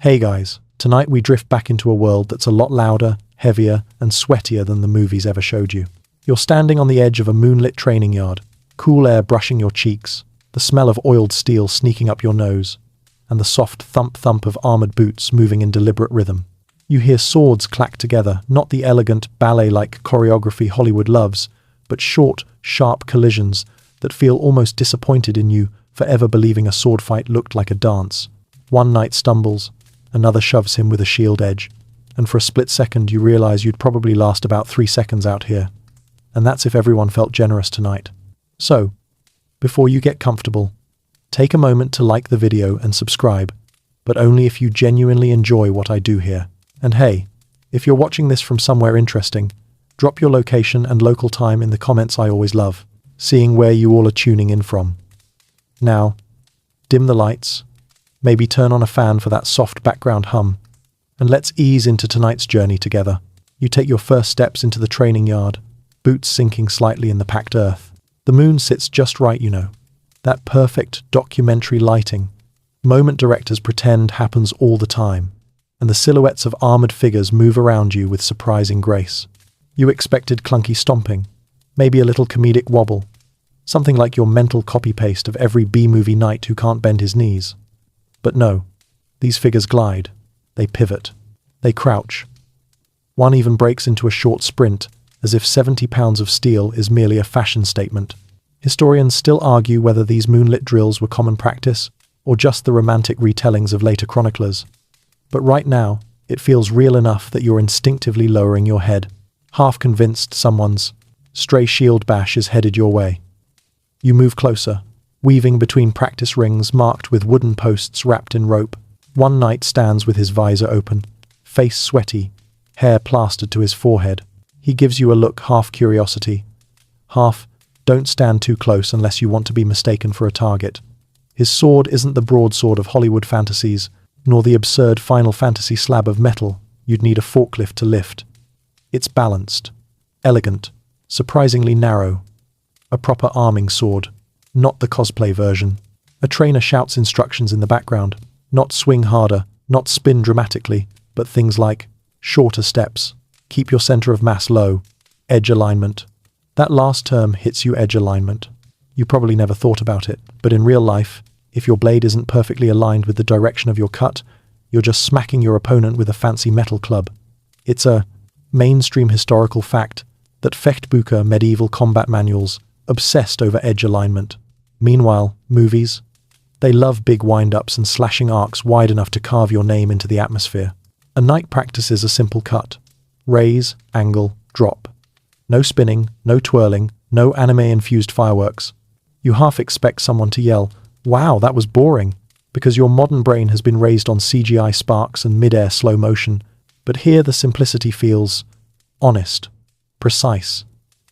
Hey guys, tonight we drift back into a world that's a lot louder, heavier, and sweatier than the movies ever showed you. You're standing on the edge of a moonlit training yard, cool air brushing your cheeks, the smell of oiled steel sneaking up your nose, and the soft thump-thump of armored boots moving in deliberate rhythm. You hear swords clack together, not the elegant, ballet-like choreography Hollywood loves, but short, sharp collisions that feel almost disappointed in you for ever believing a sword fight looked like a dance. One knight stumbles, another shoves him with a shield edge, and for a split second you realize you'd probably last about 3 seconds out here. And that's if everyone felt generous tonight. So, before you get comfortable, take a moment to like the video and subscribe, but only if you genuinely enjoy what I do here. And hey, if you're watching this from somewhere interesting, drop your location and local time in the comments. I always love seeing where you all are tuning in from. Now, dim the lights, maybe turn on a fan for that soft background hum, and let's ease into tonight's journey together. You take your first steps into the training yard, boots sinking slightly in the packed earth. The moon sits just right, you know. That perfect documentary lighting. Moment directors pretend happens all the time, and the silhouettes of armored figures move around you with surprising grace. You expected clunky stomping, maybe a little comedic wobble, something like your mental copy-paste of every B-movie knight who can't bend his knees. But no, these figures glide, they pivot, they crouch. One even breaks into a short sprint, as if 70 pounds of steel is merely a fashion statement. Historians still argue whether these moonlit drills were common practice, or just the romantic retellings of later chroniclers. But right now, it feels real enough that you're instinctively lowering your head, half convinced someone's stray shield bash is headed your way. You move closer, weaving between practice rings marked with wooden posts wrapped in rope. One knight stands with his visor open, face sweaty, hair plastered to his forehead. He gives you a look half curiosity, half don't stand too close unless you want to be mistaken for a target. His sword isn't the broadsword of Hollywood fantasies, nor the absurd Final Fantasy slab of metal you'd need a forklift to lift. It's balanced, elegant, surprisingly narrow. A proper arming sword. Not the cosplay version. A trainer shouts instructions in the background. Not swing harder, not spin dramatically, but things like shorter steps, keep your center of mass low, edge alignment. That last term hits you, edge alignment. You probably never thought about it, but in real life, if your blade isn't perfectly aligned with the direction of your cut, you're just smacking your opponent with a fancy metal club. It's a mainstream historical fact that Fechtbücher medieval combat manuals obsessed over edge alignment. Meanwhile, movies, they love big wind-ups and slashing arcs wide enough to carve your name into the atmosphere. A knight practices a simple cut. Raise, angle, drop. No spinning, no twirling, no anime-infused fireworks. You half expect someone to yell, "Wow, that was boring," because your modern brain has been raised on CGI sparks and mid-air slow motion. But here the simplicity feels honest, precise,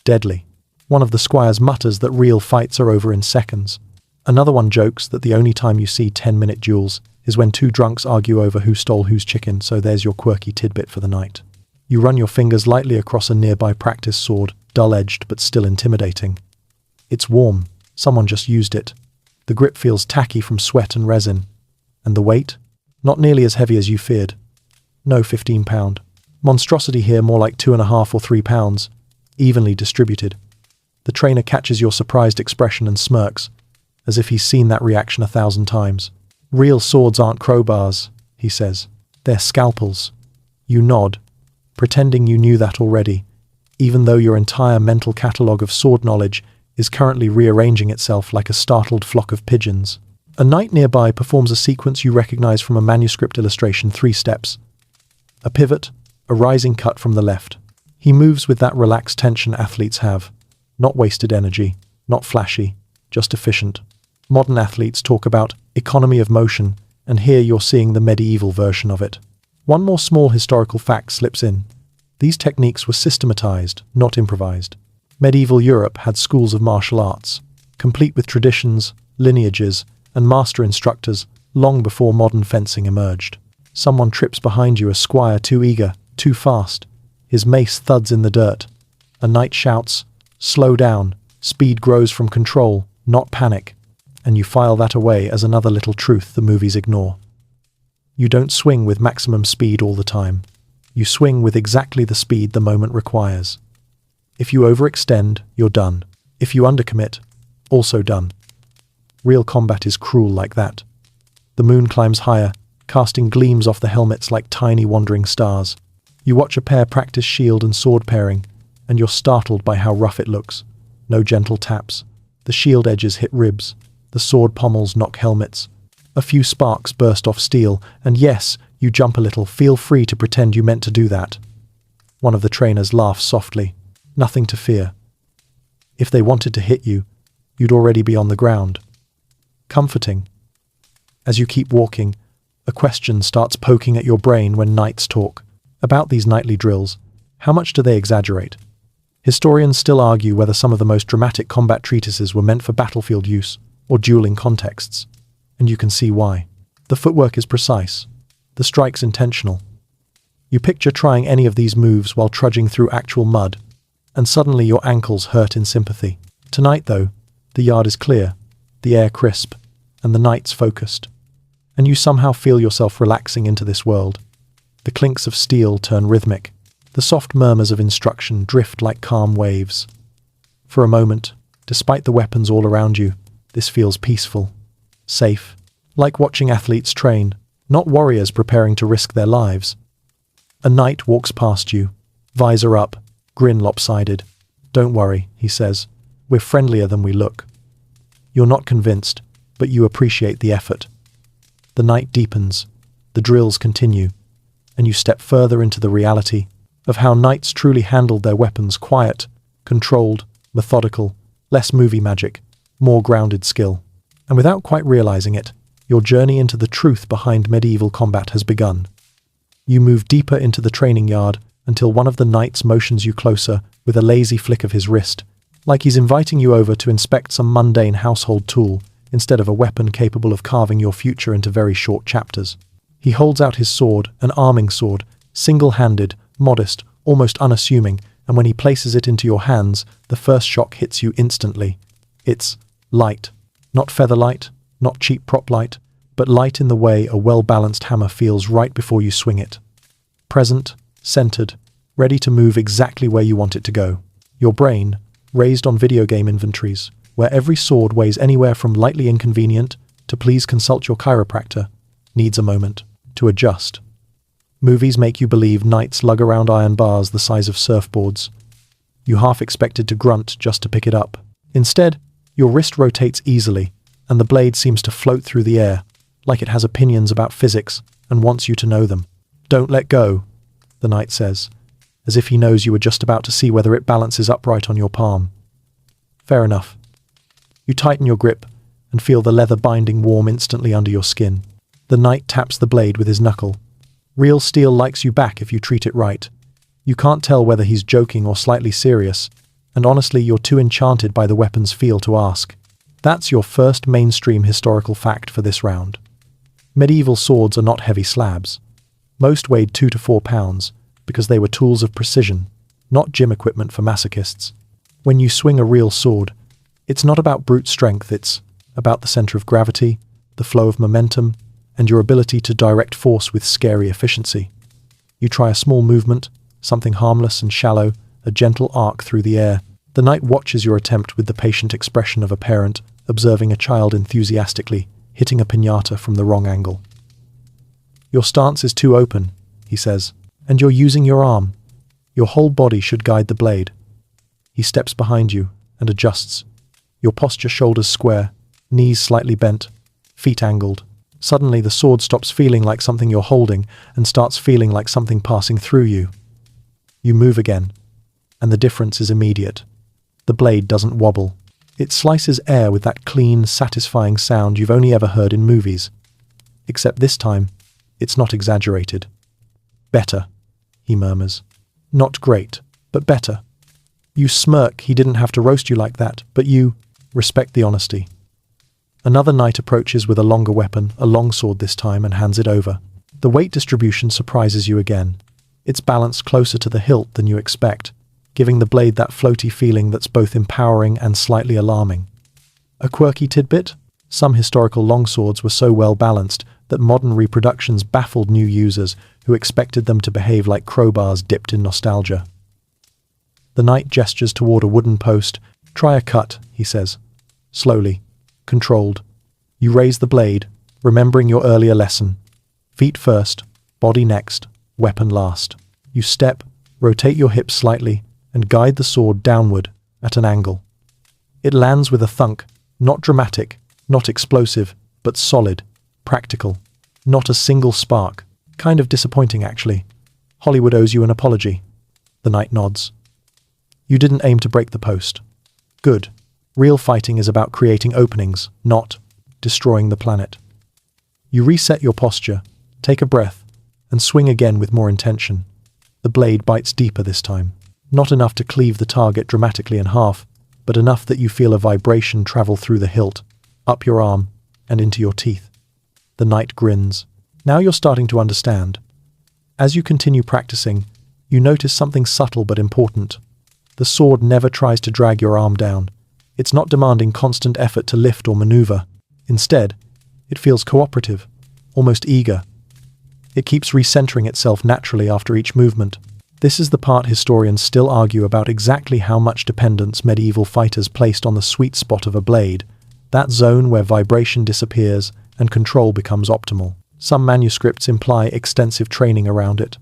deadly. One of the squires mutters that real fights are over in seconds. Another one jokes that the only time you see 10-minute duels is when two drunks argue over who stole whose chicken, so there's your quirky tidbit for the night. You run your fingers lightly across a nearby practice sword, dull-edged but still intimidating. It's warm. Someone just used it. The grip feels tacky from sweat and resin. And the weight? Not nearly as heavy as you feared. No 15-pound. Monstrosity here, more like 2.5 or 3 pounds, evenly distributed. The trainer catches your surprised expression and smirks, as if he's seen that reaction 1,000 times. "Real swords aren't crowbars," he says. "They're scalpels." You nod, pretending you knew that already, even though your entire mental catalogue of sword knowledge is currently rearranging itself like a startled flock of pigeons. A knight nearby performs a sequence you recognize from a manuscript illustration, 3 steps. A pivot, a rising cut from the left. He moves with that relaxed tension athletes have. Not wasted energy, not flashy, just efficient. Modern athletes talk about economy of motion, and here you're seeing the medieval version of it. One more small historical fact slips in. These techniques were systematized, not improvised. Medieval Europe had schools of martial arts, complete with traditions, lineages, and master instructors long before modern fencing emerged. Someone trips behind you, a squire too eager, too fast. His mace thuds in the dirt. A knight shouts, "Slow down." Speed grows from control, not panic. And you file that away as another little truth the movies ignore. You don't swing with maximum speed all the time. You swing with exactly the speed the moment requires. If you overextend, you're done. If you undercommit, also done. Real combat is cruel like that. The moon climbs higher, casting gleams off the helmets like tiny wandering stars. You watch a pair practice shield and sword pairing, and you're startled by how rough it looks. No gentle taps. The shield edges hit ribs. The sword pommels knock helmets. A few sparks burst off steel, and yes, you jump a little. Feel free to pretend you meant to do that. One of the trainers laughs softly. Nothing to fear. If they wanted to hit you, you'd already be on the ground. Comforting. As you keep walking, a question starts poking at your brain when knights talk. About these nightly drills, how much do they exaggerate? Historians still argue whether some of the most dramatic combat treatises were meant for battlefield use or dueling contexts. And you can see why. The footwork is precise. The strike's intentional. You picture trying any of these moves while trudging through actual mud, and suddenly your ankles hurt in sympathy. Tonight, though, the yard is clear, the air crisp, and the knights focused. And you somehow feel yourself relaxing into this world. The clinks of steel turn rhythmic. The soft murmurs of instruction drift like calm waves. For a moment, despite the weapons all around you, this feels peaceful, safe, like watching athletes train, not warriors preparing to risk their lives. A knight walks past you, visor up, grin lopsided. "Don't worry," he says. "We're friendlier than we look." You're not convinced, but you appreciate the effort. The night deepens, the drills continue, and you step further into the reality of how knights truly handled their weapons: quiet, controlled, methodical, less movie magic, more grounded skill. And without quite realizing it, your journey into the truth behind medieval combat has begun. You move deeper into the training yard until one of the knights motions you closer with a lazy flick of his wrist, like he's inviting you over to inspect some mundane household tool instead of a weapon capable of carving your future into very short chapters. He holds out his sword, an arming sword, single-handed, modest, almost unassuming, and when he places it into your hands, the first shock hits you instantly. It's light. Not feather light, not cheap prop light, but light in the way a well-balanced hammer feels right before you swing it. Present, centered, ready to move exactly where you want it to go. Your brain, raised on video game inventories, where every sword weighs anywhere from lightly inconvenient to please consult your chiropractor, needs a moment to adjust. Movies make you believe knights lug around iron bars the size of surfboards. You half expected to grunt just to pick it up. Instead, your wrist rotates easily, and the blade seems to float through the air, like it has opinions about physics and wants you to know them. "Don't let go," the knight says, as if he knows you were just about to see whether it balances upright on your palm. Fair enough. You tighten your grip and feel the leather binding warm instantly under your skin. The knight taps the blade with his knuckle. Real steel likes you back if you treat it right. You can't tell whether he's joking or slightly serious, and honestly you're too enchanted by the weapon's feel to ask. That's your first mainstream historical fact for this round. Medieval swords are not heavy slabs. Most weighed 2 to 4 pounds, because they were tools of precision, not gym equipment for masochists. When you swing a real sword, it's not about brute strength, it's about the center of gravity, the flow of momentum, and your ability to direct force with scary efficiency. You try a small movement, something harmless and shallow, a gentle arc through the air. The knight watches your attempt with the patient expression of a parent observing a child enthusiastically hitting a piñata from the wrong angle. "Your stance is too open," he says, "and you're using your arm. Your whole body should guide the blade." He steps behind you and adjusts. Your posture: shoulders square, knees slightly bent, feet angled. Suddenly the sword stops feeling like something you're holding and starts feeling like something passing through you. You move again, and the difference is immediate. The blade doesn't wobble. It slices air with that clean, satisfying sound you've only ever heard in movies. Except this time, it's not exaggerated. "Better," he murmurs. "Not great, but better." You smirk. He didn't have to roast you like that, but you respect the honesty. Another knight approaches with a longer weapon, a longsword this time, and hands it over. The weight distribution surprises you again. It's balanced closer to the hilt than you expect, giving the blade that floaty feeling that's both empowering and slightly alarming. A quirky tidbit? Some historical longswords were so well balanced that modern reproductions baffled new users who expected them to behave like crowbars dipped in nostalgia. The knight gestures toward a wooden post. "Try a cut," he says. Slowly, controlled. You raise the blade, remembering your earlier lesson. Feet first, body next, weapon last. You step, rotate your hips slightly, and guide the sword downward at an angle. It lands with a thunk, not dramatic, not explosive, but solid, practical. Not a single spark. Kind of disappointing, actually. Hollywood owes you an apology. The knight nods. You didn't aim to break the post. Good. Real fighting is about creating openings, not destroying the planet. You reset your posture, take a breath, and swing again with more intention. The blade bites deeper this time. Not enough to cleave the target dramatically in half, but enough that you feel a vibration travel through the hilt, up your arm, and into your teeth. The knight grins. Now you're starting to understand. As you continue practicing, you notice something subtle but important. The sword never tries to drag your arm down. It's not demanding constant effort to lift or maneuver. Instead, it feels cooperative, almost eager. It keeps recentering itself naturally after each movement. This is the part historians still argue about exactly how much dependence medieval fighters placed on the sweet spot of a blade, that zone where vibration disappears and control becomes optimal. Some manuscripts imply extensive training around it.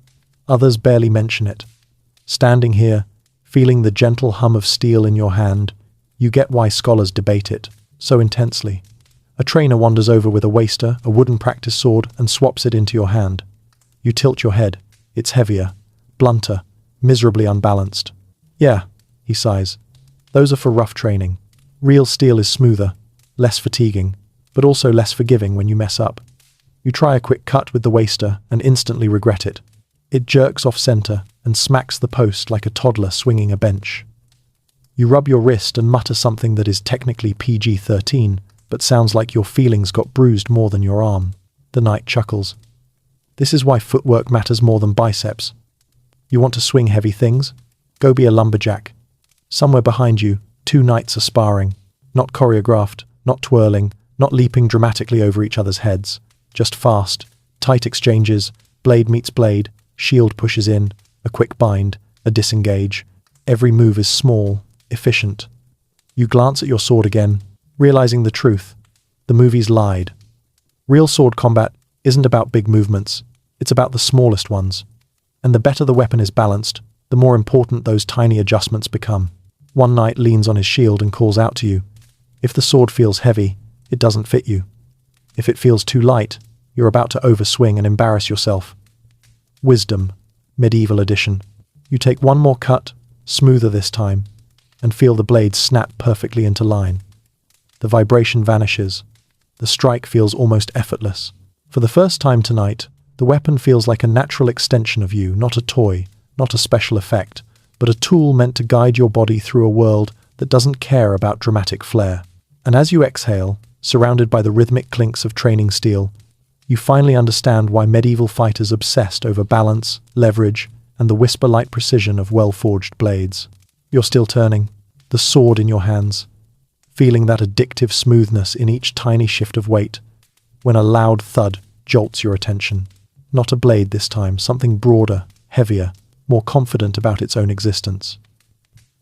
Others barely mention it. Standing here, feeling the gentle hum of steel in your hand, you get why scholars debate it so intensely. A trainer wanders over with a waster, a wooden practice sword, and swaps it into your hand. You tilt your head. It's heavier, blunter, miserably unbalanced. Yeah, he sighs. Those are for rough training. Real steel is smoother, less fatiguing, but also less forgiving when you mess up. You try a quick cut with the waster and instantly regret it. It jerks off center and smacks the post like a toddler swinging a bench. You rub your wrist and mutter something that is technically PG-13, but sounds like your feelings got bruised more than your arm. The knight chuckles. This is why footwork matters more than biceps. You want to swing heavy things? Go be a lumberjack. Somewhere behind you, two knights are sparring. Not choreographed, not twirling, not leaping dramatically over each other's heads. Just fast, tight exchanges, blade meets blade, shield pushes in, a quick bind, a disengage. Every move is small, efficient. You glance at your sword again, realizing the truth. The movies lied. Real sword combat isn't about big movements, it's about the smallest ones. And the better the weapon is balanced, the more important those tiny adjustments become. One knight leans on his shield and calls out to you. If the sword feels heavy, it doesn't fit you. If it feels too light, you're about to overswing and embarrass yourself. Wisdom, medieval edition. You take one more cut, smoother this time, and feel the blade snap perfectly into line. The vibration vanishes. The strike feels almost effortless. For the first time tonight, the weapon feels like a natural extension of you, not a toy, not a special effect, but a tool meant to guide your body through a world that doesn't care about dramatic flair. And as you exhale, surrounded by the rhythmic clinks of training steel, you finally understand why medieval fighters obsessed over balance, leverage, and the whisper-like precision of well-forged blades. You're still turning, the sword in your hands, feeling that addictive smoothness in each tiny shift of weight, when a loud thud jolts your attention. Not a blade this time, something broader, heavier, more confident about its own existence.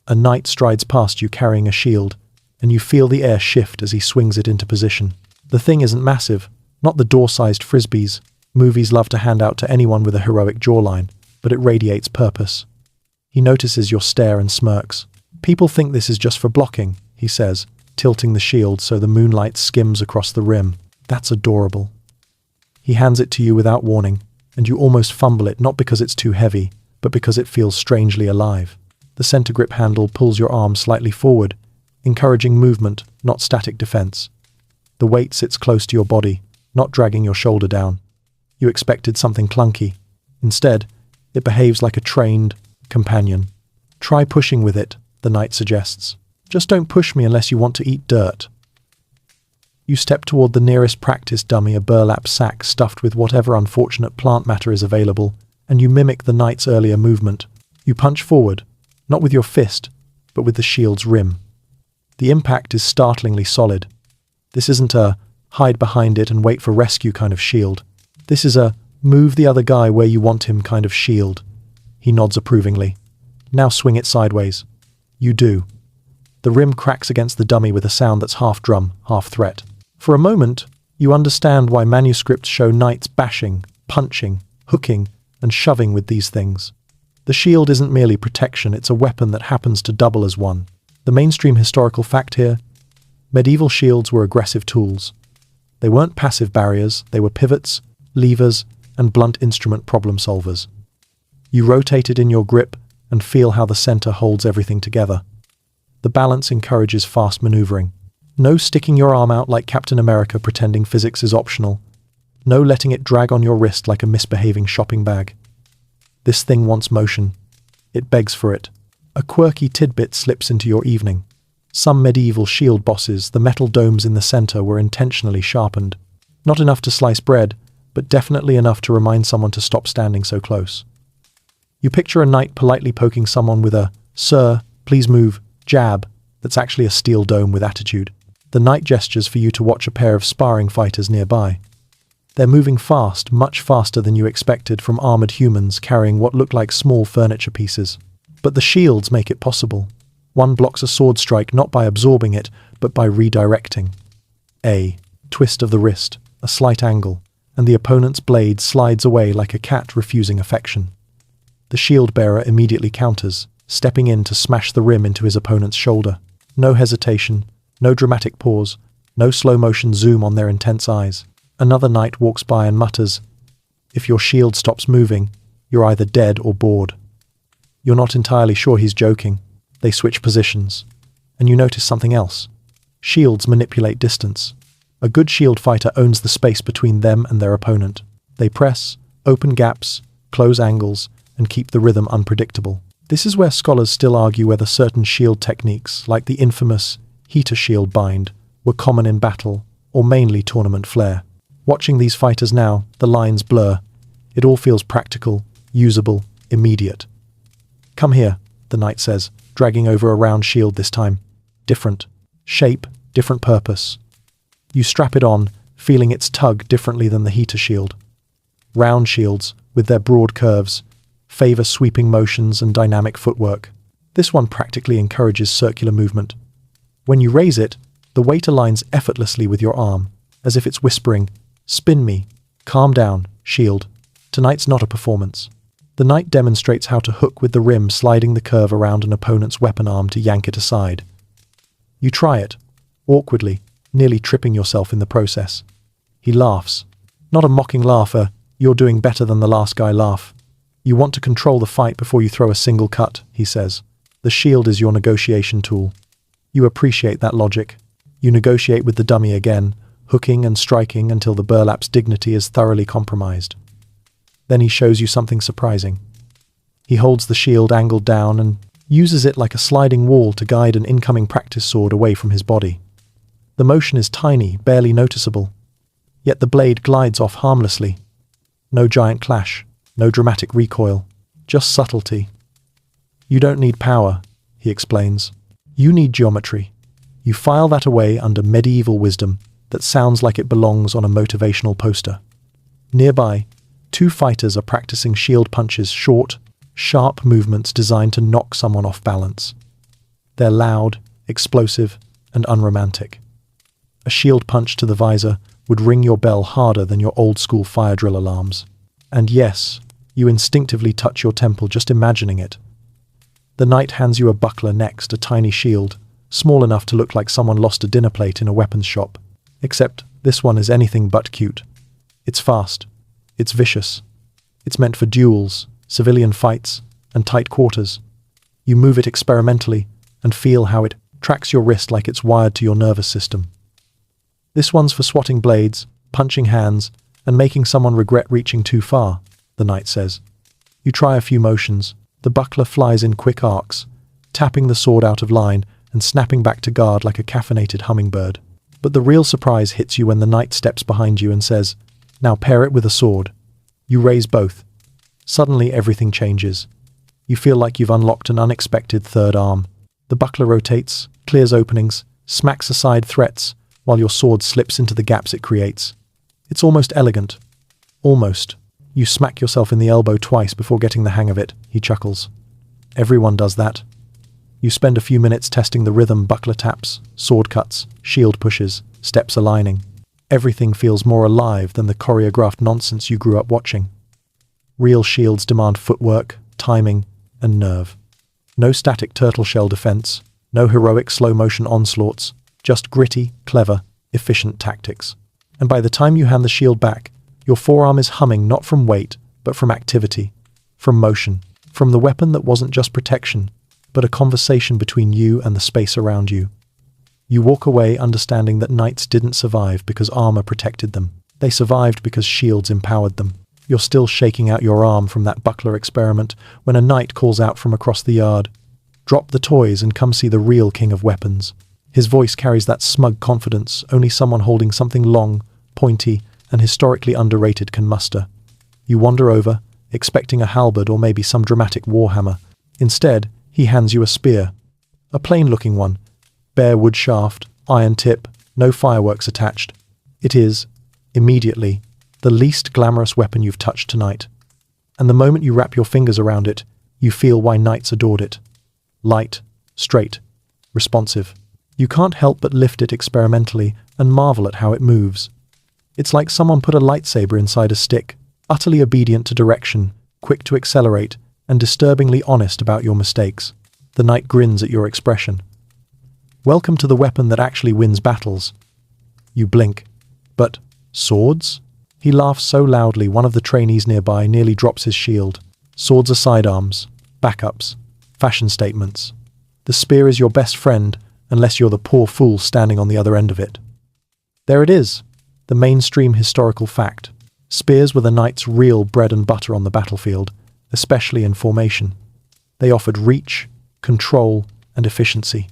A knight strides past you carrying a shield, and you feel the air shift as he swings it into position. The thing isn't massive, not the door-sized frisbees movies love to hand out to anyone with a heroic jawline, but it radiates purpose. He notices your stare and smirks. People think this is just for blocking, he says, tilting the shield so the moonlight skims across the rim. That's adorable. He hands it to you without warning, and you almost fumble it, not because it's too heavy, but because it feels strangely alive. The center grip handle pulls your arm slightly forward, encouraging movement, not static defense. The weight sits close to your body, not dragging your shoulder down. You expected something clunky. Instead, it behaves like a trained companion. Try pushing with it, the knight suggests. Just don't push me unless you want to eat dirt. You step toward the nearest practice dummy, a burlap sack stuffed with whatever unfortunate plant matter is available, and you mimic the knight's earlier movement. You punch forward, not with your fist, but with the shield's rim. The impact is startlingly solid. This isn't a hide behind it and wait for rescue kind of shield. This is a move the other guy where you want him kind of shield. He nods approvingly. Now swing it sideways. You do. The rim cracks against the dummy with a sound that's half drum, half threat. For a moment, you understand why manuscripts show knights bashing, punching, hooking, and shoving with these things. The shield isn't merely protection, it's a weapon that happens to double as one. The mainstream historical fact here: medieval shields were aggressive tools. They weren't passive barriers, they were pivots, levers, and blunt instrument problem solvers. You rotate it in your grip and feel how the center holds everything together. The balance encourages fast maneuvering. No sticking your arm out like Captain America pretending physics is optional. No letting it drag on your wrist like a misbehaving shopping bag. This thing wants motion. It begs for it. A quirky tidbit slips into your evening. Some medieval shield bosses, the metal domes in the center were intentionally sharpened. Not enough to slice bread, but definitely enough to remind someone to stop standing so close. You picture a knight politely poking someone with a, "Sir, please move," jab, that's actually a steel dome with attitude. The knight gestures for you to watch a pair of sparring fighters nearby. They're moving fast, much faster than you expected from armored humans carrying what look like small furniture pieces. But the shields make it possible. One blocks a sword strike not by absorbing it, but by redirecting. A twist of the wrist, a slight angle, and the opponent's blade slides away like a cat refusing affection. The shield bearer immediately counters, stepping in to smash the rim into his opponent's shoulder. No hesitation, no dramatic pause, no slow-motion zoom on their intense eyes. Another knight walks by and mutters, "If your shield stops moving, you're either dead or bored." You're not entirely sure he's joking. They switch positions. And you notice something else. Shields manipulate distance. A good shield fighter owns the space between them and their opponent. They press, open gaps, close angles, and keep the rhythm unpredictable. This is where scholars still argue whether certain shield techniques, like the infamous heater shield bind, were common in battle, or mainly tournament flair. Watching these fighters now, the lines blur. It all feels practical, usable, immediate. "Come here," the knight says, dragging over a round shield this time. Different. Shape, different purpose. You strap it on, feeling its tug differently than the heater shield. Round shields, with their broad curves, favor sweeping motions and dynamic footwork. This one practically encourages circular movement. When you raise it, the weight aligns effortlessly with your arm, as if it's whispering, "Spin me, calm down, shield. Tonight's not a performance." The knight demonstrates how to hook with the rim, sliding the curve around an opponent's weapon arm to yank it aside. You try it, awkwardly, nearly tripping yourself in the process. He laughs. Not a mocking laugher, "You're doing better than the last guy" laugh. "You want to control the fight before you throw a single cut," he says. The shield is your negotiation tool. You appreciate that logic. You negotiate with the dummy again, hooking and striking until the burlap's dignity is thoroughly compromised. Then he shows you something surprising. He holds the shield angled down and uses it like a sliding wall to guide an incoming practice sword away from his body. The motion is tiny, barely noticeable, yet the blade glides off harmlessly. No giant clash, no dramatic recoil, just subtlety. "You don't need power," he explains. "You need geometry." You file that away under medieval wisdom that sounds like it belongs on a motivational poster. Nearby, two fighters are practicing shield punches, short, sharp movements designed to knock someone off balance. They're loud, explosive, and unromantic. A shield punch to the visor would ring your bell harder than your old-school fire drill alarms. And yes, you instinctively touch your temple just imagining it. The knight hands you a buckler next, a tiny shield, small enough to look like someone lost a dinner plate in a weapons shop. Except this one is anything but cute. It's fast. It's vicious. It's meant for duels, civilian fights, and tight quarters. You move it experimentally and feel how it tracks your wrist like it's wired to your nervous system. This one's for swatting blades, punching hands, and making someone regret reaching too far, the knight says. You try a few motions. The buckler flies in quick arcs, tapping the sword out of line and snapping back to guard like a caffeinated hummingbird. But the real surprise hits you when the knight steps behind you and says, "Now pair it with a sword." You raise both. Suddenly everything changes. You feel like you've unlocked an unexpected third arm. The buckler rotates, clears openings, smacks aside threats, while your sword slips into the gaps it creates. It's almost elegant. Almost. You smack yourself in the elbow twice before getting the hang of it, he chuckles. Everyone does that. You spend a few minutes testing the rhythm, buckler taps, sword cuts, shield pushes, steps aligning. Everything feels more alive than the choreographed nonsense you grew up watching. Real shields demand footwork, timing, and nerve. No static turtle shell defense, no heroic slow-motion onslaughts, just gritty, clever, efficient tactics. And by the time you hand the shield back, your forearm is humming not from weight, but from activity, from motion, from the weapon that wasn't just protection, but a conversation between you and the space around you. You walk away understanding that knights didn't survive because armor protected them. They survived because shields empowered them. You're still shaking out your arm from that buckler experiment when a knight calls out from across the yard, "Drop the toys and come see the real king of weapons." His voice carries that smug confidence only someone holding something long, pointy, and historically underrated can muster. You wander over, expecting a halberd or maybe some dramatic warhammer. Instead, he hands you a spear. A plain-looking one. Bare wood shaft, iron tip, no fireworks attached. It is, immediately, the least glamorous weapon you've touched tonight. And the moment you wrap your fingers around it, you feel why knights adored it. Light, straight, responsive. You can't help but lift it experimentally and marvel at how it moves. It's like someone put a lightsaber inside a stick, utterly obedient to direction, quick to accelerate, and disturbingly honest about your mistakes. The knight grins at your expression. Welcome to the weapon that actually wins battles. You blink. But swords? He laughs so loudly one of the trainees nearby nearly drops his shield. Swords are sidearms, backups, fashion statements. The spear is your best friend, unless you're the poor fool standing on the other end of it. There it is, the mainstream historical fact. Spears were the knight's real bread and butter on the battlefield, especially in formation. They offered reach, control, and efficiency.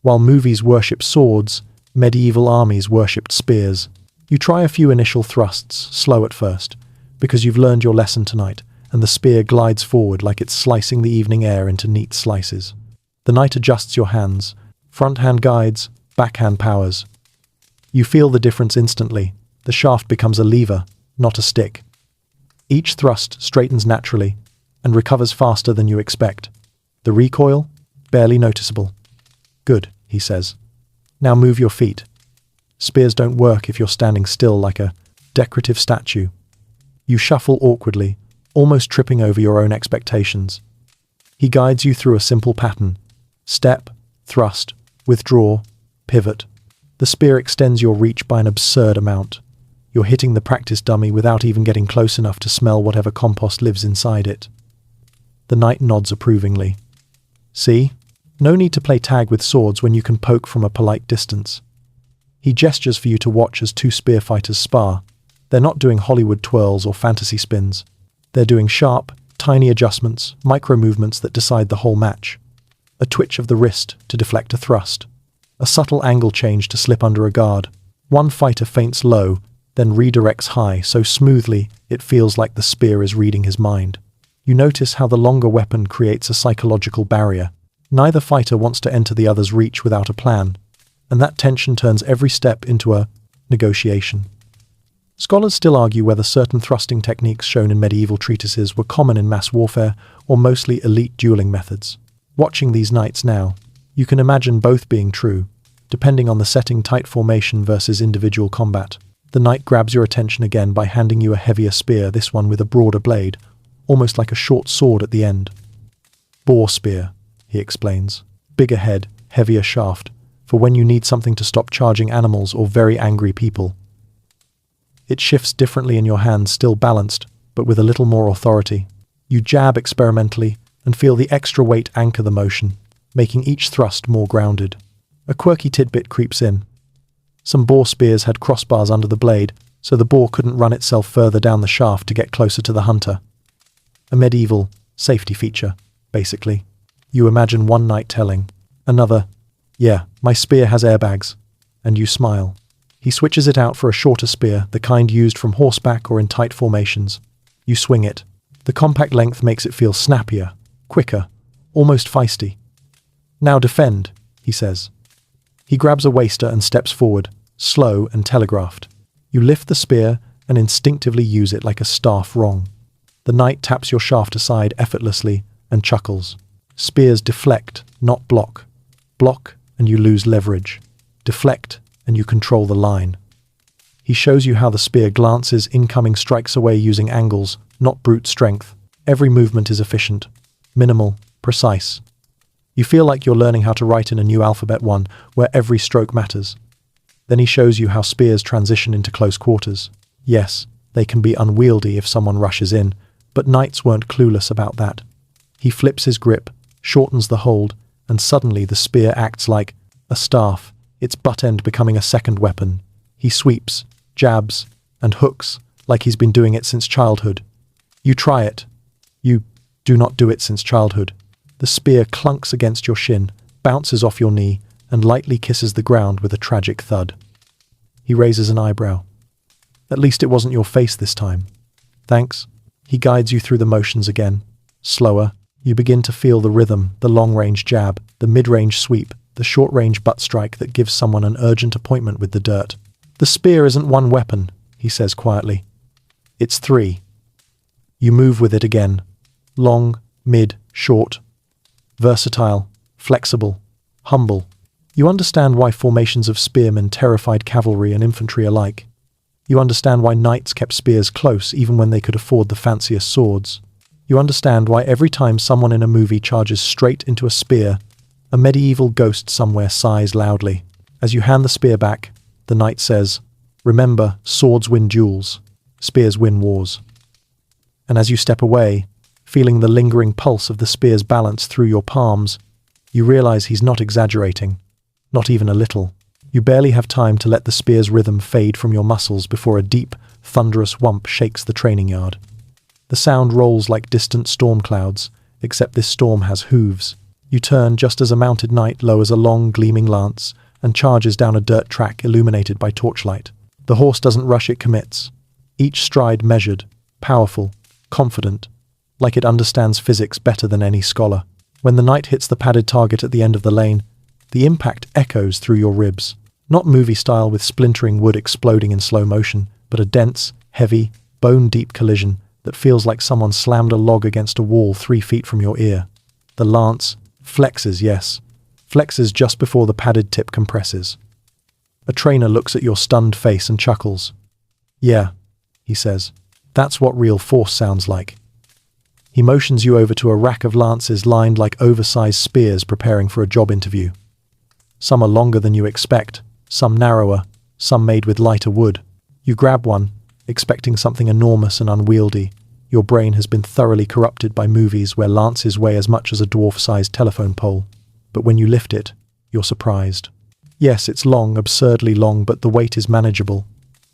While movies worshipped swords, medieval armies worshipped spears. You try a few initial thrusts, slow at first, because you've learned your lesson tonight, and the spear glides forward like it's slicing the evening air into neat slices. The knight adjusts your hands, front hand guides, backhand powers. You feel the difference instantly. The shaft becomes a lever, not a stick. Each thrust straightens naturally and recovers faster than you expect. The recoil? Barely noticeable. Good, he says. Now move your feet. Spears don't work if you're standing still like a decorative statue. You shuffle awkwardly, almost tripping over your own expectations. He guides you through a simple pattern. Step, thrust, withdraw, pivot. The spear extends your reach by an absurd amount. You're hitting the practice dummy without even getting close enough to smell whatever compost lives inside it. The knight nods approvingly. See? No need to play tag with swords when you can poke from a polite distance. He gestures for you to watch as two spear fighters spar. They're not doing Hollywood twirls or fantasy spins. They're doing sharp, tiny adjustments, micro-movements that decide the whole match. A twitch of the wrist to deflect a thrust. A subtle angle change to slip under a guard. One fighter feints low, then redirects high so smoothly it feels like the spear is reading his mind. You notice how the longer weapon creates a psychological barrier. Neither fighter wants to enter the other's reach without a plan, and that tension turns every step into a negotiation. Scholars still argue whether certain thrusting techniques shown in medieval treatises were common in mass warfare or mostly elite dueling methods. Watching these knights now, you can imagine both being true, depending on the setting, tight formation versus individual combat. The knight grabs your attention again by handing you a heavier spear, this one with a broader blade, almost like a short sword at the end. Boar spear, he explains. Bigger head, heavier shaft, for when you need something to stop charging animals or very angry people. It shifts differently in your hands, still balanced, but with a little more authority. You jab experimentally and feel the extra weight anchor the motion, making each thrust more grounded. A quirky tidbit creeps in. Some boar spears had crossbars under the blade, so the boar couldn't run itself further down the shaft to get closer to the hunter. A medieval safety feature, basically. You imagine one knight telling another, "Yeah, my spear has airbags," and you smile. He switches it out for a shorter spear, the kind used from horseback or in tight formations. You swing it. The compact length makes it feel snappier, quicker, almost feisty. "Now defend," he says. He grabs a waster and steps forward, slow and telegraphed. You lift the spear and instinctively use it like a staff wrong. The knight taps your shaft aside effortlessly and chuckles. Spears deflect, not block. Block, and you lose leverage. Deflect, and you control the line. He shows you how the spear glances incoming strikes away using angles, not brute strength. Every movement is efficient, minimal, precise. You feel like you're learning how to write in a new alphabet one, where every stroke matters. Then he shows you how spears transition into close quarters. Yes, they can be unwieldy if someone rushes in, but knights weren't clueless about that. He flips his grip, shortens the hold, and suddenly the spear acts like a staff, its butt end becoming a second weapon. He sweeps, jabs, and hooks like he's been doing it since childhood. You try it. You do not do it since childhood. The spear clunks against your shin, bounces off your knee, and lightly kisses the ground with a tragic thud. He raises an eyebrow. At least it wasn't your face this time. Thanks. He guides you through the motions again. Slower. You begin to feel the rhythm, the long-range jab, the mid-range sweep, the short-range butt strike that gives someone an urgent appointment with the dirt. The spear isn't one weapon, he says quietly. It's three. You move with it again. Long, mid, short. Versatile, flexible, humble. You understand why formations of spearmen terrified cavalry and infantry alike. You understand why knights kept spears close even when they could afford the fanciest swords. You understand why every time someone in a movie charges straight into a spear, a medieval ghost somewhere sighs loudly. As you hand the spear back, the knight says, "Remember, swords win duels, spears win wars." And as you step away, feeling the lingering pulse of the spear's balance through your palms, you realize he's not exaggerating, not even a little. You barely have time to let the spear's rhythm fade from your muscles before a deep, thunderous whump shakes the training yard. The sound rolls like distant storm clouds, except this storm has hooves. You turn just as a mounted knight lowers a long, gleaming lance and charges down a dirt track illuminated by torchlight. The horse doesn't rush, it commits. Each stride measured, powerful, confident, like it understands physics better than any scholar. When the knight hits the padded target at the end of the lane, the impact echoes through your ribs. Not movie style with splintering wood exploding in slow motion, but a dense, heavy, bone-deep collision that feels like someone slammed a log against a wall 3 feet from your ear. The lance flexes, yes, flexes just before the padded tip compresses. A trainer looks at your stunned face and chuckles. "Yeah," he says, "that's what real force sounds like." He motions you over to a rack of lances lined like oversized spears preparing for a job interview. Some are longer than you expect, some narrower, some made with lighter wood. You grab one, expecting something enormous and unwieldy. Your brain has been thoroughly corrupted by movies where lances weigh as much as a dwarf-sized telephone pole. But when you lift it, you're surprised. Yes, it's long, absurdly long, but the weight is manageable.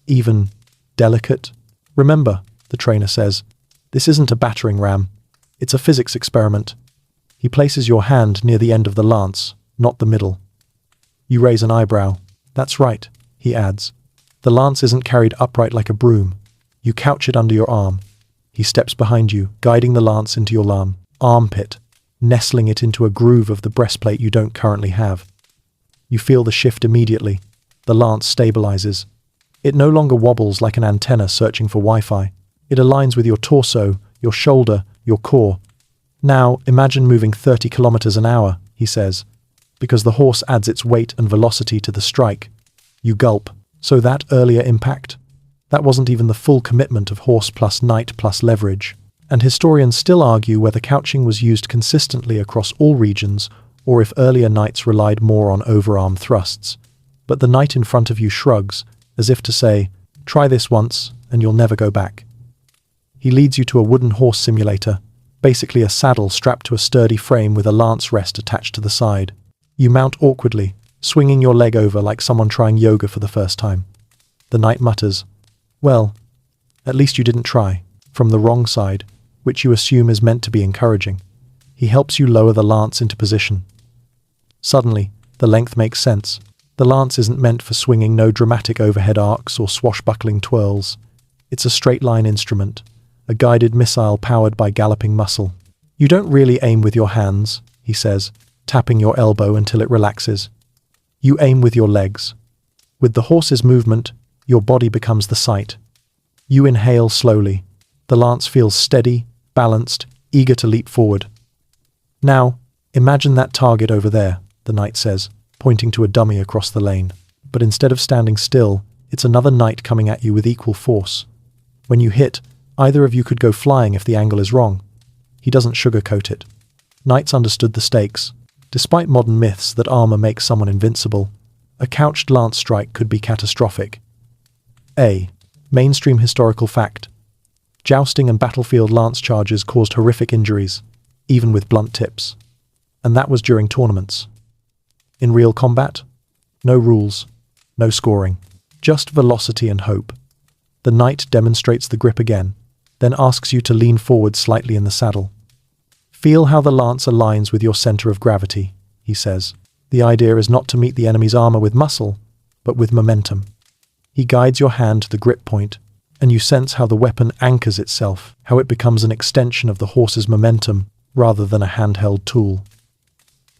Even delicate. "Remember," the trainer says, "this isn't a battering ram. It's a physics experiment." He places your hand near the end of the lance, not the middle. You raise an eyebrow. "That's right," he adds. "The lance isn't carried upright like a broom. You couch it under your arm." He steps behind you, guiding the lance into your armpit, nestling it into a groove of the breastplate you don't currently have. You feel the shift immediately. The lance stabilizes. It no longer wobbles like an antenna searching for Wi-Fi. It aligns with your torso, your shoulder, your core. "Now, imagine moving 30 kilometers an hour," he says, because the horse adds its weight and velocity to the strike. You gulp. So that earlier impact? That wasn't even the full commitment of horse plus knight plus leverage. And historians still argue whether couching was used consistently across all regions or if earlier knights relied more on overarm thrusts. But the knight in front of you shrugs, as if to say, "Try this once and you'll never go back." He leads you to a wooden horse simulator, basically a saddle strapped to a sturdy frame with a lance rest attached to the side. You mount awkwardly, swinging your leg over like someone trying yoga for the first time. The knight mutters, "Well, at least you didn't try," from the wrong side, which you assume is meant to be encouraging. He helps you lower the lance into position. Suddenly, the length makes sense. The lance isn't meant for swinging, no dramatic overhead arcs or swashbuckling twirls. It's a straight-line instrument, a guided missile powered by galloping muscle. "You don't really aim with your hands," he says, tapping your elbow until it relaxes. "You aim with your legs. With the horse's movement, your body becomes the sight. You inhale slowly. The lance feels steady, balanced, eager to leap forward. Now, imagine that target over there, the knight says, pointing to a dummy across the lane. But instead of standing still, it's another knight coming at you with equal force. When you hit, either of you could go flying if the angle is wrong. He doesn't sugarcoat it. Knights understood the stakes. Despite modern myths that armor makes someone invincible, a couched lance strike could be catastrophic. A. Mainstream historical fact. Jousting and battlefield lance charges caused horrific injuries, even with blunt tips. And that was during tournaments. In real combat, no rules, no scoring, just velocity and hope. The knight demonstrates the grip again, then asks you to lean forward slightly in the saddle. Feel how the lance aligns with your center of gravity, he says. The idea is not to meet the enemy's armor with muscle, but with momentum. He guides your hand to the grip point, and you sense how the weapon anchors itself, how it becomes an extension of the horse's momentum rather than a handheld tool.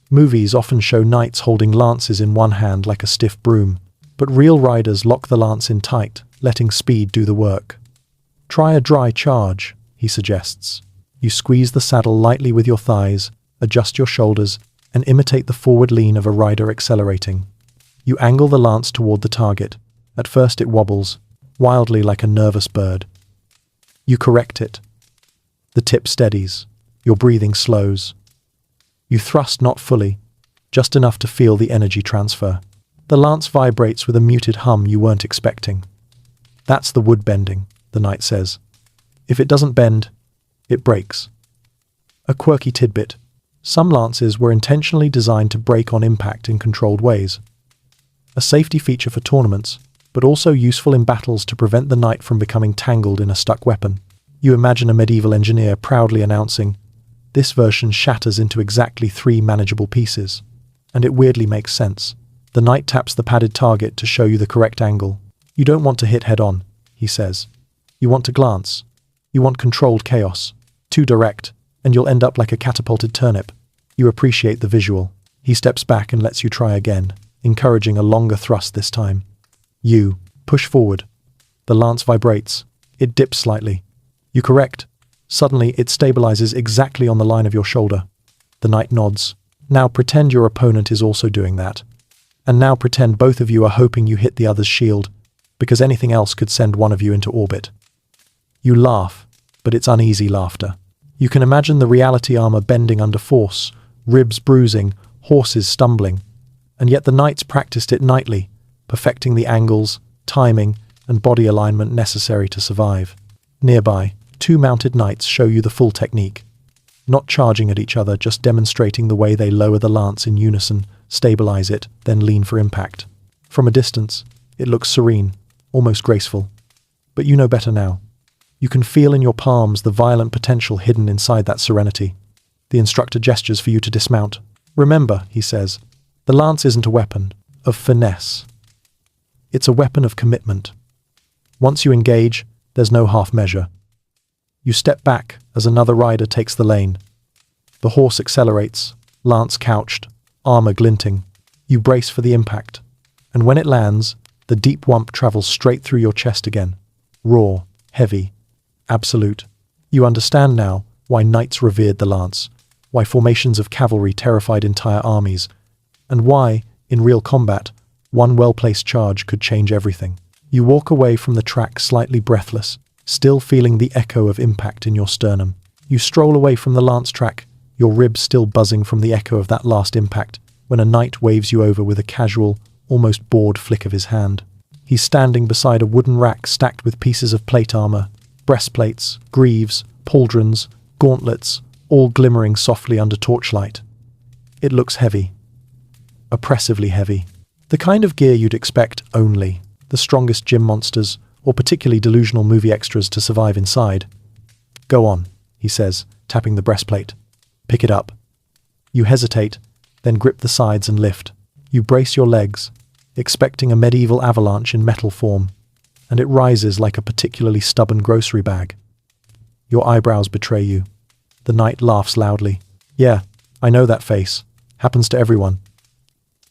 Movies often show knights holding lances in one hand like a stiff broom, but real riders lock the lance in tight, letting speed do the work. Try a dry charge, he suggests. You squeeze the saddle lightly with your thighs, adjust your shoulders, and imitate the forward lean of a rider accelerating. You angle the lance toward the target. At first it wobbles, wildly like a nervous bird. You correct it. The tip steadies. Your breathing slows. You thrust not fully, just enough to feel the energy transfer. The lance vibrates with a muted hum you weren't expecting. That's the wood bending, the knight says. If it doesn't bend, it breaks. A quirky tidbit. Some lances were intentionally designed to break on impact in controlled ways. A safety feature for tournaments, but also useful in battles to prevent the knight from becoming tangled in a stuck weapon. You imagine a medieval engineer proudly announcing, "This version shatters into exactly 3 manageable pieces." And it weirdly makes sense. The knight taps the padded target to show you the correct angle. You don't want to hit head-on, he says. You want to glance. You want controlled chaos. Too direct, and you'll end up like a catapulted turnip. You appreciate the visual. He steps back and lets you try again, encouraging a longer thrust this time. You push forward. The lance vibrates. It dips slightly. You correct. Suddenly, it stabilizes exactly on the line of your shoulder. The knight nods. Now pretend your opponent is also doing that. And now pretend both of you are hoping you hit the other's shield, because anything else could send one of you into orbit. You laugh, but it's uneasy laughter. You can imagine the reality armor bending under force, ribs bruising, horses stumbling. And yet the knights practiced it nightly, perfecting the angles, timing, and body alignment necessary to survive. Nearby, 2 mounted knights show you the full technique. Not charging at each other, just demonstrating the way they lower the lance in unison, stabilize it, then lean for impact. From a distance, it looks serene, almost graceful. But you know better now. You can feel in your palms the violent potential hidden inside that serenity. The instructor gestures for you to dismount. Remember, he says, the lance isn't a weapon of finesse. It's a weapon of commitment. Once you engage, there's no half measure. You step back as another rider takes the lane. The horse accelerates, lance couched, armor glinting. You brace for the impact. And when it lands, the deep whump travels straight through your chest again. Raw, heavy, absolute. You understand now why knights revered the lance, why formations of cavalry terrified entire armies, and why, in real combat, one well-placed charge could change everything. You walk away from the track slightly breathless, still feeling the echo of impact in your sternum. You stroll away from the lance track, your ribs still buzzing from the echo of that last impact, when a knight waves you over with a casual, almost bored flick of his hand. He's standing beside a wooden rack stacked with pieces of plate armor, breastplates, greaves, pauldrons, gauntlets, all glimmering softly under torchlight. It looks heavy. Oppressively heavy. The kind of gear you'd expect only the strongest gym monsters or particularly delusional movie extras to survive inside. Go on, he says, tapping the breastplate. Pick it up. You hesitate, then grip the sides and lift. You brace your legs, expecting a medieval avalanche in metal form, and it rises like a particularly stubborn grocery bag. Your eyebrows betray you. The knight laughs loudly. Yeah, I know that face. Happens to everyone.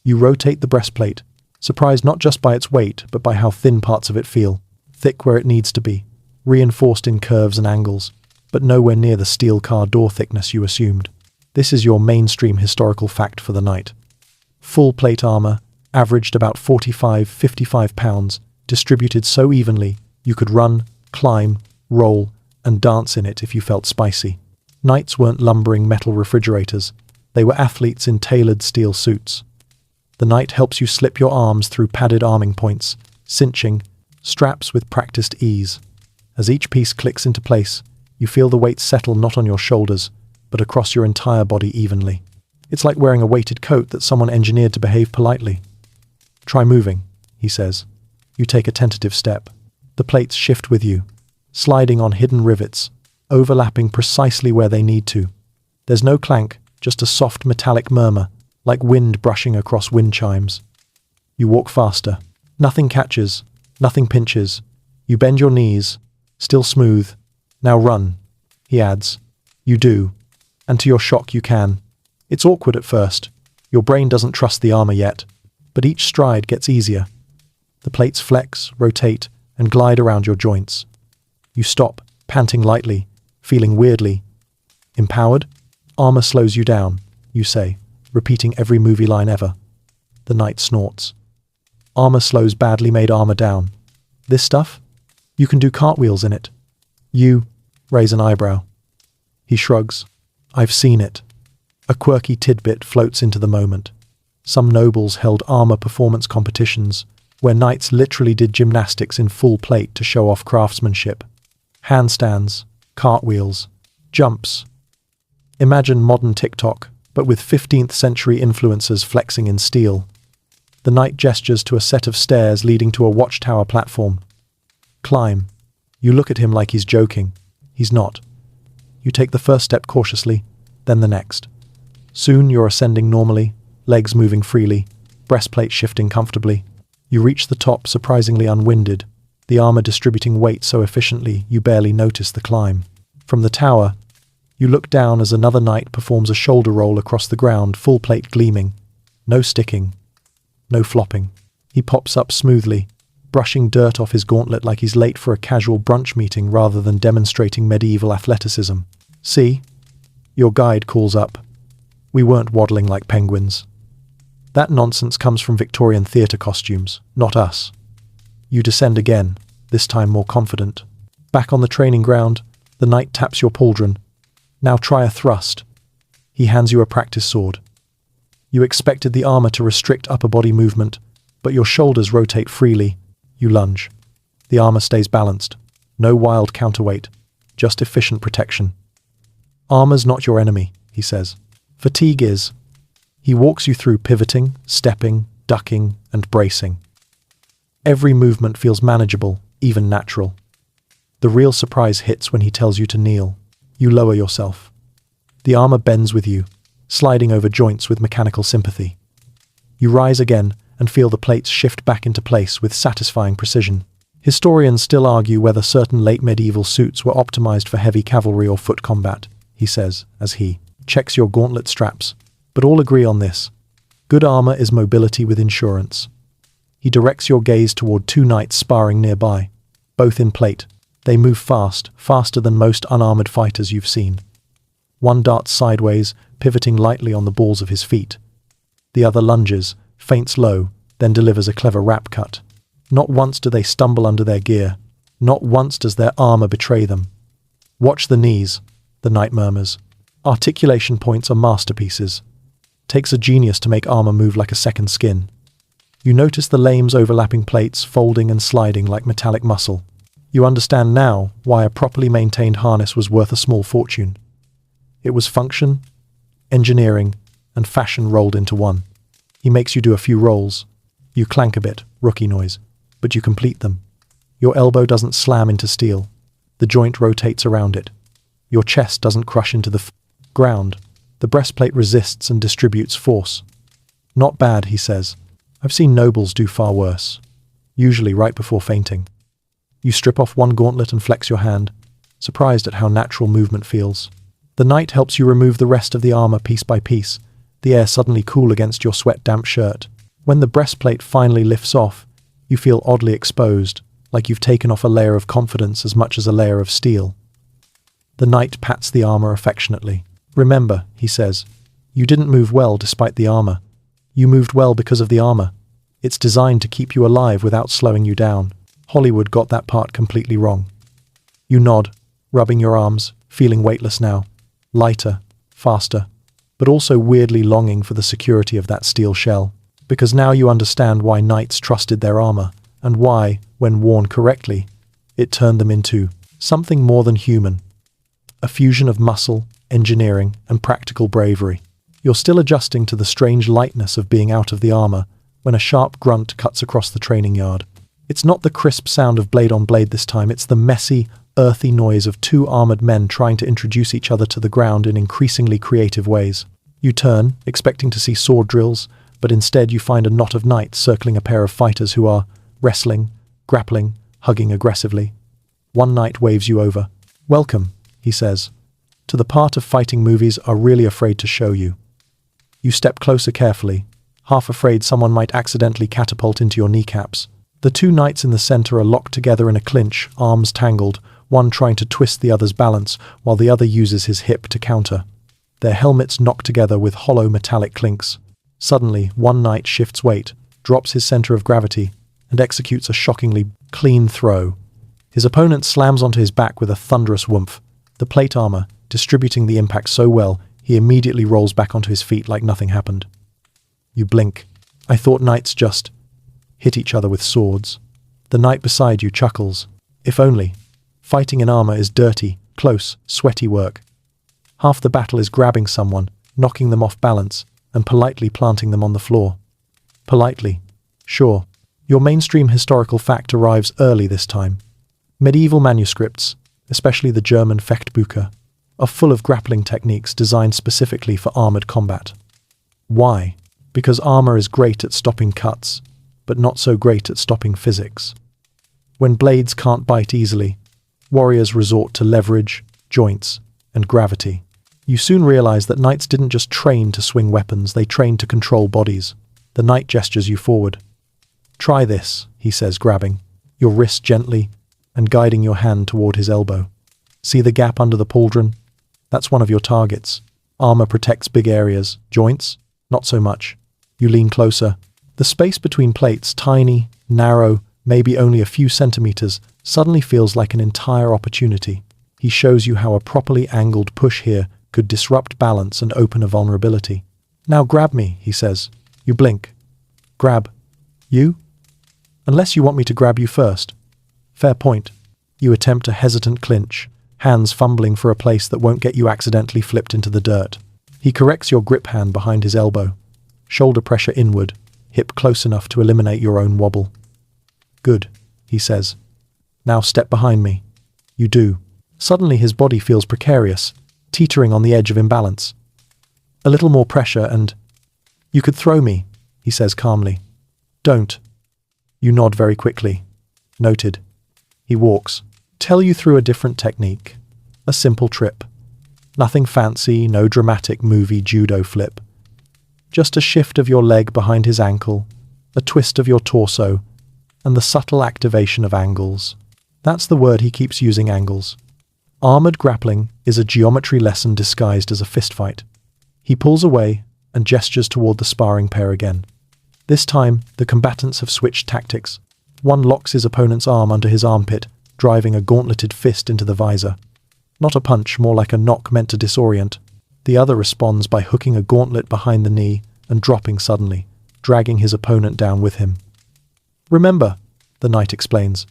You rotate the breastplate, surprised not just by its weight, but by how thin parts of it feel, thick where it needs to be, reinforced in curves and angles, but nowhere near the steel car door thickness you assumed. This is your mainstream historical fact for the night. Full plate armor, averaged about 45-55 pounds, distributed so evenly you could run, climb, roll, and dance in it if you felt spicy. Knights weren't lumbering metal refrigerators, they were athletes in tailored steel suits. The knight helps you slip your arms through padded arming points, cinching, straps with practiced ease. As each piece clicks into place, you feel the weight settle not on your shoulders, but across your entire body evenly. It's like wearing a weighted coat that someone engineered to behave politely. "Try moving," he says. You take a tentative step. The plates shift with you, sliding on hidden rivets, overlapping precisely where they need to. There's no clank, just a soft metallic murmur, like wind brushing across wind chimes. You walk faster. Nothing catches, nothing pinches. You bend your knees, still smooth. "Now run," he adds. You do, and to your shock you can. It's awkward at first. Your brain doesn't trust the armor yet, but each stride gets easier. The plates flex, rotate, and glide around your joints. You stop, panting lightly, feeling weirdly empowered. "Armor slows you down," you say, repeating every movie line ever. The knight snorts. "Armor slows badly made armor down. This stuff? You can do cartwheels in it." You raise an eyebrow. He shrugs. "I've seen it." A quirky tidbit floats into the moment. Some nobles held armor performance competitions, where knights literally did gymnastics in full plate to show off craftsmanship. Handstands, cartwheels, jumps. Imagine modern TikTok, but with 15th century influencers flexing in steel. The knight gestures to a set of stairs leading to a watchtower platform. "Climb." You look at him like he's joking. He's not. You take the first step cautiously, then the next. Soon you're ascending normally, legs moving freely, breastplate shifting comfortably. You reach the top surprisingly unwinded, the armor distributing weight so efficiently you barely notice the climb. From the tower, you look down as another knight performs a shoulder roll across the ground, full plate gleaming. No sticking, no flopping. He pops up smoothly, brushing dirt off his gauntlet like he's late for a casual brunch meeting rather than demonstrating medieval athleticism. "See?" Your guide calls up. "We weren't waddling like penguins." That nonsense comes from Victorian theatre costumes, not us. You descend again, this time more confident. Back on the training ground, the knight taps your pauldron. "Now try a thrust." He hands you a practice sword. You expected the armor to restrict upper body movement, but your shoulders rotate freely. You lunge. The armor stays balanced. No wild counterweight, just efficient protection. "Armor's not your enemy," he says. "Fatigue is." He walks you through pivoting, stepping, ducking, and bracing. Every movement feels manageable, even natural. The real surprise hits when he tells you to kneel. You lower yourself. The armor bends with you, sliding over joints with mechanical sympathy. You rise again and feel the plates shift back into place with satisfying precision. Historians still argue whether certain late medieval suits were optimized for heavy cavalry or foot combat, he says, as he checks your gauntlet straps. But all agree on this. Good armor is mobility with insurance. He directs your gaze toward two knights sparring nearby, both in plate. They move fast, faster than most unarmored fighters you've seen. One darts sideways, pivoting lightly on the balls of his feet. The other lunges, feints low, then delivers a clever rap cut. Not once do they stumble under their gear. Not once does their armor betray them. "Watch the knees," the knight murmurs. Articulation points are masterpieces. Takes a genius to make armor move like a second skin. You notice the lames overlapping plates folding and sliding like metallic muscle. You understand now why a properly maintained harness was worth a small fortune. It was function, engineering, and fashion rolled into one. He makes you do a few rolls. You clank a bit, rookie noise, but you complete them. Your elbow doesn't slam into steel. The joint rotates around it. Your chest doesn't crush into the ground. The breastplate resists and distributes force. "Not bad," he says. "I've seen nobles do far worse. Usually right before fainting." You strip off one gauntlet and flex your hand, surprised at how natural movement feels. The knight helps you remove the rest of the armor piece by piece, the air suddenly cool against your sweat-damp shirt. When the breastplate finally lifts off, you feel oddly exposed, like you've taken off a layer of confidence as much as a layer of steel. The knight pats the armor affectionately. "Remember," he says, "you didn't move well despite the armor. You moved well because of the armor. It's designed to keep you alive without slowing you down. Hollywood got that part completely wrong." You nod, rubbing your arms, feeling weightless now. Lighter, faster, but also weirdly longing for the security of that steel shell. Because now you understand why knights trusted their armor, and why, when worn correctly, it turned them into something more than human. A fusion of muscle, engineering, and practical bravery. You're still adjusting to the strange lightness of being out of the armor when a sharp grunt cuts across the training yard. It's not the crisp sound of blade on blade this time, it's the messy, earthy noise of two armored men trying to introduce each other to the ground in increasingly creative ways. You turn, expecting to see sword drills, but instead you find a knot of knights circling a pair of fighters who are wrestling, grappling, hugging aggressively. One knight waves you over. "Welcome," he says, "to the part of fighting movies are really afraid to show you." You step closer carefully, half afraid someone might accidentally catapult into your kneecaps. The two knights in the center are locked together in a clinch, arms tangled, one trying to twist the other's balance while the other uses his hip to counter. Their helmets knock together with hollow metallic clinks. Suddenly, one knight shifts weight, drops his center of gravity, and executes a shockingly clean throw. His opponent slams onto his back with a thunderous whoomph. The plate armor, distributing the impact so well, he immediately rolls back onto his feet like nothing happened. You blink. "I thought knights just hit each other with swords." The knight beside you chuckles. "If only. Fighting in armor is dirty, close, sweaty work. Half the battle is grabbing someone, knocking them off balance, and politely planting them on the floor." Politely. Sure. Your mainstream historical fact arrives early this time. Medieval manuscripts, especially the German Fechtbücher, are full of grappling techniques designed specifically for armored combat. Why? Because armor is great at stopping cuts, but not so great at stopping physics. When blades can't bite easily, warriors resort to leverage, joints, and gravity. You soon realize that knights didn't just train to swing weapons, they trained to control bodies. The knight gestures you forward. "Try this," he says, grabbing your wrist gently and guiding your hand toward his elbow. "See the gap under the pauldron? That's one of your targets. Armor protects big areas. Joints? Not so much." You lean closer. The space between plates, tiny, narrow, maybe only a few centimeters, suddenly feels like an entire opportunity. He shows you how a properly angled push here could disrupt balance and open a vulnerability. "Now grab me," he says. You blink. "Grab? You? Unless you want me to grab you first." Fair point. You attempt a hesitant clinch, hands fumbling for a place that won't get you accidentally flipped into the dirt. He corrects your grip hand behind his elbow. Shoulder pressure inward, hip close enough to eliminate your own wobble. "Good," he says. "Now step behind me." You do. Suddenly his body feels precarious, teetering on the edge of imbalance. A little more pressure and... "You could throw me," he says calmly. "Don't." You nod very quickly. Noted. He walks. "Tell you through a different technique. A simple trip. Nothing fancy, no dramatic movie judo flip. Just a shift of your leg behind his ankle, a twist of your torso, and the subtle activation of angles." That's the word he keeps using, angles. Armored grappling is a geometry lesson disguised as a fistfight. He pulls away and gestures toward the sparring pair again. This time, the combatants have switched tactics. One locks his opponent's arm under his armpit, driving a gauntleted fist into the visor. Not a punch, more like a knock meant to disorient. The other responds by hooking a gauntlet behind the knee and dropping suddenly, dragging his opponent down with him. "Remember," the knight explains,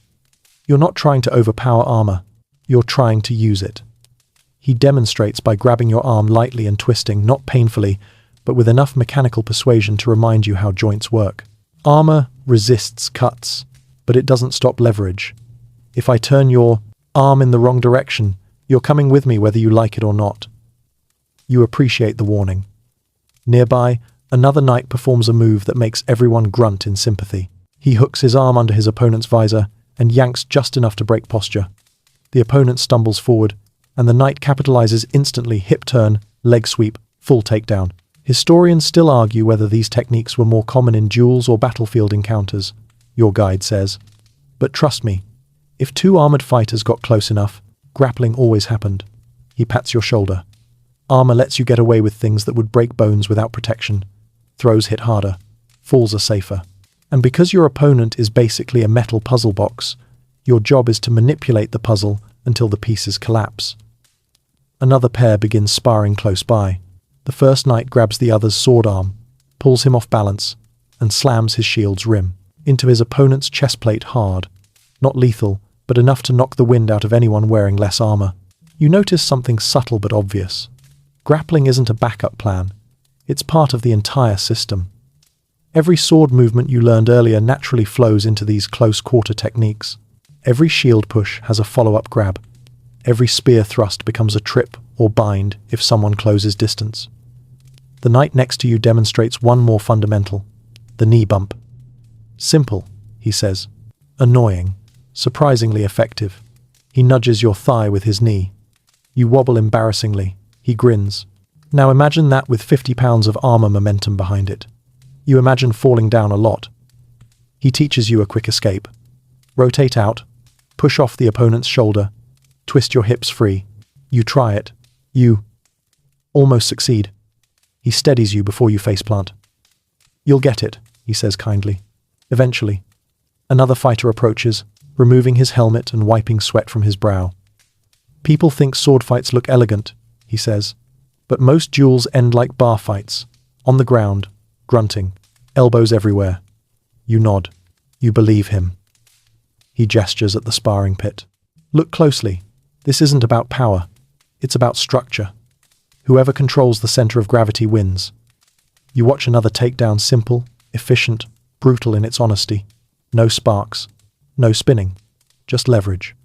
"you're not trying to overpower armor. You're trying to use it." He demonstrates by grabbing your arm lightly and twisting, not painfully, but with enough mechanical persuasion to remind you how joints work. Armor resists cuts, but it doesn't stop leverage. If I turn your arm in the wrong direction, you're coming with me whether you like it or not. You appreciate the warning. Nearby, another knight performs a move that makes everyone grunt in sympathy. He hooks his arm under his opponent's visor and yanks just enough to break posture. The opponent stumbles forward, and the knight capitalizes instantly, hip turn, leg sweep, full takedown. Historians still argue whether these techniques were more common in duels or battlefield encounters, your guide says. But trust me, if two armored fighters got close enough, grappling always happened. He pats your shoulder. Armor lets you get away with things that would break bones without protection. Throws hit harder. Falls are safer. And because your opponent is basically a metal puzzle box, your job is to manipulate the puzzle until the pieces collapse. Another pair begins sparring close by. The first knight grabs the other's sword arm, pulls him off balance, and slams his shield's rim into his opponent's chestplate hard. Not lethal, but enough to knock the wind out of anyone wearing less armor. You notice something subtle but obvious. Grappling isn't a backup plan. It's part of the entire system. Every sword movement you learned earlier naturally flows into these close-quarter techniques. Every shield push has a follow-up grab. Every spear thrust becomes a trip or bind if someone closes distance. The knight next to you demonstrates one more fundamental, the knee bump. Simple, he says. Annoying. Surprisingly effective. He nudges your thigh with his knee. You wobble embarrassingly. He grins. Now imagine that with 50 pounds of armor momentum behind it. You imagine falling down a lot. He teaches you a quick escape. Rotate out. Push off the opponent's shoulder. Twist your hips free. You try it. You almost succeed. He steadies you before you faceplant. You'll get it, he says kindly. Eventually. Another fighter approaches, removing his helmet and wiping sweat from his brow. People think sword fights look elegant, he says, but most duels end like bar fights, on the ground, grunting, elbows everywhere. You nod. You believe him. He gestures at the sparring pit. Look closely. This isn't about power. It's about structure. Whoever controls the center of gravity wins. You watch another takedown, simple, efficient, brutal in its honesty. No sparks. No spinning. Just leverage.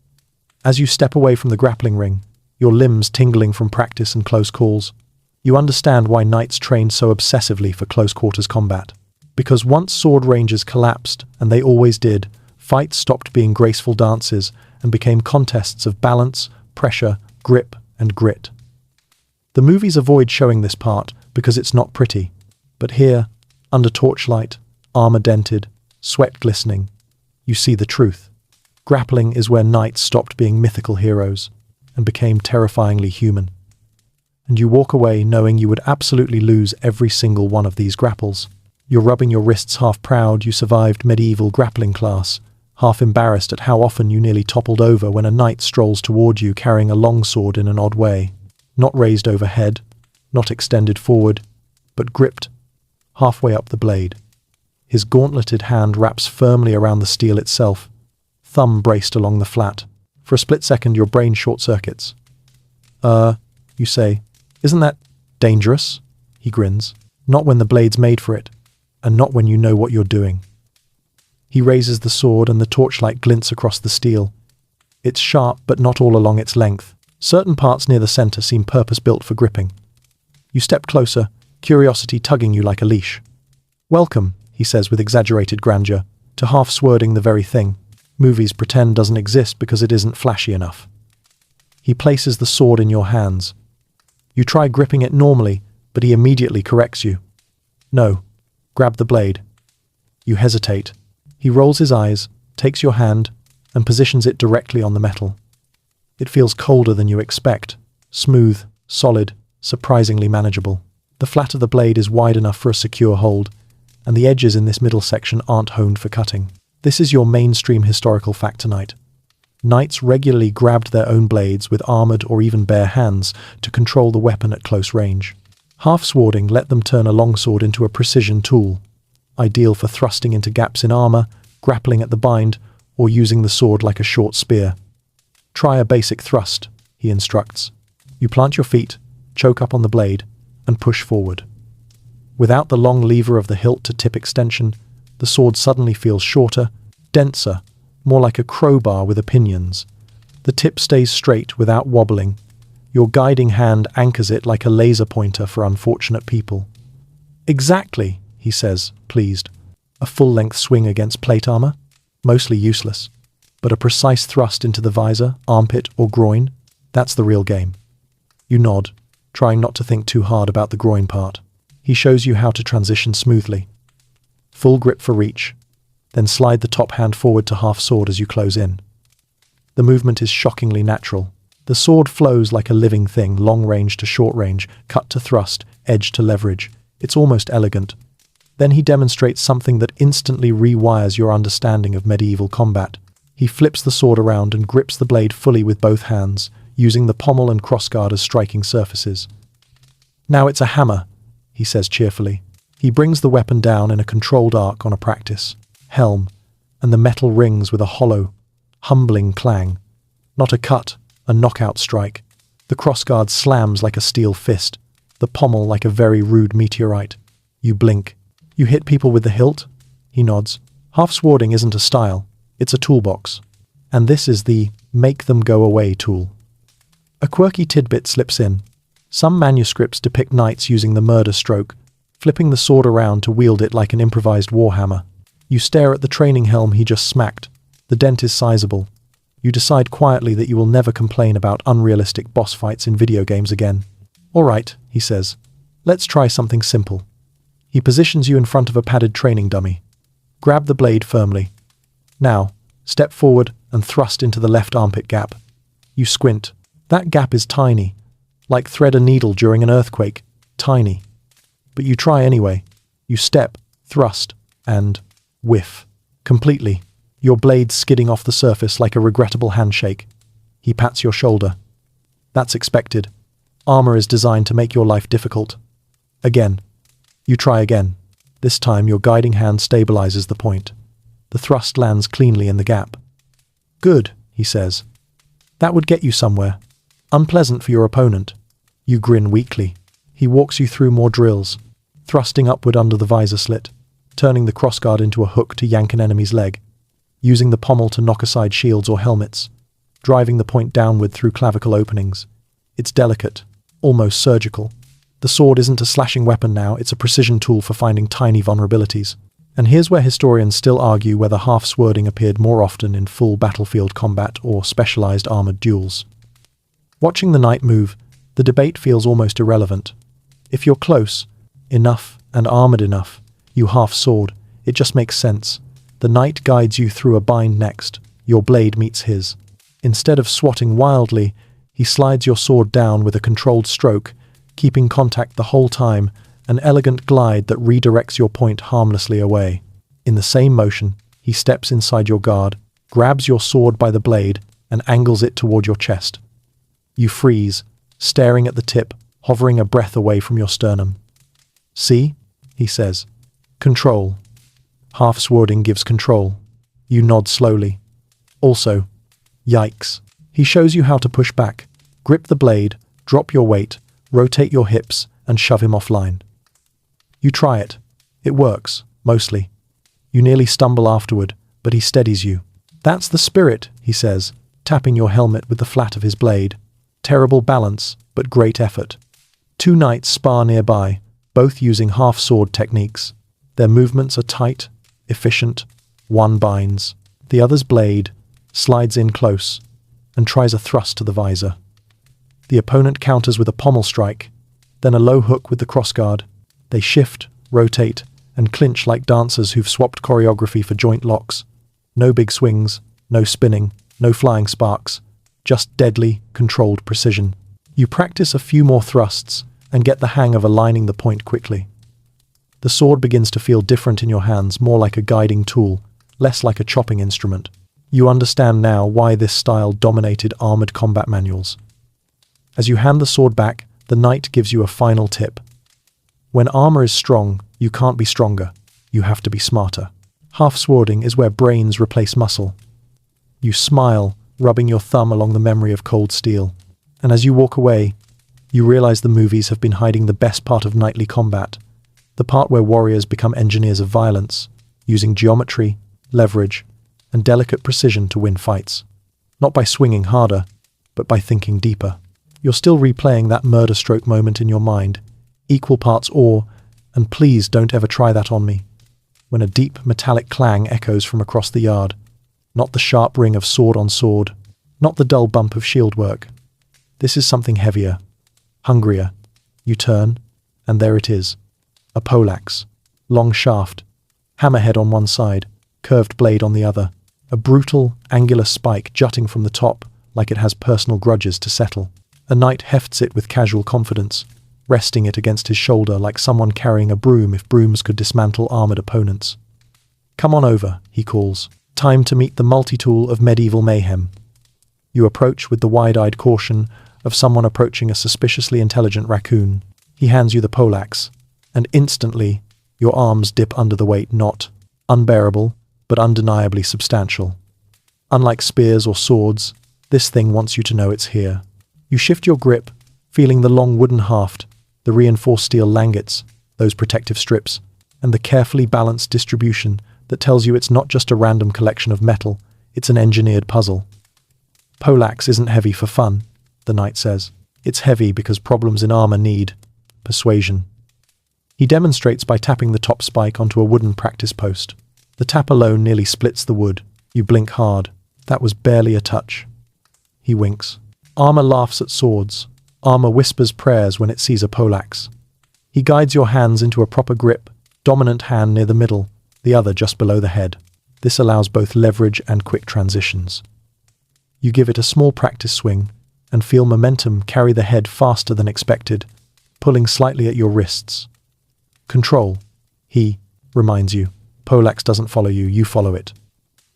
As you step away from the grappling ring, your limbs tingling from practice and close calls, you understand why knights trained so obsessively for close-quarters combat. Because once sword ranges collapsed, and they always did, fights stopped being graceful dances and became contests of balance, pressure, grip, and grit. The movies avoid showing this part because it's not pretty, but here, under torchlight, armor dented, sweat glistening, you see the truth. Grappling is where knights stopped being mythical heroes and became terrifyingly human. And you walk away knowing you would absolutely lose every single one of these grapples. You're rubbing your wrists, half proud you survived medieval grappling class, half embarrassed at how often you nearly toppled over when a knight strolls toward you carrying a longsword in an odd way, not raised overhead, not extended forward, but gripped halfway up the blade. His gauntleted hand wraps firmly around the steel itself, thumb braced along the flat. For a split second, your brain short-circuits. You say, isn't that dangerous? He grins. Not when the blade's made for it, and not when you know what you're doing. He raises the sword and the torchlight glints across the steel. It's sharp, but not all along its length. Certain parts near the center seem purpose-built for gripping. You step closer, curiosity tugging you like a leash. Welcome, he says with exaggerated grandeur, to half-swording the very thing movies pretend doesn't exist because it isn't flashy enough. He places the sword in your hands. You try gripping it normally, but he immediately corrects you. No, grab the blade. You hesitate. He rolls his eyes, takes your hand, and positions it directly on the metal. It feels colder than you expect, smooth, solid, surprisingly manageable. The flat of the blade is wide enough for a secure hold, and the edges in this middle section aren't honed for cutting. This is your mainstream historical fact tonight. Knights regularly grabbed their own blades with armored or even bare hands to control the weapon at close range. Half-swording let them turn a longsword into a precision tool, ideal for thrusting into gaps in armor, grappling at the bind, or using the sword like a short spear. Try a basic thrust, he instructs. You plant your feet, choke up on the blade, and push forward. Without the long lever of the hilt to tip extension, the sword suddenly feels shorter, denser, more like a crowbar with opinions. The tip stays straight without wobbling. Your guiding hand anchors it like a laser pointer for unfortunate people. Exactly, he says, pleased. A full-length swing against plate armor? Mostly useless. But a precise thrust into the visor, armpit, or groin? That's the real game. You nod, trying not to think too hard about the groin part. He shows you how to transition smoothly. Full grip for reach, then slide the top hand forward to half sword as you close in. The movement is shockingly natural. The sword flows like a living thing, long range to short range, cut to thrust, edge to leverage. It's almost elegant. Then he demonstrates something that instantly rewires your understanding of medieval combat. He flips the sword around and grips the blade fully with both hands, using the pommel and crossguard as striking surfaces. "Now it's a hammer," he says cheerfully. He brings the weapon down in a controlled arc on a practice helm, and the metal rings with a hollow, humbling clang. Not a cut, a knockout strike. The crossguard slams like a steel fist, the pommel like a very rude meteorite. You blink. "You hit people with the hilt?" He nods. Half-swording isn't a style, it's a toolbox. And this is the make them go away tool. A quirky tidbit slips in. Some manuscripts depict knights using the murder stroke, flipping the sword around to wield it like an improvised warhammer. You stare at the training helm he just smacked. The dent is sizable. You decide quietly that you will never complain about unrealistic boss fights in video games again. "All right," he says. "Let's try something simple." He positions you in front of a padded training dummy. Grab the blade firmly. Now, step forward and thrust into the left armpit gap. You squint. That gap is tiny. Like thread a needle during an earthquake. Tiny. But you try anyway. You step, thrust, and whiff. Completely. Your blade skidding off the surface like a regrettable handshake. He pats your shoulder. "That's expected. Armor is designed to make your life difficult." Again. You try again. This time your guiding hand stabilizes the point. The thrust lands cleanly in the gap. "Good," he says. "That would get you somewhere. Unpleasant for your opponent." You grin weakly. He walks you through more drills, thrusting upward under the visor slit, turning the crossguard into a hook to yank an enemy's leg, using the pommel to knock aside shields or helmets, driving the point downward through clavicle openings. It's delicate, almost surgical. The sword isn't a slashing weapon now, it's a precision tool for finding tiny vulnerabilities. And here's where historians still argue whether half-swording appeared more often in full battlefield combat or specialized armored duels. Watching the knight move, the debate feels almost irrelevant. If you're close, enough, and armored enough, you half-sword. It just makes sense. The knight guides you through a bind next. Your blade meets his. Instead of swatting wildly, he slides your sword down with a controlled stroke, keeping contact the whole time, an elegant glide that redirects your point harmlessly away. In the same motion, he steps inside your guard, grabs your sword by the blade, and angles it toward your chest. You freeze, staring at the tip, hovering a breath away from your sternum. "See?" he says. "Control." Half-swording gives control. You nod slowly. Also, yikes. He shows you how to push back. Grip the blade, drop your weight, rotate your hips, and shove him offline. You try it. It works, mostly. You nearly stumble afterward, but he steadies you. "That's the spirit," he says, tapping your helmet with the flat of his blade. Terrible balance, but great effort. Two knights spar nearby, both using half-sword techniques. Their movements are tight, efficient. One binds. The other's blade slides in close and tries a thrust to the visor. The opponent counters with a pommel strike, then a low hook with the crossguard. They shift, rotate, and clinch like dancers who've swapped choreography for joint locks. No big swings, no spinning, no flying sparks, just deadly, controlled precision. You practice a few more thrusts and get the hang of aligning the point quickly. The sword begins to feel different in your hands, more like a guiding tool, less like a chopping instrument. You understand now why this style dominated armored combat manuals. As you hand the sword back, the knight gives you a final tip. When armor is strong, you can't be stronger. You have to be smarter. Half-swording is where brains replace muscle. You smile, rubbing your thumb along the memory of cold steel. And as you walk away, you realize the movies have been hiding the best part of knightly combat, the part where warriors become engineers of violence, using geometry, leverage, and delicate precision to win fights. Not by swinging harder, but by thinking deeper. You're still replaying that murder stroke moment in your mind, equal parts awe, and please don't ever try that on me, when a deep metallic clang echoes from across the yard. Not the sharp ring of sword on sword, not the dull bump of shield work. This is something heavier, hungrier. You turn, and there it is. A poleaxe. Long shaft. Hammerhead on one side, curved blade on the other. A brutal, angular spike jutting from the top like it has personal grudges to settle. A knight hefts it with casual confidence, resting it against his shoulder like someone carrying a broom if brooms could dismantle armored opponents. "Come on over," he calls. "Time to meet the multi-tool of medieval mayhem." You approach with the wide-eyed caution of someone approaching a suspiciously intelligent raccoon. He hands you the poleaxe, and instantly your arms dip under the weight, not unbearable, but undeniably substantial. Unlike spears or swords, this thing wants you to know it's here. You shift your grip, feeling the long wooden haft, the reinforced steel langets, those protective strips, and the carefully balanced distribution that tells you it's not just a random collection of metal, it's an engineered puzzle. "Poleaxe isn't heavy for fun," the knight says. "It's heavy because problems in armor need persuasion." He demonstrates by tapping the top spike onto a wooden practice post. The tap alone nearly splits the wood. You blink hard. That was barely a touch. He winks. Armor laughs at swords. Armor whispers prayers when it sees a poleaxe. He guides your hands into a proper grip, dominant hand near the middle, the other just below the head. This allows both leverage and quick transitions. You give it a small practice swing and feel momentum carry the head faster than expected, pulling slightly at your wrists. "Control," he reminds you. "Poleaxe doesn't follow you, you follow it."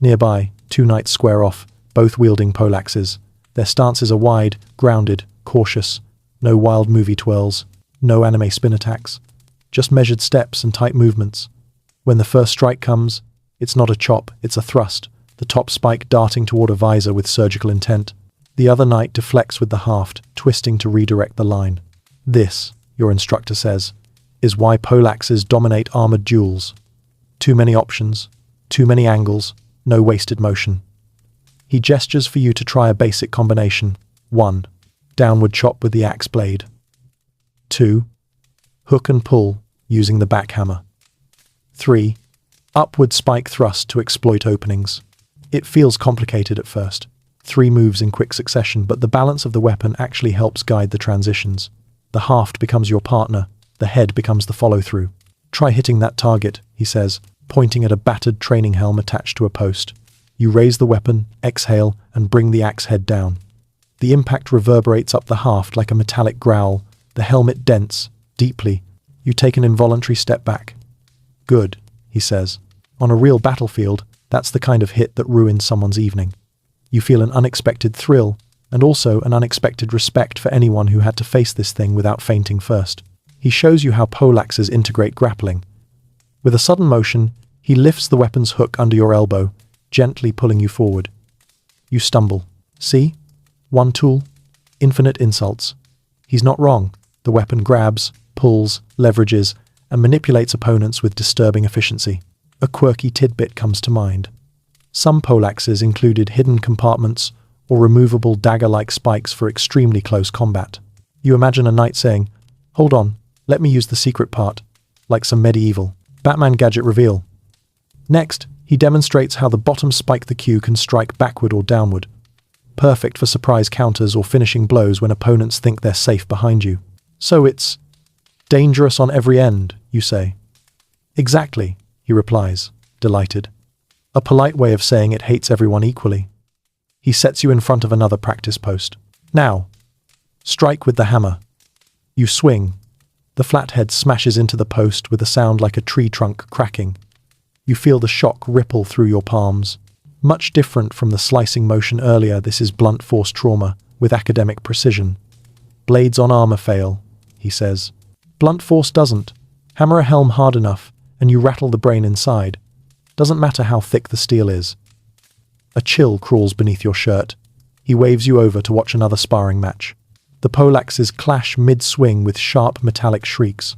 Nearby, two knights square off, both wielding poleaxes. Their stances are wide, grounded, cautious. No wild movie twirls, no anime spin attacks. Just measured steps and tight movements. When the first strike comes, it's not a chop, it's a thrust, the top spike darting toward a visor with surgical intent. The other knight deflects with the haft, twisting to redirect the line. This, your instructor says, is why poleaxes dominate armored duels. Too many options, too many angles, no wasted motion. He gestures for you to try a basic combination. 1. Downward chop with the axe blade. 2. Hook and pull, using the backhammer. 3. Upward spike thrust to exploit openings. It feels complicated at first. 3 moves in quick succession, but the balance of the weapon actually helps guide the transitions. The haft becomes your partner, the head becomes the follow-through. "Try hitting that target," he says, pointing at a battered training helm attached to a post. You raise the weapon, exhale, and bring the axe head down. The impact reverberates up the haft like a metallic growl. The helmet dents, deeply. You take an involuntary step back. "Good," he says. On a real battlefield, that's the kind of hit that ruins someone's evening. You feel an unexpected thrill, and also an unexpected respect for anyone who had to face this thing without fainting first. He shows you how poleaxes integrate grappling. With a sudden motion, he lifts the weapon's hook under your elbow, gently pulling you forward. You stumble. See? One tool, infinite insults. He's not wrong. The weapon grabs, pulls, leverages, and manipulates opponents with disturbing efficiency. A quirky tidbit comes to mind. Some poleaxes included hidden compartments or removable dagger-like spikes for extremely close combat. You imagine a knight saying, "Hold on, let me use the secret part," like some medieval Batman gadget reveal. Next, he demonstrates how the bottom spike the cue can strike backward or downward. Perfect for surprise counters or finishing blows when opponents think they're safe behind you. So it's dangerous on every end, you say. "Exactly," he replies, delighted. A polite way of saying it hates everyone equally. He sets you in front of another practice post. "Now, strike with the hammer." You swing. The flathead smashes into the post with a sound like a tree trunk cracking. You feel the shock ripple through your palms. Much different from the slicing motion earlier, this is blunt force trauma, with academic precision. "Blades on armor fail," he says. "Blunt force doesn't. Hammer a helm hard enough, and you rattle the brain inside. Doesn't matter how thick the steel is." A chill crawls beneath your shirt. He waves you over to watch another sparring match. The poleaxes clash mid-swing with sharp metallic shrieks.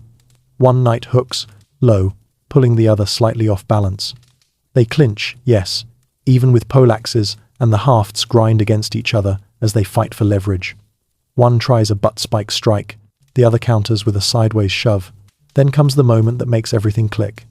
One knight hooks, low, pulling the other slightly off balance. They clinch, yes, even with poleaxes, and the hafts grind against each other as they fight for leverage. One tries a butt spike strike, the other counters with a sideways shove. Then comes the moment that makes everything click.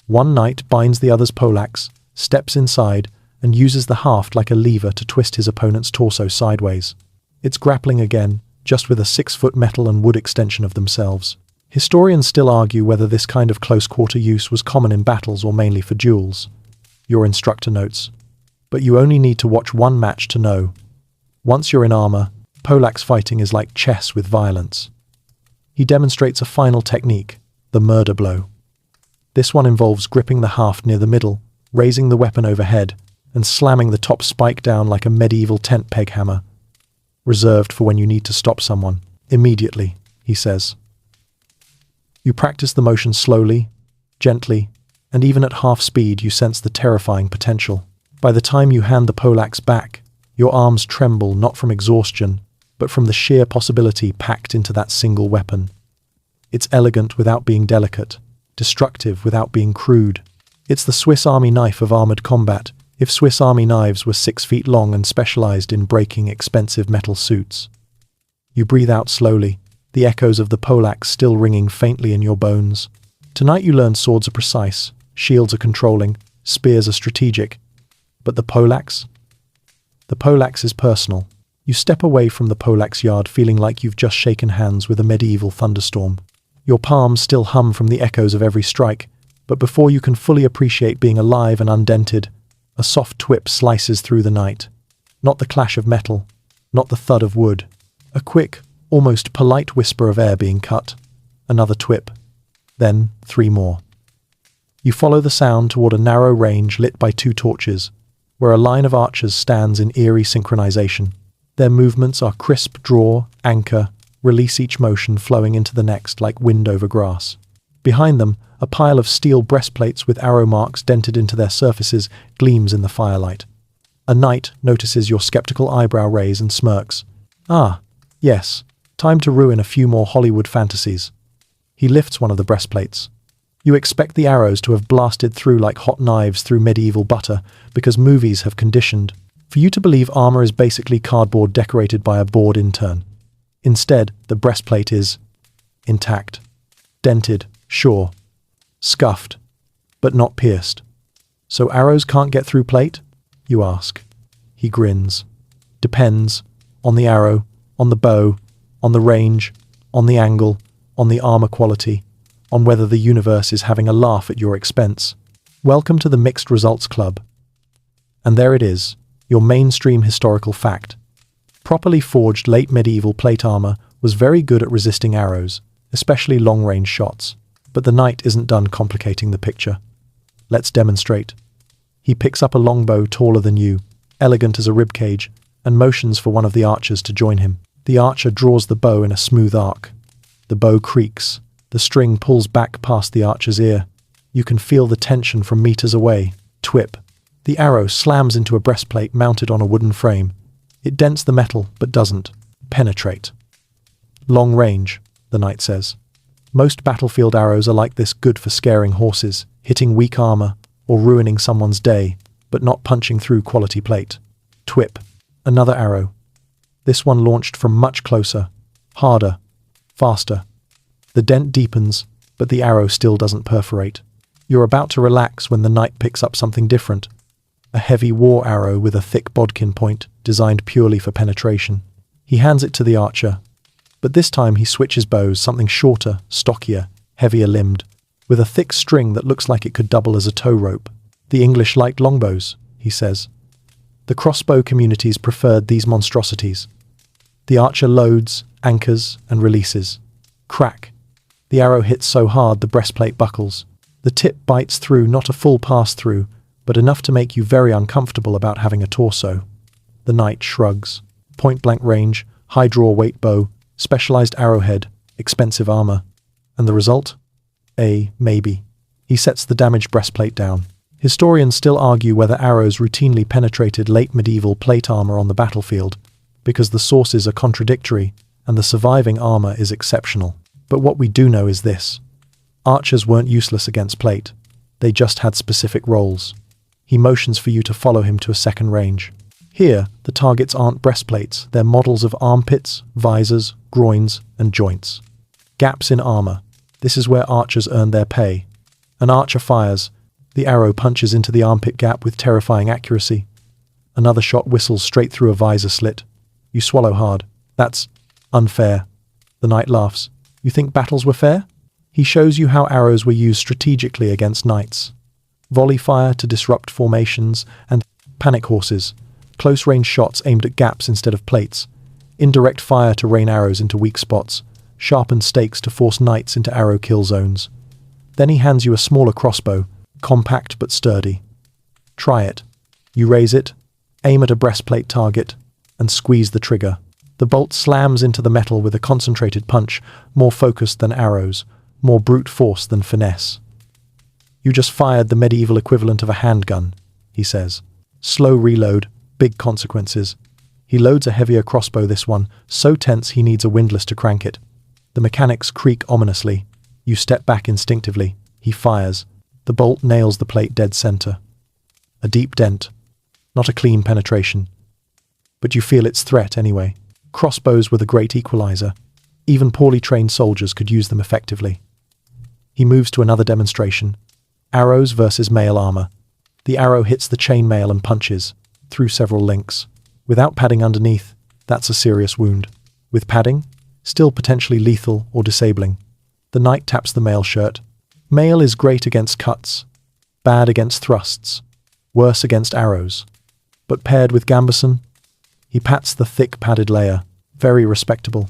One knight binds the other's poleaxe, steps inside, and uses the haft like a lever to twist his opponent's torso sideways. It's grappling again, just with a 6-foot metal and wood extension of themselves. Historians still argue whether this kind of close-quarter use was common in battles or mainly for duels. Your instructor notes. But you only need to watch one match to know. Once you're in armor, Polak's fighting is like chess with violence. He demonstrates a final technique, the murder blow. This one involves gripping the haft near the middle, raising the weapon overhead, and slamming the top spike down like a medieval tent peg hammer. Reserved for when you need to stop someone. Immediately, he says. You practice the motion slowly, gently, and even at half speed you sense the terrifying potential. By the time you hand the Polaks back, your arms tremble not from exhaustion, but from the sheer possibility packed into that single weapon. It's elegant without being delicate, destructive without being crude. It's the Swiss Army knife of armored combat, if Swiss Army knives were 6 feet long and specialized in breaking expensive metal suits. You breathe out slowly, the echoes of the Polaks still ringing faintly in your bones. Tonight you learn swords are precise, shields are controlling, spears are strategic. But the Polaks? The Polaks is personal. You step away from the Polaks yard feeling like you've just shaken hands with a medieval thunderstorm. Your palms still hum from the echoes of every strike, but before you can fully appreciate being alive and undented, a soft twip slices through the night. Not the clash of metal, not the thud of wood. A quick, almost polite whisper of air being cut. Another twip. Then 3 more. You follow the sound toward a narrow range lit by 2 torches, where a line of archers stands in eerie synchronization. Their movements are crisp draw, anchor, release each motion flowing into the next like wind over grass. Behind them, a pile of steel breastplates with arrow marks dented into their surfaces gleams in the firelight. A knight notices your skeptical eyebrow raise and smirks. Ah, yes, time to ruin a few more Hollywood fantasies. He lifts one of the breastplates. You expect the arrows to have blasted through like hot knives through medieval butter because movies have conditioned for you to believe armor is basically cardboard decorated by a bored intern. Instead, the breastplate is intact, dented, sure, scuffed, but not pierced. So arrows can't get through plate? You ask. He grins. Depends. On the arrow, on the bow, on the range, on the angle, on the armor quality, on whether the universe is having a laugh at your expense. Welcome to the Mixed Results Club. And there it is, your mainstream historical fact. Properly forged late medieval plate armor was very good at resisting arrows, especially long-range shots. But the knight isn't done complicating the picture. Let's demonstrate. He picks up a longbow taller than you, elegant as a ribcage, and motions for one of the archers to join him. The archer draws the bow in a smooth arc. The bow creaks. The string pulls back past the archer's ear. You can feel the tension from meters away. Twip. The arrow slams into a breastplate mounted on a wooden frame. It dents the metal, but doesn't penetrate. Long range, the knight says. Most battlefield arrows are like this, good for scaring horses, hitting weak armor, or ruining someone's day, but not punching through quality plate. Twip. Another arrow. This one launched from much closer, harder, faster. The dent deepens, but the arrow still doesn't perforate. You're about to relax when the knight picks up something different. A heavy war arrow with a thick bodkin point, designed purely for penetration. He hands it to the archer, but this time he switches bows, something shorter, stockier, heavier limbed, with a thick string that looks like it could double as a tow rope. The English liked longbows, he says. The crossbow communities preferred these monstrosities. The archer loads, anchors, and releases. Crack. The arrow hits so hard the breastplate buckles. The tip bites through, not a full pass-through, but enough to make you very uncomfortable about having a torso. The knight shrugs. Point-blank range, high-draw weight bow, specialized arrowhead, expensive armor. And the result? Maybe. He sets the damaged breastplate down. Historians still argue whether arrows routinely penetrated late medieval plate armor on the battlefield, because the sources are contradictory and the surviving armor is exceptional. But what we do know is this. Archers weren't useless against plate. They just had specific roles. He motions for you to follow him to a second range. Here, the targets aren't breastplates, they're models of armpits, visors, groins, and joints. Gaps in armor. This is where archers earn their pay. An archer fires. The arrow punches into the armpit gap with terrifying accuracy. Another shot whistles straight through a visor slit. You swallow hard. That's unfair. The knight laughs. You think battles were fair? He shows you how arrows were used strategically against knights. Volley fire to disrupt formations, and panic horses, close-range shots aimed at gaps instead of plates, indirect fire to rain arrows into weak spots, sharpened stakes to force knights into arrow kill zones. Then he hands you a smaller crossbow, compact but sturdy. Try it. You raise it, aim at a breastplate target, and squeeze the trigger. The bolt slams into the metal with a concentrated punch, more focused than arrows, more brute force than finesse. You just fired the medieval equivalent of a handgun, he says. Slow reload, big consequences. He loads a heavier crossbow this one, so tense he needs a windlass to crank it. The mechanics creak ominously. You step back instinctively. He fires. The bolt nails the plate dead center. A deep dent. Not a clean penetration. But you feel its threat anyway. Crossbows were the great equalizer. Even poorly trained soldiers could use them effectively. He moves to another demonstration. Arrows versus mail armor. The arrow hits the chainmail and punches, through several links. Without padding underneath, that's a serious wound. With padding, still potentially lethal or disabling. The knight taps the mail shirt. Mail is great against cuts, bad against thrusts, worse against arrows. But paired with gambeson, he pats the thick padded layer, very respectable.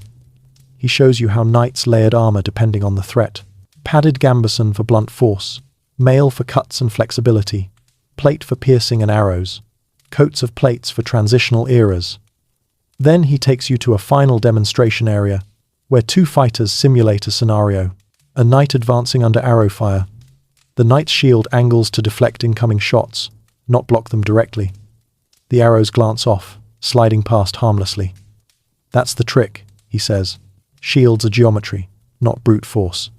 He shows you how knights layered armor depending on the threat. Padded gambeson for blunt force, mail for cuts and flexibility, plate for piercing and arrows, coats of plates for transitional eras. Then he takes you to a final demonstration area, where two fighters simulate a scenario. A knight advancing under arrow fire. The knight's shield angles to deflect incoming shots, not block them directly. The arrows glance off, sliding past harmlessly. That's the trick, he says. Shields are geometry, not brute force.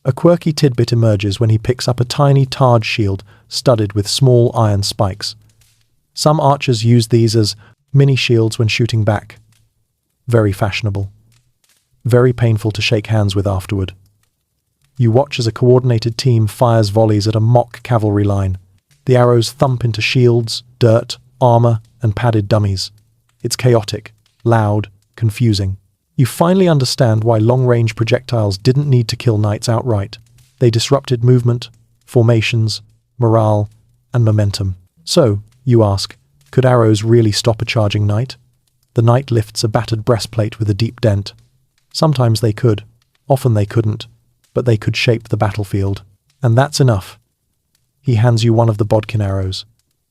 A quirky tidbit emerges when he picks up a tiny tarred shield studded with small iron spikes. Some archers use these as mini shields when shooting back. Very fashionable. Very painful to shake hands with afterward. You watch as a coordinated team fires volleys at a mock cavalry line. The arrows thump into shields, dirt, armor, and padded dummies. It's chaotic, loud, confusing. You finally understand why long-range projectiles didn't need to kill knights outright. They disrupted movement, formations, morale, and momentum. So, you ask, could arrows really stop a charging knight? The knight lifts a battered breastplate with a deep dent. Sometimes they could, often they couldn't, but they could shape the battlefield. And that's enough. He hands you one of the bodkin arrows.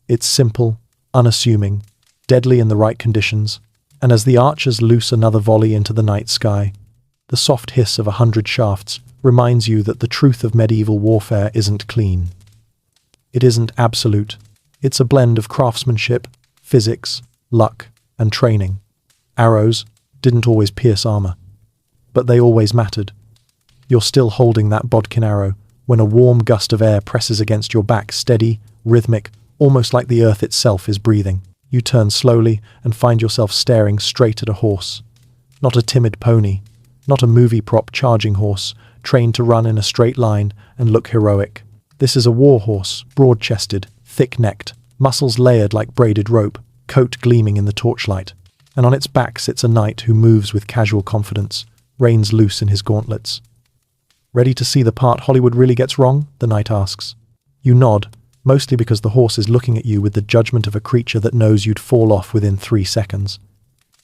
It's simple, unassuming, deadly in the right conditions, and as the archers loose another volley into the night sky, the soft hiss of 100 shafts reminds you that the truth of medieval warfare isn't clean. It isn't absolute. It's a blend of craftsmanship, physics, luck, and training. Arrows didn't always pierce armor, but they always mattered. You're still holding that bodkin arrow when a warm gust of air presses against your back, steady, rhythmic, almost like the earth itself is breathing. You turn slowly and find yourself staring straight at a horse. Not a timid pony, not a movie prop charging horse, trained to run in a straight line and look heroic. This is a war horse, broad-chested, thick-necked, muscles layered like braided rope, coat gleaming in the torchlight. And on its back sits a knight who moves with casual confidence, reins loose in his gauntlets. Ready to see the part Hollywood really gets wrong? The knight asks. You nod, mostly because the horse is looking at you with the judgment of a creature that knows you'd fall off within 3 seconds.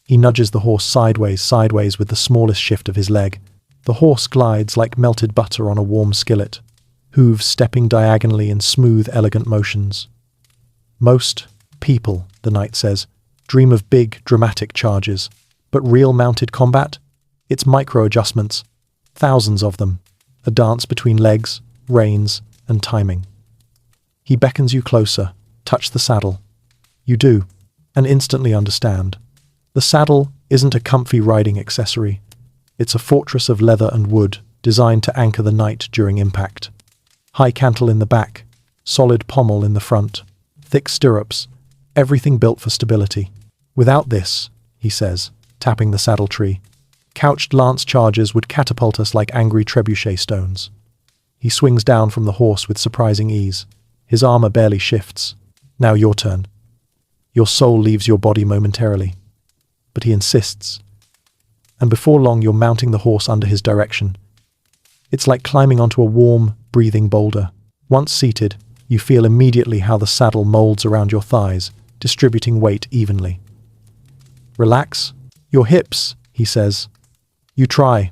He nudges the horse sideways with the smallest shift of his leg. The horse glides like melted butter on a warm skillet, hooves stepping diagonally in smooth, elegant motions. Most people, the knight says, dream of big, dramatic charges, but real mounted combat? It's micro-adjustments, thousands of them. A dance between legs, reins, and timing. He beckons you closer. Touch the saddle. You do, and instantly understand. The saddle isn't a comfy riding accessory. It's a fortress of leather and wood designed to anchor the knight during impact. High cantle in the back, solid pommel in the front, thick stirrups, everything built for stability. Without this, he says, tapping the saddle tree, couched lance charges would catapult us like angry trebuchet stones. He swings down from the horse with surprising ease. His armor barely shifts. Now your turn. Your soul leaves your body momentarily. But he insists. And before long you're mounting the horse under his direction. It's like climbing onto a warm, breathing boulder. Once seated, you feel immediately how the saddle molds around your thighs, distributing weight evenly. Relax your hips, he says. You try.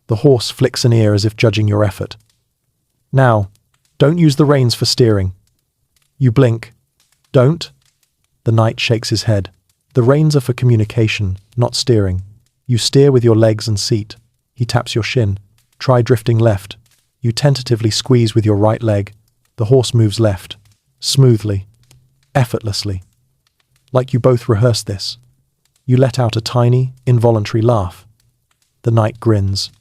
The horse flicks an ear as if judging your effort. Now, don't use the reins for steering. You blink. Don't? The knight shakes his head. The reins are for communication, not steering. You steer with your legs and seat. He taps your shin. Try drifting left. You tentatively squeeze with your right leg. The horse moves left. Smoothly. Effortlessly. Like you both rehearsed this. You let out a tiny, involuntary laugh. The knight grins.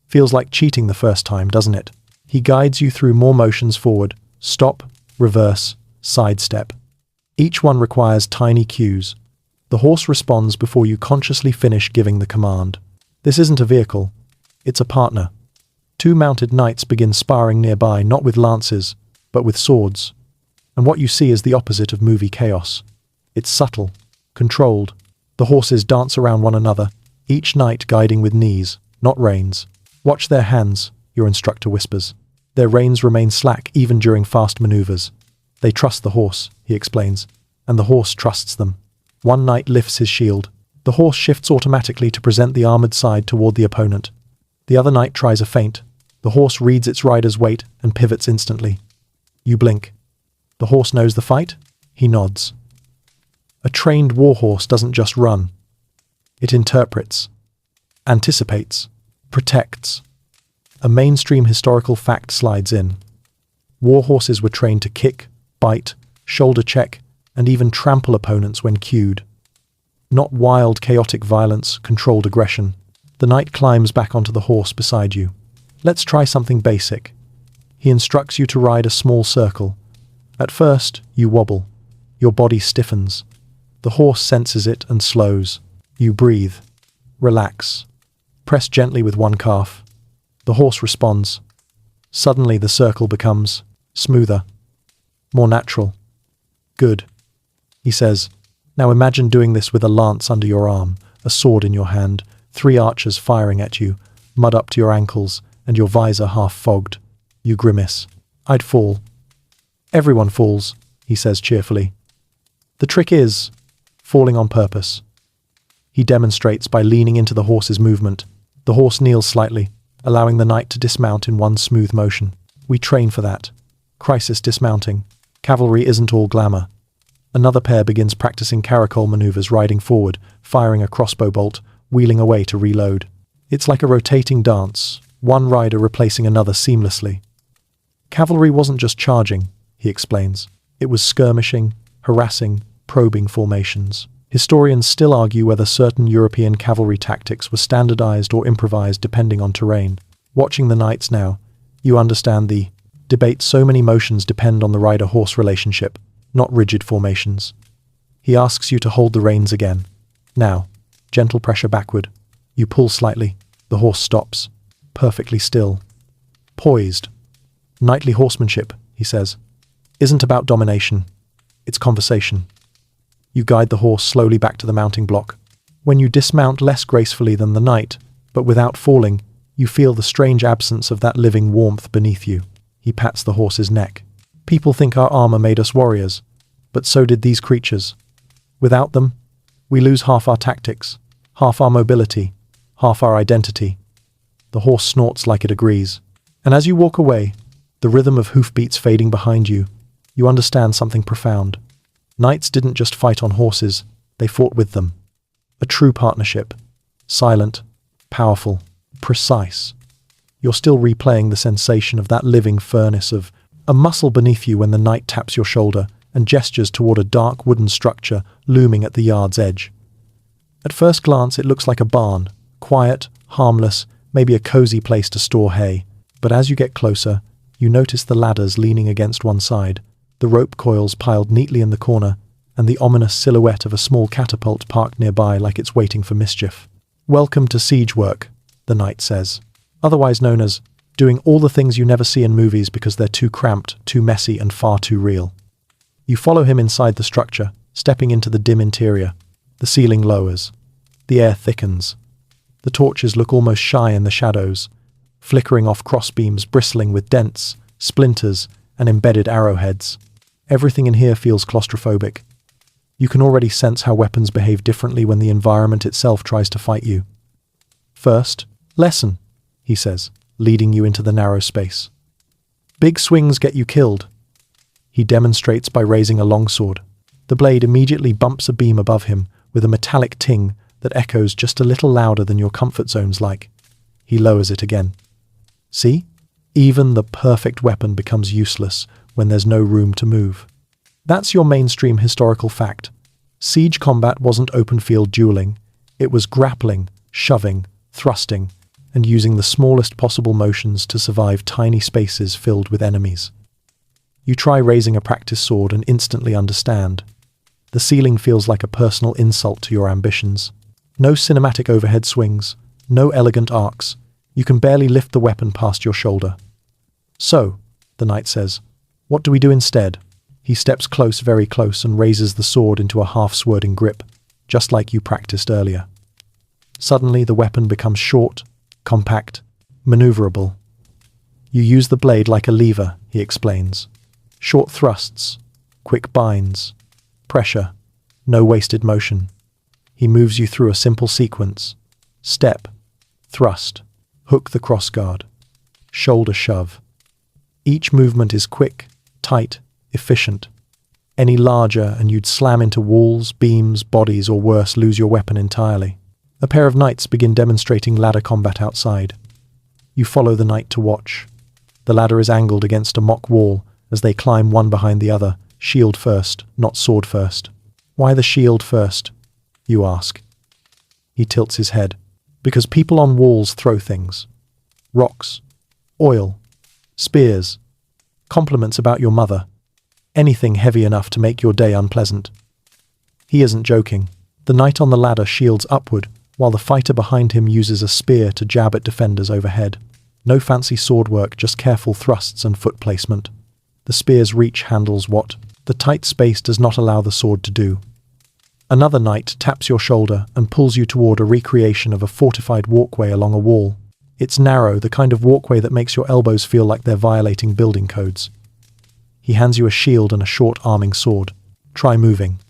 Feels like cheating the first time, doesn't it? He guides you through more motions forward. Stop, reverse, sidestep. Each one requires tiny cues. The horse responds before you consciously finish giving the command. This isn't a vehicle. It's a partner. Two mounted knights begin sparring nearby, not with lances, but with swords. And what you see is the opposite of movie chaos. It's subtle, controlled. The horses dance around one another, each knight guiding with knees, not reins. Watch their hands, your instructor whispers. Their reins remain slack even during fast maneuvers. They trust the horse, he explains, and the horse trusts them. One knight lifts his shield. The horse shifts automatically to present the armored side toward the opponent. The other knight tries a feint. The horse reads its rider's weight and pivots instantly. You blink. The horse knows the fight? He nods. A trained warhorse doesn't just run. It interprets, anticipates, protects. A mainstream historical fact slides in. Warhorses were trained to kick, bite, shoulder check, and even trample opponents when cued. Not wild, chaotic violence, controlled aggression. The knight climbs back onto the horse beside you. Let's try something basic. He instructs you to ride a small circle. At first, you wobble. Your body stiffens. The horse senses it and slows. You breathe. Relax. Press gently with one calf. The horse responds. Suddenly the circle becomes smoother, more natural. Good, he says. Now imagine doing this with a lance under your arm, a sword in your hand, 3 archers firing at you, mud up to your ankles, and your visor half fogged. You grimace. I'd fall. Everyone falls, he says cheerfully. The trick is falling on purpose. He demonstrates by leaning into the horse's movement. The horse kneels slightly, allowing the knight to dismount in one smooth motion. We train for that. Crisis dismounting. Cavalry isn't all glamour. Another pair begins practicing caracole maneuvers, riding forward, firing a crossbow bolt, wheeling away to reload. It's like a rotating dance, one rider replacing another seamlessly. Cavalry wasn't just charging, he explains. It was skirmishing, harassing, probing formations. Historians still argue whether certain European cavalry tactics were standardized or improvised depending on terrain. Watching the knights now, you understand the debate. So many motions depend on the rider-horse relationship, not rigid formations. He asks you to hold the reins again. Now, gentle pressure backward. You pull slightly. The horse stops, perfectly still. Poised. Knightly horsemanship, he says, isn't about domination. It's conversation. You guide the horse slowly back to the mounting block. When you dismount less gracefully than the knight, but without falling, you feel the strange absence of that living warmth beneath you. He pats the horse's neck. People think our armor made us warriors, but so did these creatures. Without them, we lose half our tactics, half our mobility, half our identity. The horse snorts like it agrees. And as you walk away, the rhythm of hoofbeats fading behind you, you understand something profound. Knights didn't just fight on horses, they fought with them. A true partnership. Silent, powerful, precise. You're still replaying the sensation of that living furnace of a muscle beneath you when the knight taps your shoulder and gestures toward a dark wooden structure looming at the yard's edge. At first glance, it looks like a barn, quiet, harmless, maybe a cozy place to store hay. But as you get closer, you notice the ladders leaning against one side, the rope coils piled neatly in the corner, and the ominous silhouette of a small catapult parked nearby like it's waiting for mischief. Welcome to siege work, the knight says, otherwise known as doing all the things you never see in movies because they're too cramped, too messy, and far too real. You follow him inside the structure, stepping into the dim interior. The ceiling lowers. The air thickens. The torches look almost shy in the shadows. flickering off crossbeams bristling with dents, splinters, and embedded arrowheads. Everything in here feels claustrophobic. You can already sense how weapons behave differently when the environment itself tries to fight you. First, lesson, he says, leading you into the narrow space. Big swings get you killed. He demonstrates by raising a longsword. The blade immediately bumps a beam above him with a metallic ting that echoes just a little louder than your comfort zone's like. He lowers it again. See? Even the perfect weapon becomes useless when there's no room to move. That's your mainstream historical fact. Siege combat wasn't open-field dueling. It was grappling, shoving, thrusting, and using the smallest possible motions to survive tiny spaces filled with enemies. You try raising a practice sword and instantly understand. The ceiling feels like a personal insult to your ambitions. No cinematic overhead swings, no elegant arcs. You can barely lift the weapon past your shoulder. So, the knight says, what do we do instead? He steps close, very close, and raises the sword into a half-swording grip, just like you practiced earlier. Suddenly, the weapon becomes short, compact, maneuverable. You use the blade like a lever, he explains. Short thrusts, quick binds, pressure, no wasted motion. He moves you through a simple sequence. Step, thrust, hook the crossguard, shoulder shove. Each movement is quick, tight, efficient. Any larger and you'd slam into walls, beams, bodies, or worse, lose your weapon entirely. A pair of knights begin demonstrating ladder combat outside. You follow the knight to watch. The ladder is angled against a mock wall as they climb one behind the other, shield first, not sword first. Why the shield first? You ask. He tilts his head. Because people on walls throw things. Rocks, oil, spears, compliments about your mother. Anything heavy enough to make your day unpleasant. He isn't joking. The knight on the ladder shields upward, while the fighter behind him uses a spear to jab at defenders overhead. No fancy sword work, just careful thrusts and foot placement. The spear's reach handles what the tight space does not allow the sword to do. Another knight taps your shoulder and pulls you toward a recreation of a fortified walkway along a wall. It's narrow, the kind of walkway that makes your elbows feel like they're violating building codes. He hands you a shield and a short arming sword. Try moving.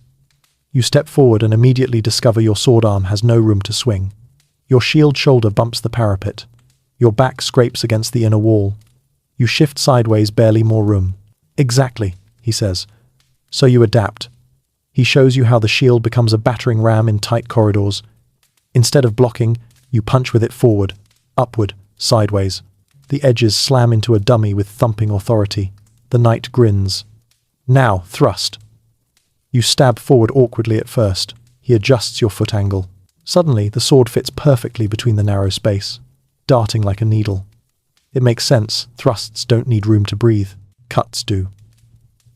You step forward and immediately discover your sword arm has no room to swing. Your shield shoulder bumps the parapet. Your back scrapes against the inner wall. You shift sideways, barely more room. Exactly, he says. So you adapt. He shows you how the shield becomes a battering ram in tight corridors. Instead of blocking, you punch with it forward, upward, sideways. The edges slam into a dummy with thumping authority. The knight grins. Now, thrust. You stab forward awkwardly at first. He adjusts your foot angle. Suddenly, the sword fits perfectly between the narrow space, darting like a needle. It makes sense. Thrusts don't need room to breathe. Cuts do.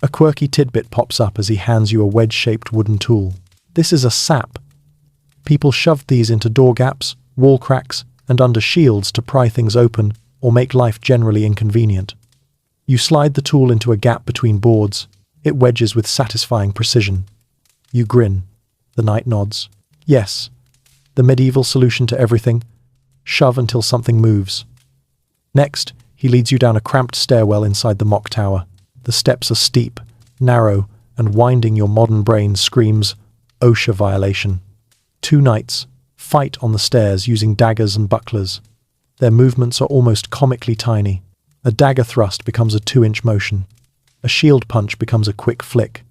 A quirky tidbit pops up as he hands you a wedge-shaped wooden tool. This is a sap. People shoved these into door gaps, wall cracks, and under shields to pry things open or make life generally inconvenient. You slide the tool into a gap between boards. It wedges with satisfying precision. You grin. The knight nods. Yes. The medieval solution to everything. Shove until something moves. Next, he leads you down a cramped stairwell inside the mock tower. The steps are steep, narrow, and winding. Your modern brain screams, OSHA violation. Two knights fight on the stairs using daggers and bucklers. Their movements are almost comically tiny. A dagger thrust becomes a 2-inch motion. A shield punch becomes a quick flick.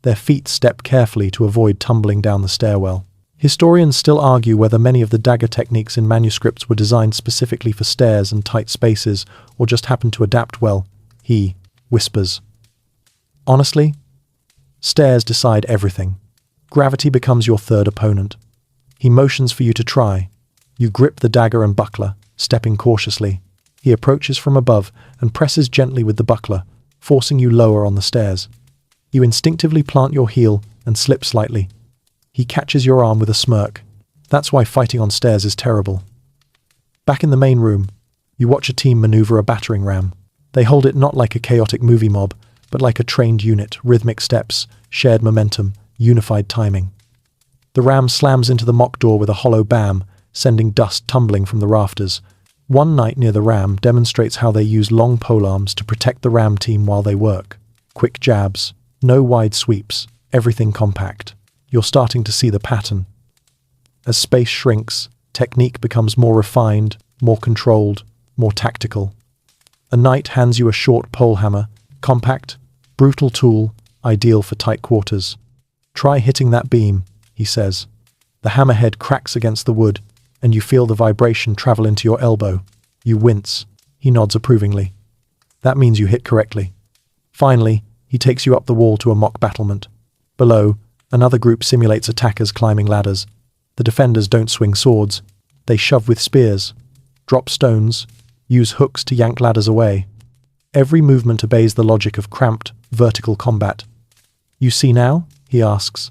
Their feet step carefully to avoid tumbling down the stairwell. Historians still argue whether many of the dagger techniques in manuscripts were designed specifically for stairs and tight spaces, or just happened to adapt well. He whispers. Honestly, stairs decide everything. Gravity becomes your third opponent. He motions for you to try. You grip the dagger and buckler, stepping cautiously. He approaches from above and presses gently with the buckler, forcing you lower on the stairs. You instinctively plant your heel and slip slightly. He catches your arm with a smirk. That's why fighting on stairs is terrible. Back in the main room, you watch a team maneuver a battering ram. They hold it not like a chaotic movie mob, but like a trained unit, rhythmic steps, shared momentum, unified timing. The ram slams into the mock door with a hollow bam, sending dust tumbling from the rafters. One knight near the ram demonstrates how they use long polearms to protect the ram team while they work. Quick jabs, no wide sweeps, everything compact. You're starting to see the pattern. As space shrinks, technique becomes more refined, more controlled, more tactical. A knight hands you a short pole hammer, compact, brutal tool, ideal for tight quarters. Try hitting that beam, he says. The hammerhead cracks against the wood, and you feel the vibration travel into your elbow. You wince. He nods approvingly. That means you hit correctly. Finally, he takes you up the wall to a mock battlement. Below, another group simulates attackers climbing ladders. The defenders don't swing swords. They shove with spears, drop stones, use hooks to yank ladders away. Every movement obeys the logic of cramped, vertical combat. You see now? He asks.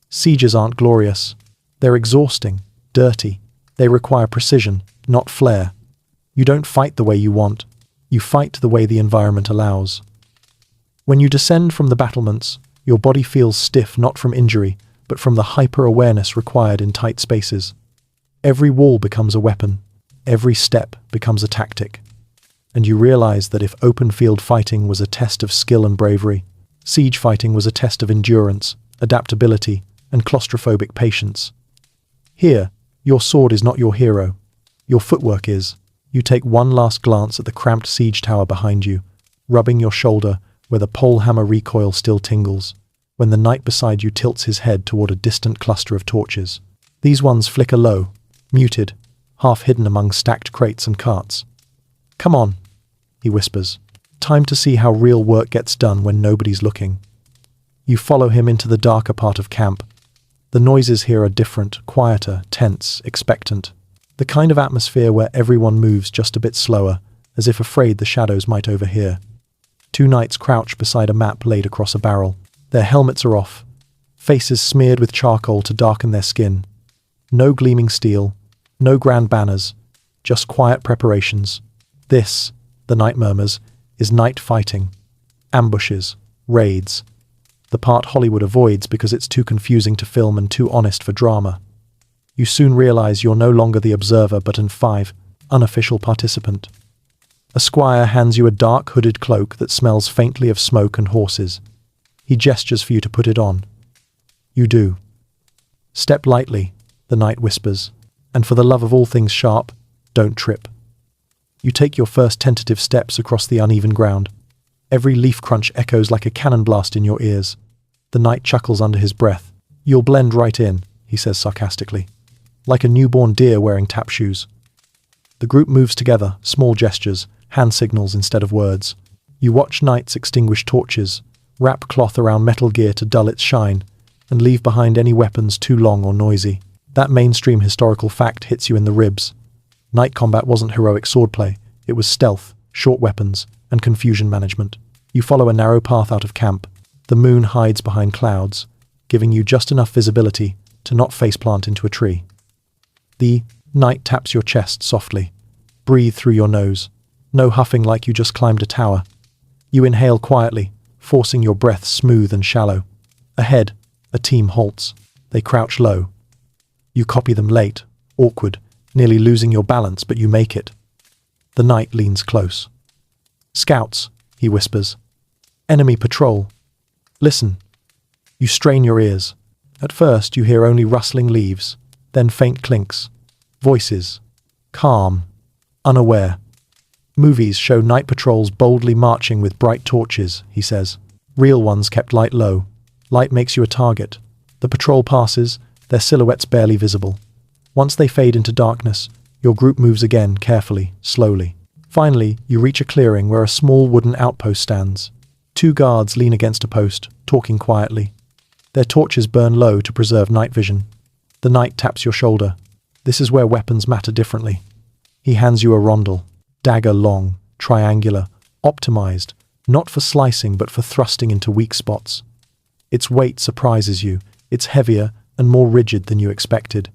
Sieges aren't glorious. They're exhausting, dirty. They require precision, not flair. You don't fight the way you want. You fight the way the environment allows. When you descend from the battlements, your body feels stiff not from injury, but from the hyper-awareness required in tight spaces. Every wall becomes a weapon. Every step becomes a tactic. And you realize that if open-field fighting was a test of skill and bravery, siege fighting was a test of endurance, adaptability, and claustrophobic patience. Here, your sword is not your hero. Your footwork is. You take one last glance at the cramped siege tower behind you, rubbing your shoulder where the pole hammer recoil still tingles, when the knight beside you tilts his head toward a distant cluster of torches. These ones flicker low, muted, half hidden among stacked crates and carts. Come on, he whispers. Time to see how real work gets done when nobody's looking. You follow him into the darker part of camp. The noises here are different, quieter, tense, expectant. The kind of atmosphere where everyone moves just a bit slower, as if afraid the shadows might overhear. Two knights crouch beside a map laid across a barrel. Their helmets are off, faces smeared with charcoal to darken their skin. No gleaming steel, no grand banners, just quiet preparations. This, the knight murmurs, is night fighting. Ambushes, raids. The part Hollywood avoids because it's too confusing to film and too honest for drama. You soon realize you're no longer the observer but an unofficial participant. A squire hands you a dark hooded cloak that smells faintly of smoke and horses. He gestures for you to put it on. You do. Step lightly, the knight whispers, and for the love of all things sharp, don't trip. You take your first tentative steps across the uneven ground. Every leaf crunch echoes like a cannon blast in your ears. The knight chuckles under his breath. You'll blend right in, he says sarcastically. Like a newborn deer wearing tap shoes. The group moves together, small gestures, hand signals instead of words. You watch knights extinguish torches, wrap cloth around metal gear to dull its shine, and leave behind any weapons too long or noisy. That mainstream historical fact hits you in the ribs. Night combat wasn't heroic swordplay. It was stealth, short weapons, and confusion management. You follow a narrow path out of camp. The moon hides behind clouds, giving you just enough visibility to not faceplant into a tree. The knight taps your chest softly. Breathe through your nose. No huffing like you just climbed a tower. You inhale quietly, forcing your breath smooth and shallow. Ahead, a team halts. They crouch low. You copy them late, awkward, nearly losing your balance, but you make it. The knight leans close. Scouts, he whispers. Enemy patrol. Listen. You strain your ears. At first you hear only rustling leaves, then faint clinks. Voices. Calm. Unaware. Movies show night patrols boldly marching with bright torches, he says. Real ones kept light low. Light makes you a target. The patrol passes, their silhouettes barely visible. Once they fade into darkness, your group moves again, carefully, slowly. Finally, you reach a clearing where a small wooden outpost stands. Two guards lean against a post, talking quietly. Their torches burn low to preserve night vision. The knight taps your shoulder. This is where weapons matter differently. He hands you a rondel. Dagger long, triangular, optimized, not for slicing but for thrusting into weak spots. Its weight surprises you. It's heavier and more rigid than you expected.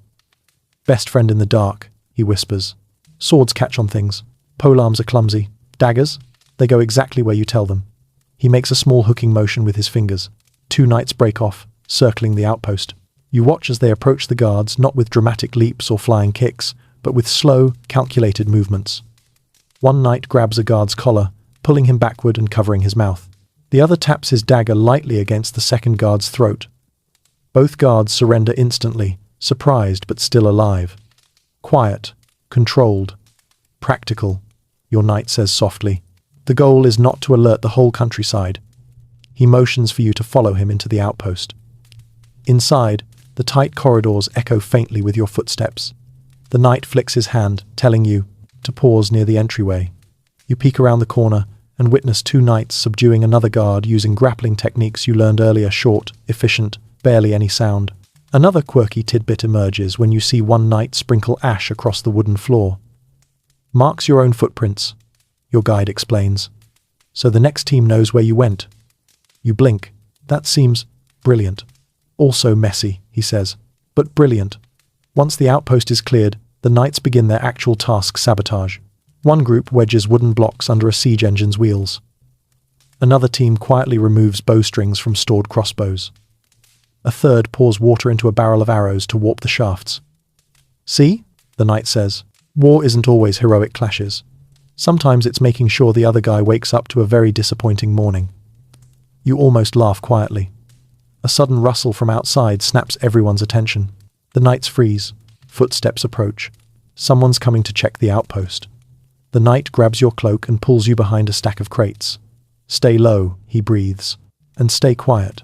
Best friend in the dark, he whispers. Swords catch on things. Polearms are clumsy. Daggers? They go exactly where you tell them. He makes a small hooking motion with his fingers. Two knights break off, circling the outpost. You watch as they approach the guards, not with dramatic leaps or flying kicks, but with slow, calculated movements. One knight grabs a guard's collar, pulling him backward and covering his mouth. The other taps his dagger lightly against the second guard's throat. Both guards surrender instantly, surprised but still alive. Quiet, controlled, practical, your knight says softly. The goal is not to alert the whole countryside. He motions for you to follow him into the outpost. Inside, the tight corridors echo faintly with your footsteps. The knight flicks his hand, telling you to pause near the entryway. You peek around the corner and witness two knights subduing another guard using grappling techniques you learned earlier, short, efficient, barely any sound. Another quirky tidbit emerges when you see one knight sprinkle ash across the wooden floor. Marks your own footprints, your guide explains, so the next team knows where you went. You blink. That seems brilliant. Also messy, he says, but brilliant. Once the outpost is cleared, the knights begin their actual task: sabotage. One group wedges wooden blocks under a siege engine's wheels. Another team quietly removes bowstrings from stored crossbows. A third pours water into a barrel of arrows to warp the shafts. See, the knight says, war isn't always heroic clashes. Sometimes it's making sure the other guy wakes up to a very disappointing morning. You almost laugh quietly. A sudden rustle from outside snaps everyone's attention. The knights freeze. Footsteps approach. Someone's coming to check the outpost. The knight grabs your cloak and pulls you behind a stack of crates. Stay low, he breathes, and stay quiet.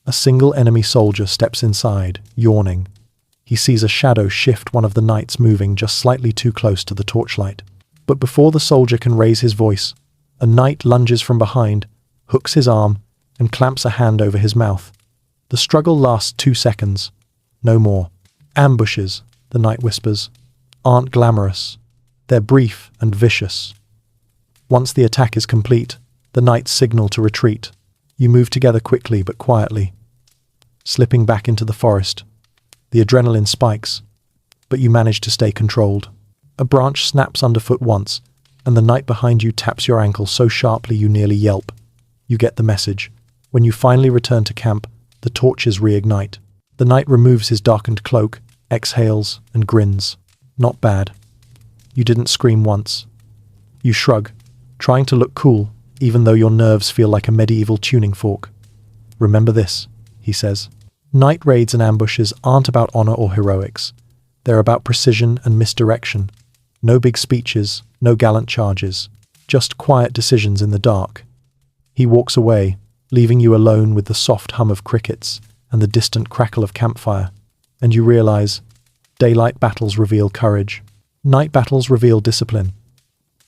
A single enemy soldier steps inside, yawning. He sees a shadow shift one of the knights, moving just slightly too close to the torchlight. But before the soldier can raise his voice, a knight lunges from behind, hooks his arm, and clamps a hand over his mouth. The struggle lasts 2 seconds. No more. Ambushes, the knight whispers, aren't glamorous. They're brief and vicious. Once the attack is complete, the knights signal to retreat. You move together quickly but quietly, slipping back into the forest. The adrenaline spikes, but you manage to stay controlled. A branch snaps underfoot once, and the knight behind you taps your ankle so sharply you nearly yelp. You get the message. When you finally return to camp, the torches reignite. The knight removes his darkened cloak, exhales, and grins. Not bad. You didn't scream once. You shrug, trying to look cool, even though your nerves feel like a medieval tuning fork. Remember this, he says. Night raids and ambushes aren't about honor or heroics. They're about precision and misdirection. No big speeches, no gallant charges, just quiet decisions in the dark. He walks away, leaving you alone with the soft hum of crickets and the distant crackle of campfire, and you realize daylight battles reveal courage. Night battles reveal discipline.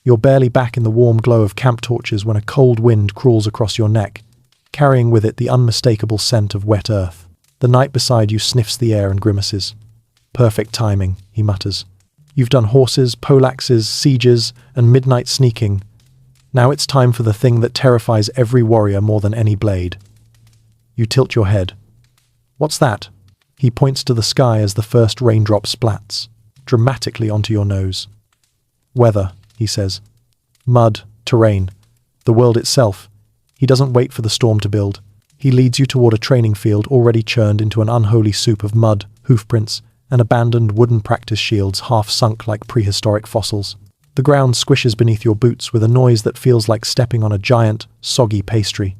You're barely back in the warm glow of camp torches when a cold wind crawls across your neck, carrying with it the unmistakable scent of wet earth. The knight beside you sniffs the air and grimaces. Perfect timing, he mutters. You've done horses, poleaxes, sieges, and midnight sneaking. Now it's time for the thing that terrifies every warrior more than any blade. You tilt your head. What's that? He points to the sky as the first raindrop splats dramatically onto your nose. Weather, he says. Mud, terrain, the world itself. He doesn't wait for the storm to build. He leads you toward a training field already churned into an unholy soup of mud, hoofprints, and abandoned wooden practice shields half sunk like prehistoric fossils. The ground squishes beneath your boots with a noise that feels like stepping on a giant, soggy pastry.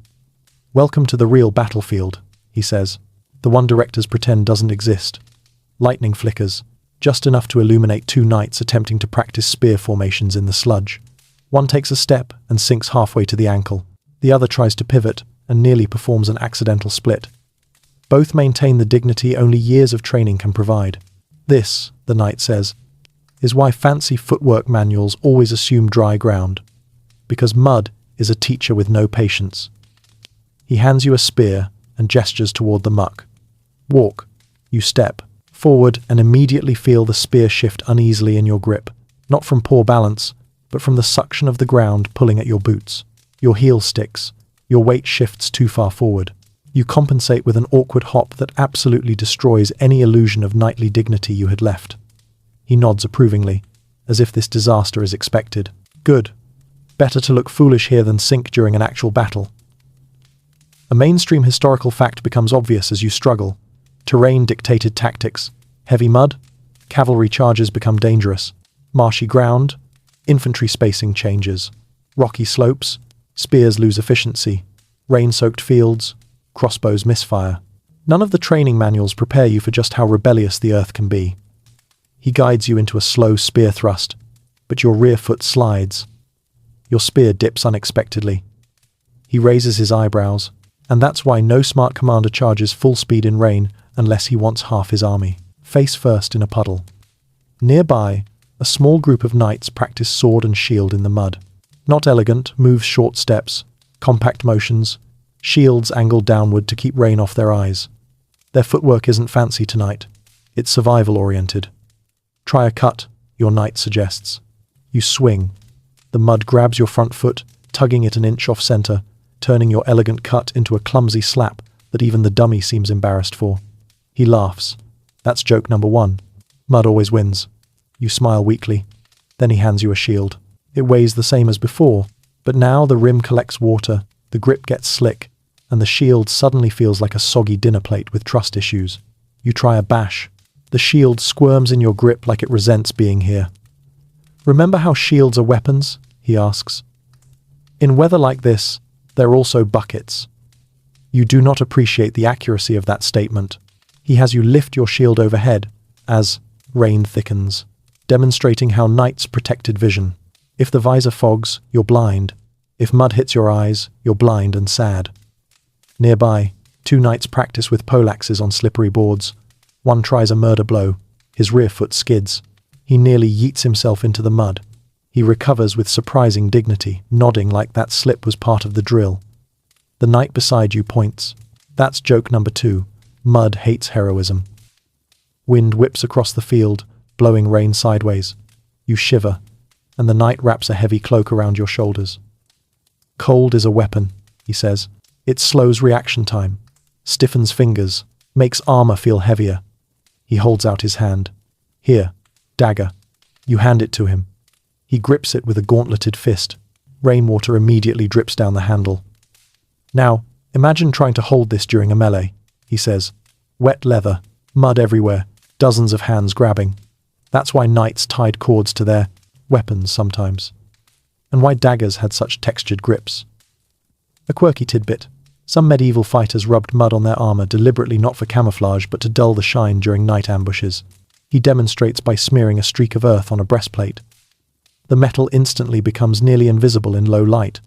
Welcome to the real battlefield, he says. The one directors pretend doesn't exist. Lightning flickers, just enough to illuminate two knights attempting to practice spear formations in the sludge. One takes a step and sinks halfway to the ankle. The other tries to pivot and nearly performs an accidental split. Both maintain the dignity only years of training can provide. This, the knight says, is why fancy footwork manuals always assume dry ground. Because mud is a teacher with no patience. He hands you a spear and gestures toward the muck. Walk. You step forward and immediately feel the spear shift uneasily in your grip, not from poor balance, but from the suction of the ground pulling at your boots. Your heel sticks. Your weight shifts too far forward. You compensate with an awkward hop that absolutely destroys any illusion of knightly dignity you had left. He nods approvingly, as if this disaster is expected. Good. Better to look foolish here than sink during an actual battle. A mainstream historical fact becomes obvious as you struggle. Terrain-dictated tactics. Heavy mud. Cavalry charges become dangerous. Marshy ground. Infantry spacing changes. Rocky slopes, spears lose efficiency. Rain-soaked fields, crossbows misfire. None of the training manuals prepare you for just how rebellious the earth can be. He guides you into a slow spear thrust, but your rear foot slides. Your spear dips unexpectedly. He raises his eyebrows, and that's why no smart commander charges full speed in rain unless he wants half his army. Face first in a puddle. Nearby, a small group of knights practice sword and shield in the mud. Not elegant, moves short steps, compact motions, shields angled downward to keep rain off their eyes. Their footwork isn't fancy tonight. It's survival-oriented. Try a cut, your knight suggests. You swing. The mud grabs your front foot, tugging it an inch off center, turning your elegant cut into a clumsy slap that even the dummy seems embarrassed for. He laughs. That's joke number 1. Mud always wins. You smile weakly. Then he hands you a shield. It weighs the same as before, but now the rim collects water, the grip gets slick, and the shield suddenly feels like a soggy dinner plate with trust issues. You try a bash. The shield squirms in your grip like it resents being here. Remember how shields are weapons? He asks. In weather like this, they're also buckets. You do not appreciate the accuracy of that statement. He has you lift your shield overhead as rain thickens, demonstrating how knights protected vision. If the visor fogs, you're blind. If mud hits your eyes, you're blind and sad. Nearby, 2 knights practice with poleaxes on slippery boards. One tries a murder blow. His rear foot skids. He nearly yeets himself into the mud. He recovers with surprising dignity, nodding like that slip was part of the drill. The knight beside you points. That's joke number 2. Mud hates heroism. Wind whips across the field, blowing rain sideways. You shiver, and the knight wraps a heavy cloak around your shoulders. Cold is a weapon, he says. It slows reaction time, stiffens fingers, makes armor feel heavier. He holds out his hand. Here, dagger. You hand it to him. He grips it with a gauntleted fist. Rainwater immediately drips down the handle. Now, imagine trying to hold this during a melee, he says. Wet leather, mud everywhere, dozens of hands grabbing. That's why knights tied cords to their weapons sometimes. And why daggers had such textured grips. A quirky tidbit. Some medieval fighters rubbed mud on their armor deliberately not for camouflage but to dull the shine during night ambushes. He demonstrates by smearing a streak of earth on a breastplate. The metal instantly becomes nearly invisible in low light.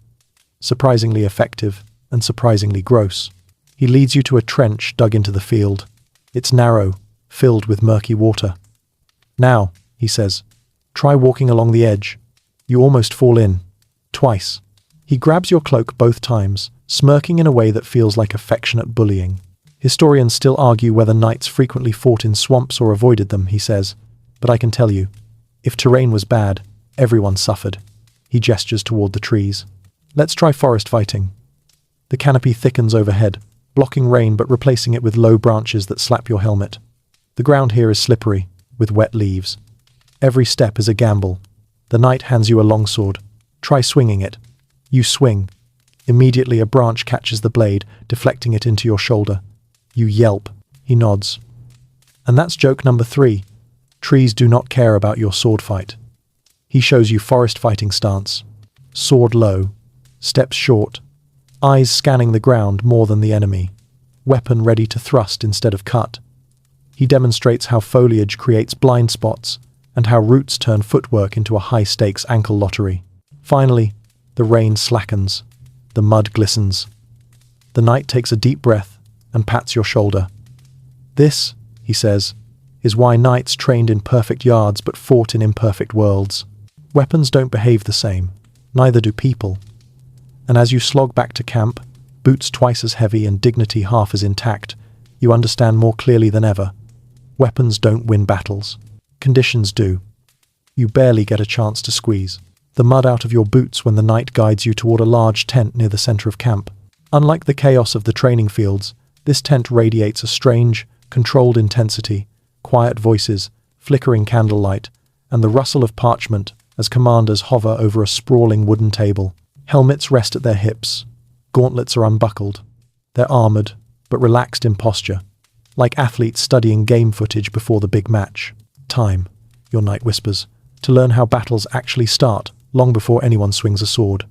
Surprisingly effective and surprisingly gross. He leads you to a trench dug into the field. It's narrow, filled with murky water. Now, he says, try walking along the edge. You almost fall in. Twice. He grabs your cloak both times, smirking in a way that feels like affectionate bullying. Historians still argue whether knights frequently fought in swamps or avoided them, he says. But I can tell you, if terrain was bad, everyone suffered. He gestures toward the trees. Let's try forest fighting. The canopy thickens overhead, blocking rain but replacing it with low branches that slap your helmet. The ground here is slippery, with wet leaves. Every step is a gamble. The knight hands you a longsword. Try swinging it. You swing. Immediately a branch catches the blade, deflecting it into your shoulder. You yelp. He nods. And that's joke number 3. Trees do not care about your sword fight. He shows you forest fighting stance. Sword low. Steps short. Eyes scanning the ground more than the enemy. Weapon ready to thrust instead of cut. He demonstrates how foliage creates blind spots and how roots turn footwork into a high-stakes ankle lottery. Finally, the rain slackens. The mud glistens. The knight takes a deep breath and pats your shoulder. This, he says, is why knights trained in perfect yards but fought in imperfect worlds. Weapons don't behave the same. Neither do people. And as you slog back to camp, boots twice as heavy and dignity half as intact, you understand more clearly than ever. Weapons don't win battles. Conditions do. You barely get a chance to squeeze the mud out of your boots when the knight guides you toward a large tent near the center of camp. Unlike the chaos of the training fields, this tent radiates a strange, controlled intensity, quiet voices, flickering candlelight, and the rustle of parchment as commanders hover over a sprawling wooden table. Helmets rest at their hips. Gauntlets are unbuckled. They're armored, but relaxed in posture, like athletes studying game footage before the big match. Time, your knight whispers. to learn how battles actually start, long before anyone swings a sword.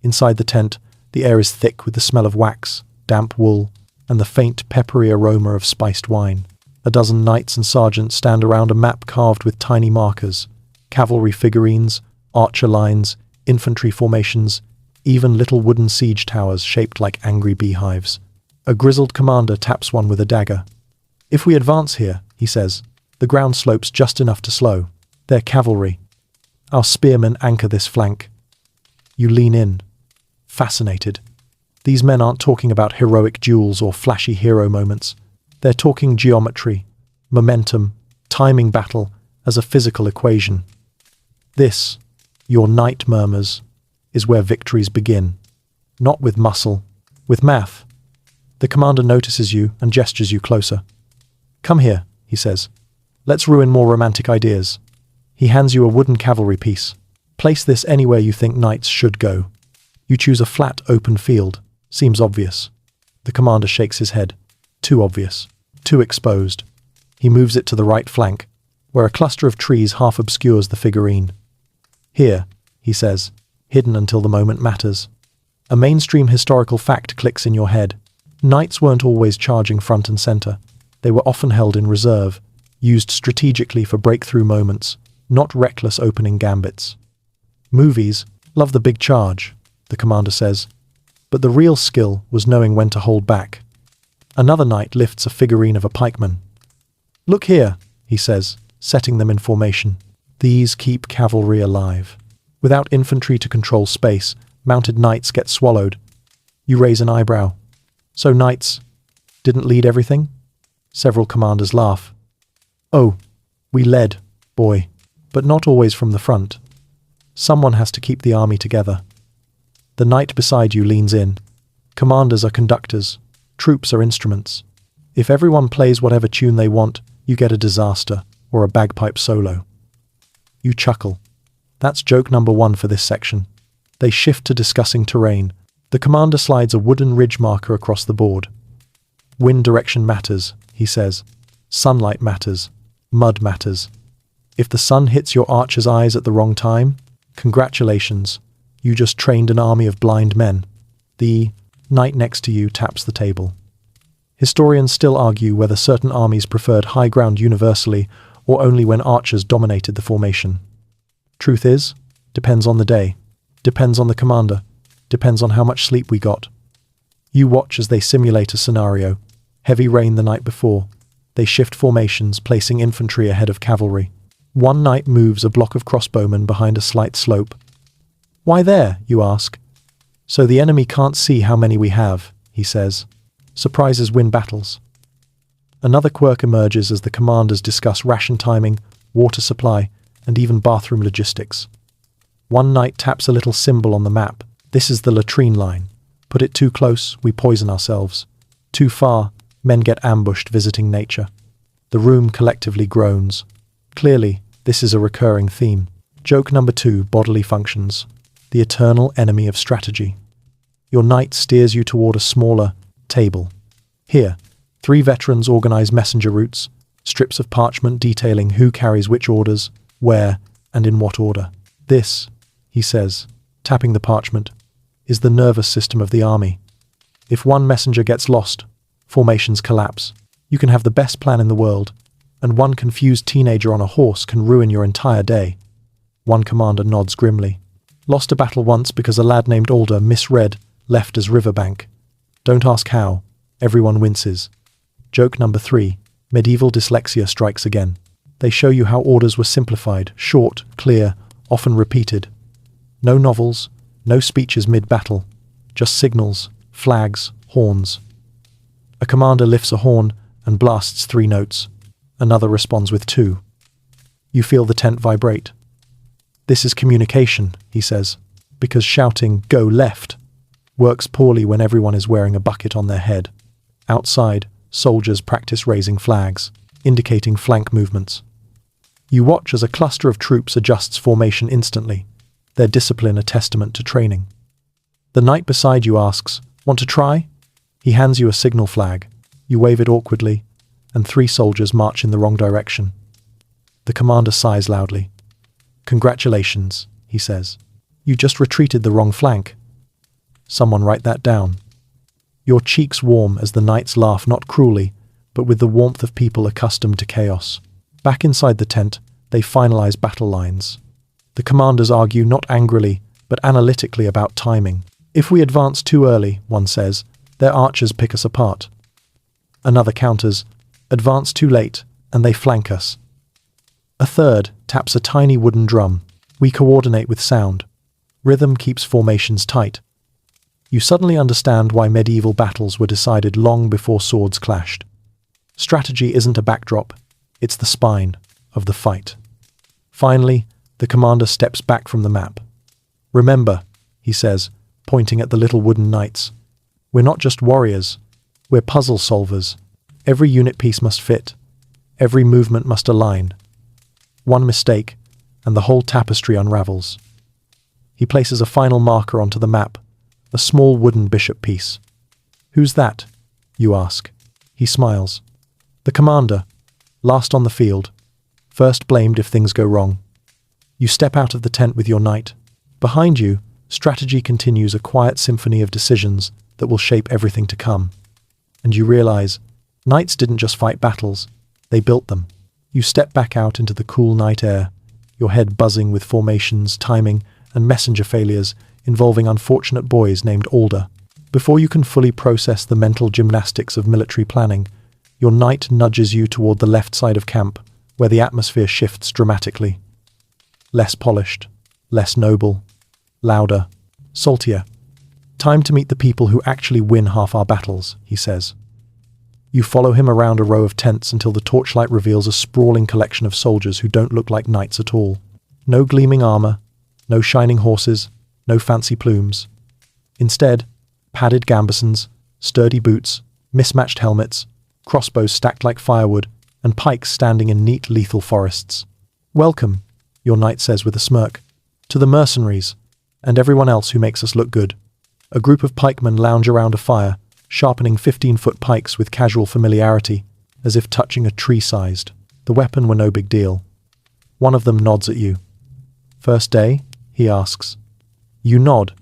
Inside the tent, the air is thick with the smell of wax, damp wool, and the faint, peppery aroma of spiced wine. A dozen knights and sergeants stand around a map carved with tiny markers, cavalry figurines, archer lines, infantry formations, even little wooden siege towers shaped like angry beehives. A grizzled commander taps one with a dagger. "If we advance here," he says, "the ground slopes just enough to slow. They're cavalry. Our spearmen anchor this flank." You lean in, fascinated. These men aren't talking about heroic duels or flashy hero moments. They're talking geometry, momentum, timing battle as a physical equation. This, your knight murmurs, is where victories begin. Not with muscle, with math. The commander notices you and gestures you closer. "Come here," he says. "Let's ruin more romantic ideas." He hands you a wooden cavalry piece. "Place this anywhere you think knights should go." You choose a flat, open field. Seems obvious. The commander shakes his head. Too obvious. Too exposed. He moves it to the right flank, where a cluster of trees half obscures the figurine. "Here," he says, hidden until the moment matters. A mainstream historical fact clicks in your head. Knights weren't always charging front and center. They were often held in reserve, used strategically for breakthrough moments, not reckless opening gambits. "Movies love the big charge," the commander says, but the real skill was knowing when to hold back. Another knight lifts a figurine of a pikeman. "Look here," he says, setting them in formation. "These keep cavalry alive. Without infantry to control space, mounted knights get swallowed." You raise an eyebrow. "So knights didn't lead everything?" Several commanders laugh. "Oh, we led, boy, but not always from the front. Someone has to keep the army together." The knight beside you leans in. "Commanders are conductors. Troops are instruments. If everyone plays whatever tune they want, you get a disaster or a bagpipe solo." You chuckle. That's joke number one for this section. They shift to discussing terrain. The commander slides a wooden ridge marker across the board. "Wind direction matters," he says. "Sunlight matters. Mud matters. If the sun hits your archer's eyes at the wrong time, congratulations, you just trained an army of blind men." The knight next to you taps the table. Historians still argue whether certain armies preferred high ground universally or only when archers dominated the formation. Truth is, depends on the day, depends on the commander, depends on how much sleep we got. You watch as they simulate a scenario. Heavy rain the night before. They shift formations, placing infantry ahead of cavalry. One knight moves a block of crossbowmen behind a slight slope. "Why there?" you ask. "So the enemy can't see how many we have," he says. Surprises win battles. Another quirk emerges as the commanders discuss ration timing, water supply, and even bathroom logistics. One knight taps a little symbol on the map. "This is the latrine line. Put it too close, we poison ourselves. Too far, men get ambushed visiting nature." The room collectively groans. Clearly, this is a recurring theme. Joke number 2, bodily functions. The eternal enemy of strategy. Your knight steers you toward a smaller table. Here, 3 veterans organize messenger routes, strips of parchment detailing who carries which orders, where, and in what order. "This," he says, tapping the parchment, "is the nervous system of the army. If one messenger gets lost, formations collapse. You can have the best plan in the world, and one confused teenager on a horse can ruin your entire day." One commander nods grimly. "Lost a battle once because a lad named Alder misread left as riverbank. Don't ask how. Everyone winces." Joke number 3. Medieval dyslexia strikes again. They show you how orders were simplified, short, clear, often repeated. No novels, no speeches mid-battle, just signals, flags, horns. A commander lifts a horn and blasts 3 notes. Another responds with 2. You feel the tent vibrate. "This is communication," he says, because shouting, "Go left," works poorly when everyone is wearing a bucket on their head. Outside, soldiers practice raising flags, indicating flank movements. You watch as a cluster of troops adjusts formation instantly, their discipline a testament to training. The knight beside you asks, "Want to try?" He hands you a signal flag. You wave it awkwardly, and 3 soldiers march in the wrong direction. The commander sighs loudly. Congratulations, he says. You just retreated the wrong flank. Someone write that down. Your cheeks warm as the knights laugh not cruelly, but with the warmth of people accustomed to chaos. Back inside the tent, they finalize battle lines. The commanders argue not angrily, but analytically about timing. If we advance too early, one says, their archers pick us apart. Another counters, advance too late, and they flank us. A third taps a tiny wooden drum. We coordinate with sound. Rhythm keeps formations tight. You suddenly understand why medieval battles were decided long before swords clashed. Strategy isn't a backdrop, it's the spine of the fight. Finally, the commander steps back from the map. Remember, he says, pointing at the little wooden knights, we're not just warriors, we're puzzle solvers. Every unit piece must fit. Every movement must align. One mistake, and the whole tapestry unravels. He places a final marker onto the map, a small wooden bishop piece. Who's that? You ask. He smiles. The commander, last on the field, first blamed if things go wrong. You step out of the tent with your knight. Behind you, strategy continues a quiet symphony of decisions that will shape everything to come. And you realize, knights didn't just fight battles, they built them. You step back out into the cool night air, your head buzzing with formations, timing, and messenger failures involving unfortunate boys named Alder. Before you can fully process the mental gymnastics of military planning, your knight nudges you toward the left side of camp, where the atmosphere shifts dramatically. Less polished, less noble, louder, saltier. Time to meet the people who actually win half our battles, he says. You follow him around a row of tents until the torchlight reveals a sprawling collection of soldiers who don't look like knights at all. No gleaming armor, no shining horses, no fancy plumes. Instead, padded gambesons, sturdy boots, mismatched helmets, crossbows stacked like firewood, and pikes standing in neat lethal forests. Welcome, your knight says with a smirk, to the mercenaries, and everyone else who makes us look good. A group of pikemen lounge around a fire, sharpening 15-foot pikes with casual familiarity, as if touching a tree-sized. The weapon were no big deal. One of them nods at you. First day? He asks. You nod.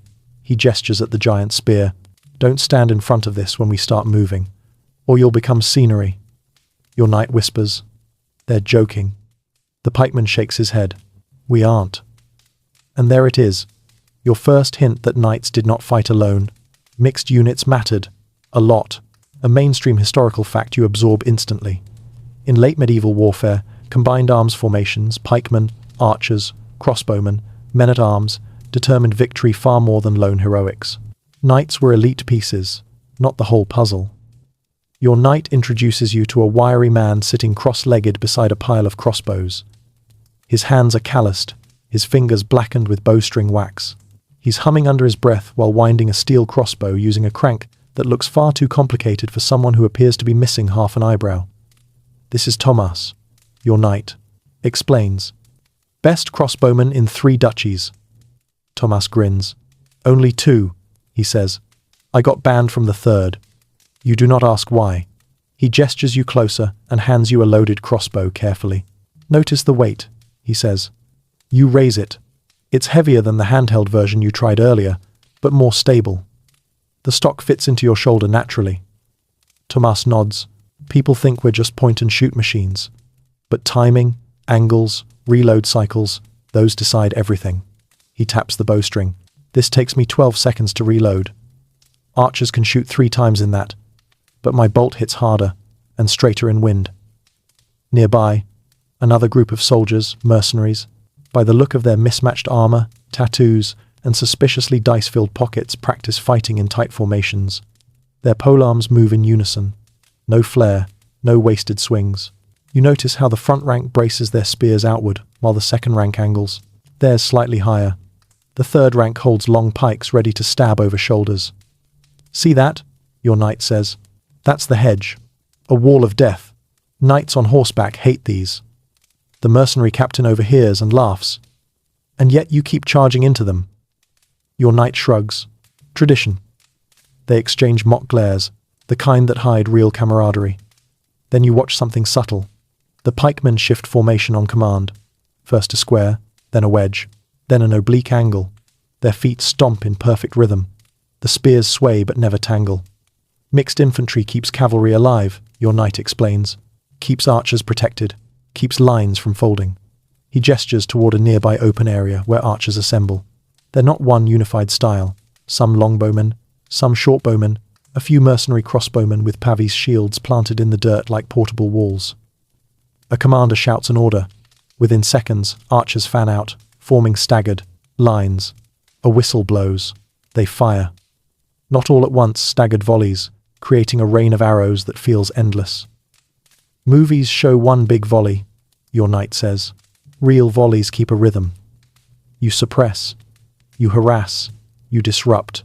He gestures at the giant spear. Don't stand in front of this when we start moving, or you'll become scenery. Your knight whispers. They're joking. The pikeman shakes his head. We aren't. And there it is. Your first hint that knights did not fight alone. Mixed units mattered. A lot. A mainstream historical fact you absorb instantly. In late medieval warfare, combined arms formations, pikemen, archers, crossbowmen, men-at-arms, determined victory far more than lone heroics. Knights were elite pieces, not the whole puzzle. Your knight introduces you to a wiry man sitting cross-legged beside a pile of crossbows. His hands are calloused, his fingers blackened with bowstring wax. He's humming under his breath while winding a steel crossbow using a crank that looks far too complicated for someone who appears to be missing half an eyebrow. This is Thomas, your knight, explains. Best crossbowman in 3 duchies. Thomas grins. Only 2, he says. I got banned from the 3rd. You do not ask why. He gestures you closer and hands you a loaded crossbow carefully. Notice the weight, he says. You raise it. It's heavier than the handheld version you tried earlier, but more stable. The stock fits into your shoulder naturally. Thomas nods. People think we're just point-and-shoot machines. But timing, angles, reload cycles, those decide everything. He taps the bowstring. This takes me 12 seconds to reload. Archers can shoot 3 times in that, but my bolt hits harder and straighter in wind. Nearby, another group of soldiers, mercenaries, by the look of their mismatched armor, tattoos, and suspiciously dice-filled pockets practice fighting in tight formations. Their polearms move in unison. No flare, no wasted swings. You notice how the front rank braces their spears outward, while the second rank angles. Theirs slightly higher. The third rank holds long pikes ready to stab over shoulders. See that? Your knight says. That's the hedge. A wall of death. Knights on horseback hate these. The mercenary captain overhears and laughs. And yet you keep charging into them. Your knight shrugs. Tradition. They exchange mock glares, the kind that hide real camaraderie. Then you watch something subtle. The pikemen shift formation on command. First a square, then a wedge, then an oblique angle. Their feet stomp in perfect rhythm. The spears sway but never tangle. Mixed infantry keeps cavalry alive, your knight explains. Keeps archers protected, keeps lines from folding. He gestures toward a nearby open area where archers assemble. They're not one unified style. Some longbowmen, some shortbowmen, a few mercenary crossbowmen with pavis shields planted in the dirt like portable walls. A commander shouts an order. Within seconds, archers fan out, forming staggered lines. A whistle blows. They fire. Not all at once, staggered volleys, creating a rain of arrows that feels endless. Movies show one big volley, your knight says. Real volleys keep a rhythm. You suppress. You harass. You disrupt.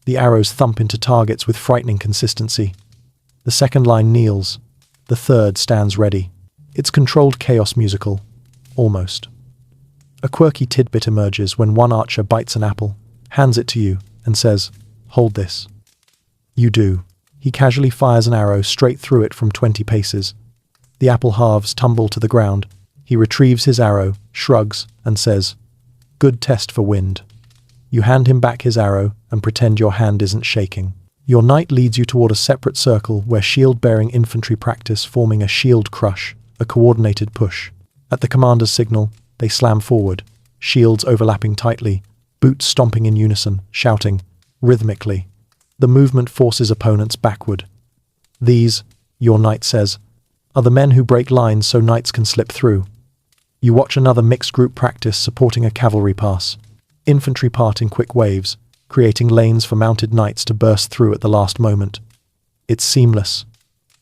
The arrows thump into targets with frightening consistency. The second line kneels. The third stands ready. It's controlled chaos musical. Almost. A quirky tidbit emerges when one archer bites an apple, hands it to you, and says, "Hold this." You do. He casually fires an arrow straight through it from 20 paces. The apple halves tumble to the ground. He retrieves his arrow, shrugs, and says, "Good test for wind." You hand him back his arrow and pretend your hand isn't shaking. Your knight leads you toward a separate circle where shield-bearing infantry practice, forming a shield crush, a coordinated push. At the commander's signal, they slam forward, shields overlapping tightly, boots stomping in unison, shouting, rhythmically. The movement forces opponents backward. These, your knight says, are the men who break lines so knights can slip through. You watch another mixed group practice supporting a cavalry pass. Infantry part in quick waves, creating lanes for mounted knights to burst through at the last moment. It's seamless,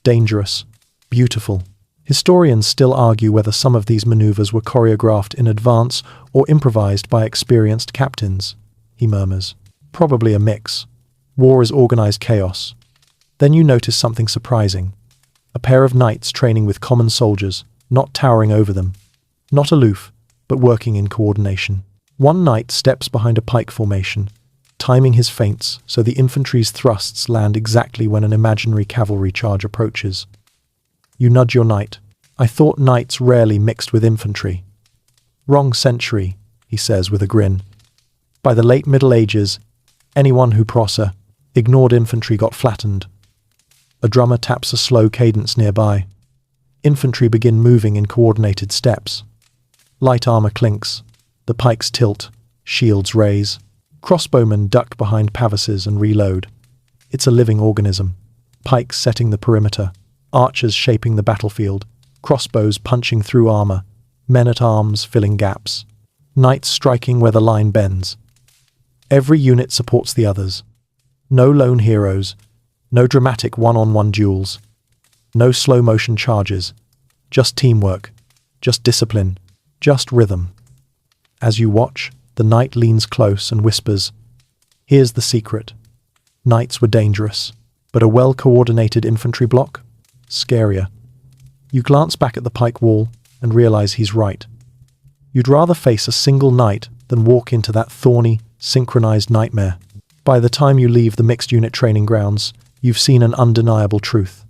dangerous, beautiful. Historians still argue whether some of these maneuvers were choreographed in advance or improvised by experienced captains, he murmurs. Probably a mix. War is organized chaos. Then you notice something surprising. A pair of knights training with common soldiers, not towering over them. Not aloof, but working in coordination. One knight steps behind a pike formation, timing his feints so the infantry's thrusts land exactly when an imaginary cavalry charge approaches. You nudge your knight. "I thought knights rarely mixed with infantry." "Wrong century," he says with a grin. By the late Middle Ages, anyone who ignored infantry got flattened. A drummer taps a slow cadence nearby. Infantry begin moving in coordinated steps. Light armor clinks. The pikes tilt, shields raise. Crossbowmen duck behind pavises and reload. It's a living organism. Pikes setting the perimeter, archers shaping the battlefield, crossbows punching through armor, men-at-arms filling gaps, knights striking where the line bends. Every unit supports the others. No lone heroes, no dramatic one-on-one duels, no slow-motion charges, just teamwork, just discipline, just rhythm. As you watch, the knight leans close and whispers, "Here's the secret. Knights were dangerous, but a well-coordinated infantry block? Scarier." You glance back at the pike wall and realize he's right. You'd rather face a single knight than walk into that thorny, synchronized nightmare. By the time you leave the mixed unit training grounds, you've seen an undeniable truth.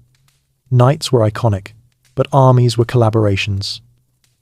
Knights were iconic, but armies were collaborations.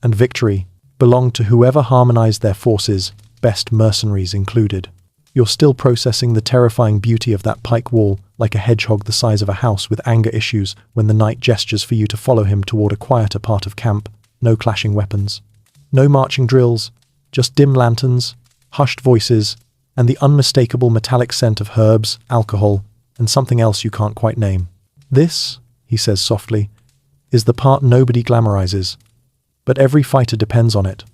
And victory belonged to whoever harmonized their forces, best mercenaries included. You're still processing the terrifying beauty of that pike wall like a hedgehog the size of a house with anger issues when the knight gestures for you to follow him toward a quieter part of camp. No clashing weapons. No marching drills. Just dim lanterns, hushed voices, and the unmistakable metallic scent of herbs, alcohol, and something else you can't quite name. "This," he says softly, "is the part nobody glamorizes. But every fighter depends on it."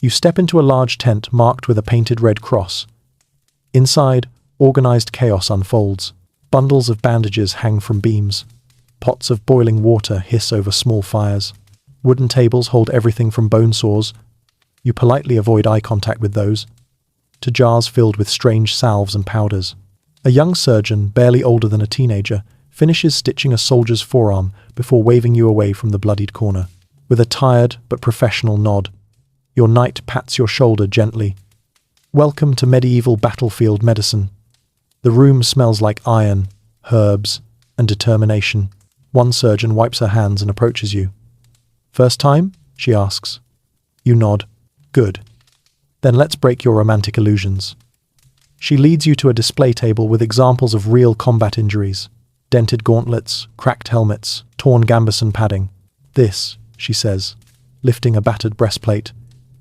You step into a large tent marked with a painted red cross. Inside, organized chaos unfolds. Bundles of bandages hang from beams. Pots of boiling water hiss over small fires. Wooden tables hold everything from bone saws. You politely avoid eye contact with those, to jars filled with strange salves and powders. A young surgeon, barely older than a teenager, finishes stitching a soldier's forearm before waving you away from the bloodied corner. With a tired but professional nod, your knight pats your shoulder gently. "Welcome to medieval battlefield medicine." The room smells like iron, herbs, and determination. One surgeon wipes her hands and approaches you. "First time?" she asks. You nod. Good. Then let's break your romantic illusions. She leads you to a display table with examples of real combat injuries. Dented gauntlets, cracked helmets, torn gambeson padding. This, she says, lifting a battered breastplate,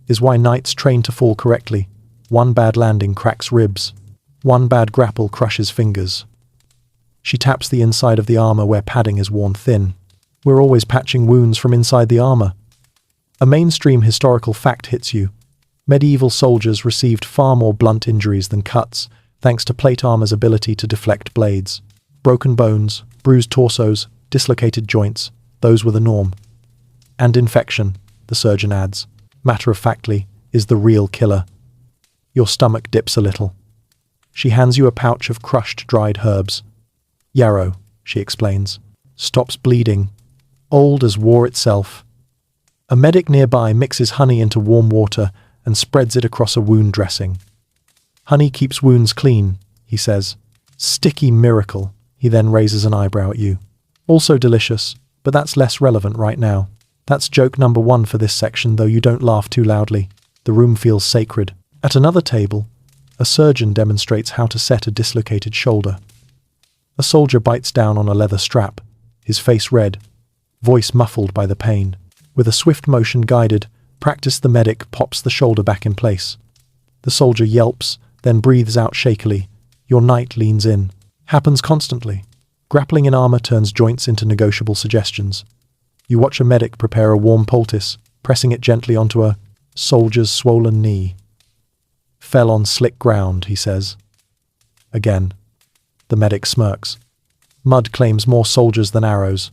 is why knights train to fall correctly. One bad landing cracks ribs. One bad grapple crushes fingers. She taps the inside of the armor where padding is worn thin. We're always patching wounds from inside the armor. A mainstream historical fact hits you. Medieval soldiers received far more blunt injuries than cuts, thanks to plate armor's ability to deflect blades. Broken bones, bruised torsos, dislocated joints, those were the norm. And infection, the surgeon adds, matter-of-factly, is the real killer. Your stomach dips a little. She hands you a pouch of crushed dried herbs. Yarrow, she explains, stops bleeding, old as war itself. A medic nearby mixes honey into warm water and spreads it across a wound dressing. Honey keeps wounds clean, he says. Sticky miracle. He then raises an eyebrow at you. Also delicious, but that's less relevant right now. That's joke number 1 for this section, though you don't laugh too loudly. The room feels sacred. At another table, a surgeon demonstrates how to set a dislocated shoulder. A soldier bites down on a leather strap, his face red, voice muffled by the pain. With a swift motion guided, the medic pops the shoulder back in place. The soldier yelps, then breathes out shakily. Your knight leans in. Happens constantly. Grappling in armor turns joints into negotiable suggestions. You watch a medic prepare a warm poultice, pressing it gently onto a soldier's swollen knee. Fell on slick ground, he says. Again. The medic smirks. Mud claims more soldiers than arrows.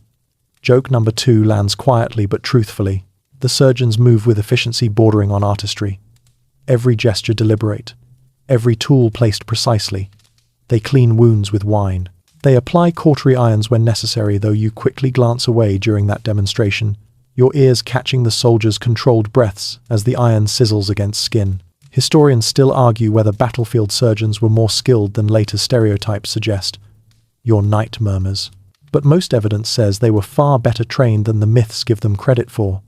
Joke number 2 lands quietly but truthfully. The surgeons move with efficiency bordering on artistry. Every gesture deliberate. Every tool placed precisely. They clean wounds with wine. They apply cautery irons when necessary, though you quickly glance away during that demonstration, your ears catching the soldiers' controlled breaths as the iron sizzles against skin. Historians still argue whether battlefield surgeons were more skilled than later stereotypes suggest. Your knight murmurs. But most evidence says they were far better trained than the myths give them credit for.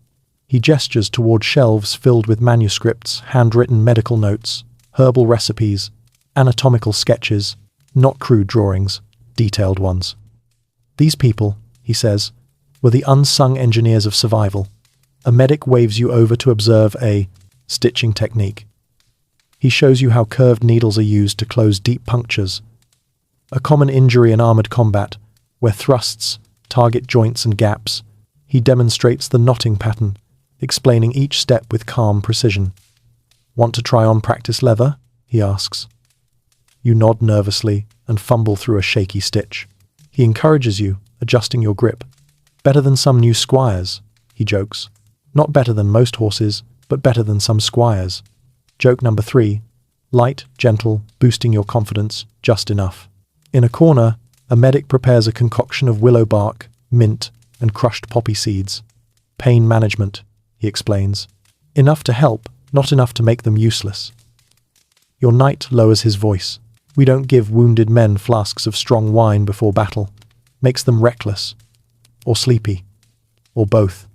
He gestures toward shelves filled with manuscripts, handwritten medical notes, herbal recipes, anatomical sketches, not crude drawings, detailed ones. These people, he says, were the unsung engineers of survival. A medic waves you over to observe a stitching technique. He shows you how curved needles are used to close deep punctures. A common injury in armored combat, where thrusts target joints and gaps. He demonstrates the knotting pattern, explaining each step with calm precision. Want to try on practice leather? He asks. You nod nervously and fumble through a shaky stitch. He encourages you, adjusting your grip. Better than some new squires, he jokes. Not better than most horses, but better than some squires. Joke number 3. Light, gentle, boosting your confidence, just enough. In a corner, a medic prepares a concoction of willow bark, mint, and crushed poppy seeds. Pain management, he explains. Enough to help, not enough to make them useless. Your knight lowers his voice. We don't give wounded men flasks of strong wine before battle. Makes them reckless. Or sleepy. Or both.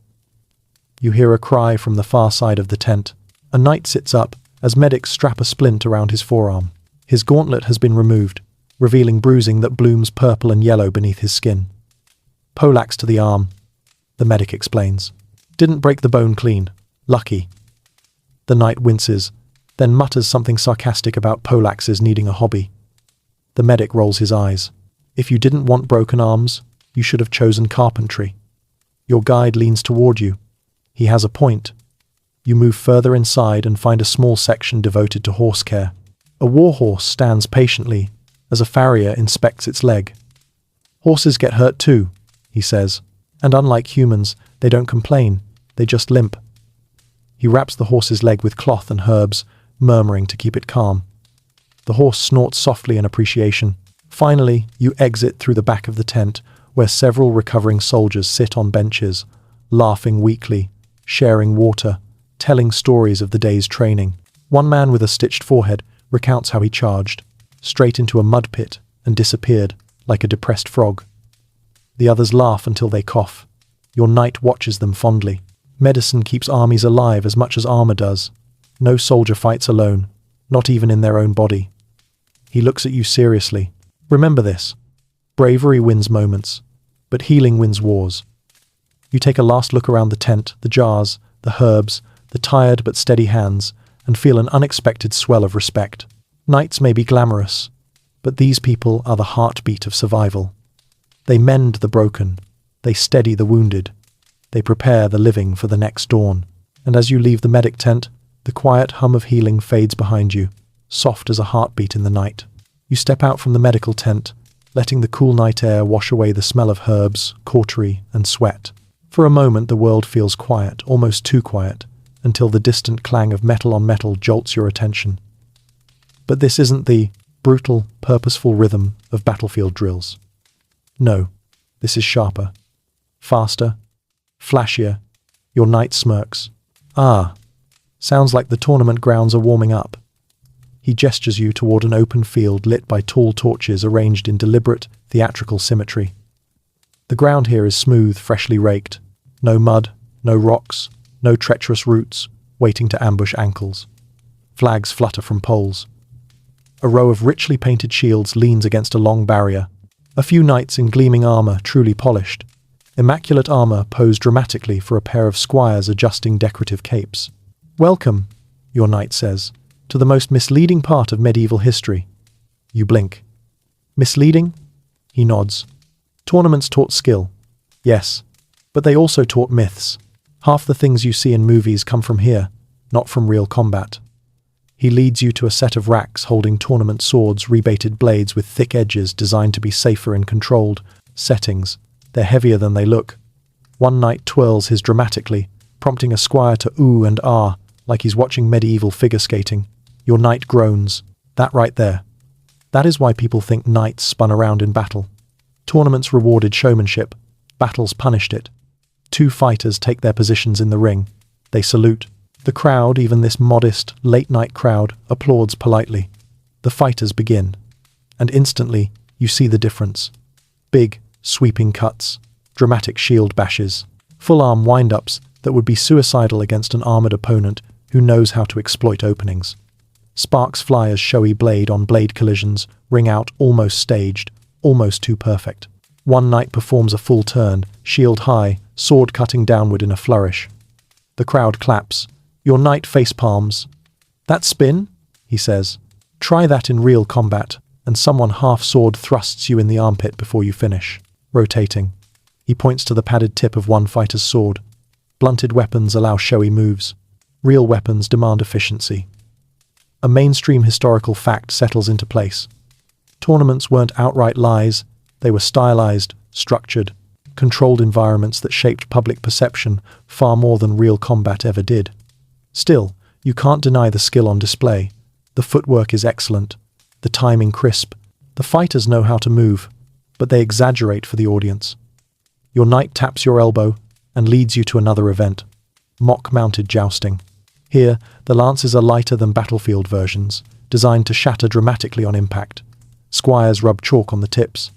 You hear a cry from the far side of the tent. A knight sits up as medics strap a splint around his forearm. His gauntlet has been removed, revealing bruising that blooms purple and yellow beneath his skin. Poleaxe to the arm, the medic explains. Didn't break the bone clean. Lucky. The knight winces, then mutters something sarcastic about poleaxes needing a hobby. The medic rolls his eyes. If you didn't want broken arms, you should have chosen carpentry. Your guide leans toward you. He has a point. You move further inside and find a small section devoted to horse care. A warhorse stands patiently as a farrier inspects its leg. Horses get hurt too, he says, and unlike humans, they don't complain, they just limp. He wraps the horse's leg with cloth and herbs, murmuring to keep it calm. The horse snorts softly in appreciation. Finally, you exit through the back of the tent, where several recovering soldiers sit on benches, laughing weakly, sharing water, telling stories of the day's training. One man with a stitched forehead recounts how he charged, straight into a mud pit, and disappeared, like a depressed frog. The others laugh until they cough. Your knight watches them fondly. Medicine keeps armies alive as much as armor does. No soldier fights alone, not even in their own body. He looks at you seriously. Remember this. Bravery wins moments, but healing wins wars. You take a last look around the tent, the jars, the herbs, the tired but steady hands, and feel an unexpected swell of respect. Knights may be glamorous, but these people are the heartbeat of survival. They mend the broken, they steady the wounded, they prepare the living for the next dawn. And as you leave the medic tent, the quiet hum of healing fades behind you, soft as a heartbeat in the night. You step out from the medical tent, letting the cool night air wash away the smell of herbs, cautery, and sweat. For a moment the world feels quiet, almost too quiet, until the distant clang of metal on metal jolts your attention. But this isn't the brutal, purposeful rhythm of battlefield drills. No, this is sharper, faster, flashier. Your knight smirks. Ah, sounds like the tournament grounds are warming up. He gestures you toward an open field lit by tall torches arranged in deliberate, theatrical symmetry. The ground here is smooth, freshly raked. No mud, no rocks, no treacherous roots waiting to ambush ankles. Flags flutter from poles. A row of richly painted shields leans against a long barrier. A few knights in gleaming armor, truly polished. Immaculate armor posed dramatically for a pair of squires adjusting decorative capes. Welcome, your knight says, to the most misleading part of medieval history. You blink. Misleading? He nods. Tournaments taught skill. Yes, but they also taught myths. Half the things you see in movies come from here, not from real combat. He leads you to a set of racks holding tournament swords, rebated blades with thick edges designed to be safer in controlled settings. They're heavier than they look. One knight twirls his dramatically, prompting a squire to ooh and ah, like he's watching medieval figure skating. Your knight groans. That right there. That is why people think knights spun around in battle. Tournaments rewarded showmanship. Battles punished it. Two fighters take their positions in the ring. They salute. The crowd, even this modest, late-night crowd, applauds politely. The fighters begin. And instantly, you see the difference. Big, sweeping cuts. Dramatic shield bashes. Full-arm wind-ups that would be suicidal against an armored opponent who knows how to exploit openings. Sparks fly as showy blade-on-blade collisions ring out almost staged, almost too perfect. One knight performs a full turn, shield high, sword cutting downward in a flourish. The crowd claps. Your knight face palms. That spin? He says. Try that in real combat, and someone half-sword thrusts you in the armpit before you finish. Rotating. He points to the padded tip of one fighter's sword. Blunted weapons allow showy moves. Real weapons demand efficiency. A mainstream historical fact settles into place. Tournaments weren't outright lies. They were stylized, structured, controlled environments that shaped public perception far more than real combat ever did. Still, you can't deny the skill on display. The footwork is excellent, the timing crisp. The fighters know how to move, but they exaggerate for the audience. Your knight taps your elbow and leads you to another event. Mock-mounted jousting. Here, the lances are lighter than battlefield versions, designed to shatter dramatically on impact. Squires rub chalk on the tips.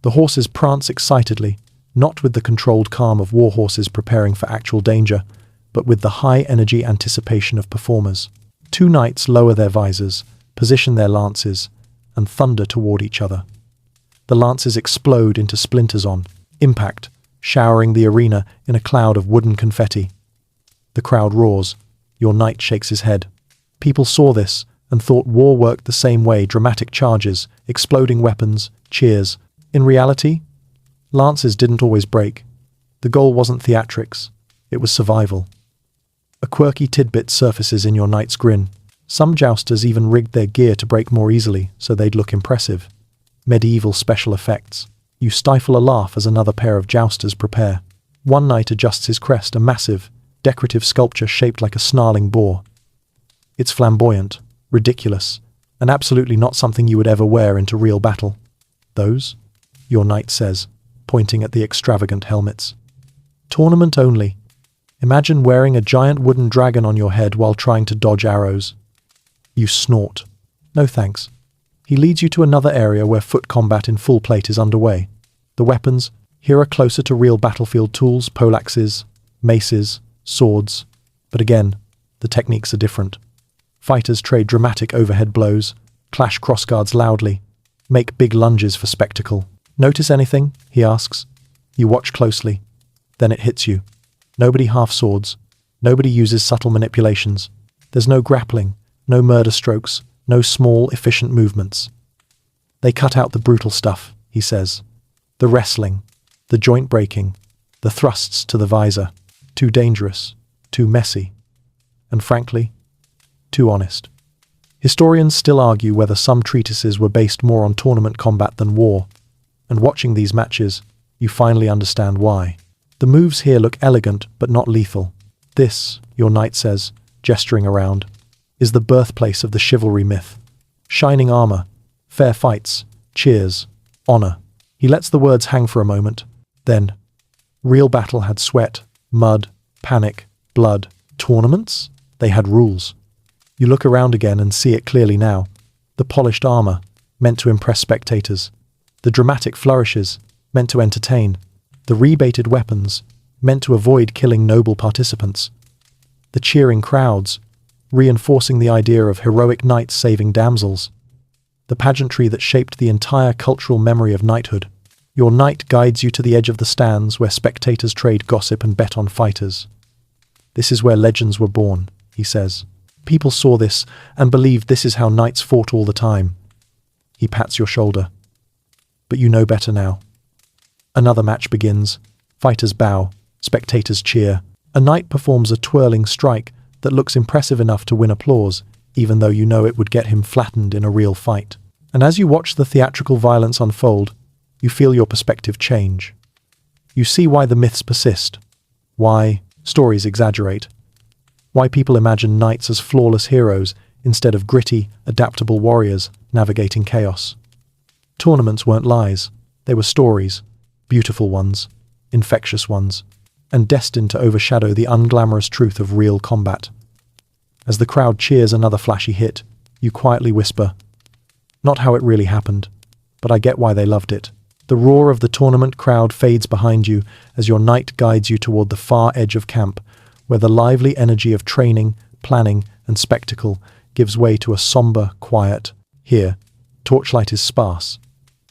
The horses prance excitedly, not with the controlled calm of war horses preparing for actual danger, but with the high-energy anticipation of performers. Two knights lower their visors, position their lances, and thunder toward each other. The lances explode into splinters on impact, showering the arena in a cloud of wooden confetti. The crowd roars. Your knight shakes his head. People saw this and thought war worked the same way: dramatic charges, exploding weapons, cheers. In reality, lances didn't always break. The goal wasn't theatrics, it was survival. A quirky tidbit surfaces in your knight's grin. Some jousters even rigged their gear to break more easily so they'd look impressive. Medieval special effects. You stifle a laugh as another pair of jousters prepare. One knight adjusts his crest, a massive, decorative sculpture shaped like a snarling boar. It's flamboyant, ridiculous, and absolutely not something you would ever wear into real battle. Those? Your knight says, pointing at the extravagant helmets. Tournament only. Imagine wearing a giant wooden dragon on your head while trying to dodge arrows. You snort. No thanks. He leads you to another area where foot combat in full plate is underway. The weapons here are closer to real battlefield tools: poleaxes, maces, swords. But again, the techniques are different. Fighters trade dramatic overhead blows, clash crossguards loudly, make big lunges for spectacle. Notice anything? He asks. You watch closely. Then it hits you. Nobody half-swords. Nobody uses subtle manipulations. There's no grappling, no murder strokes, no small, efficient movements. They cut out the brutal stuff, he says. The wrestling, the joint breaking, the thrusts to the visor. Too dangerous, too messy, and frankly, too honest. Historians still argue whether some treatises were based more on tournament combat than war, and watching these matches, you finally understand why. The moves here look elegant but not lethal. This, your knight says, gesturing around, is the birthplace of the chivalry myth. Shining armor, fair fights, cheers, honor. He lets the words hang for a moment. Then, real battle had sweat, mud, panic, blood. Tournaments? They had rules. You look around again and see it clearly now. The polished armor, meant to impress spectators. The dramatic flourishes, meant to entertain. The rebated weapons, meant to avoid killing noble participants. The cheering crowds, reinforcing the idea of heroic knights saving damsels. The pageantry that shaped the entire cultural memory of knighthood. Your knight guides you to the edge of the stands where spectators trade gossip and bet on fighters. This is where legends were born, he says. People saw this and believed this is how knights fought all the time. He pats your shoulder. But you know better now. Another match begins. Fighters bow. Spectators cheer. A knight performs a twirling strike that looks impressive enough to win applause, even though you know it would get him flattened in a real fight. And as you watch the theatrical violence unfold, you feel your perspective change. You see why the myths persist. Why stories exaggerate. Why people imagine knights as flawless heroes instead of gritty, adaptable warriors navigating chaos. Tournaments weren't lies. They were stories. Beautiful ones. Infectious ones. And destined to overshadow the unglamorous truth of real combat. As the crowd cheers another flashy hit, you quietly whisper, "Not how it really happened, but I get why they loved it." The roar of the tournament crowd fades behind you as your knight guides you toward the far edge of camp, where the lively energy of training, planning, and spectacle gives way to a somber quiet. Here, torchlight is sparse.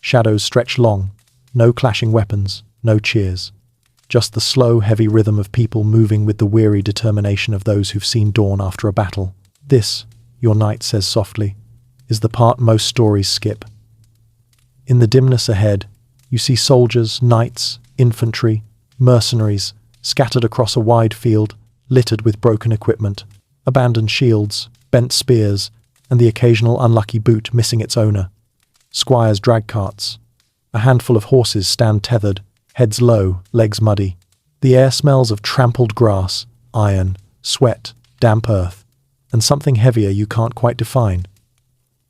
Shadows stretch long. No clashing weapons, no cheers. Just the slow, heavy rhythm of people moving with the weary determination of those who've seen dawn after a battle. This, your knight says softly, is the part most stories skip. In the dimness ahead, you see soldiers, knights, infantry, mercenaries, scattered across a wide field, littered with broken equipment, abandoned shields, bent spears, and the occasional unlucky boot missing its owner. Squires drag carts. A handful of horses stand tethered, heads low, legs muddy. The air smells of trampled grass, iron, sweat, damp earth, and something heavier you can't quite define.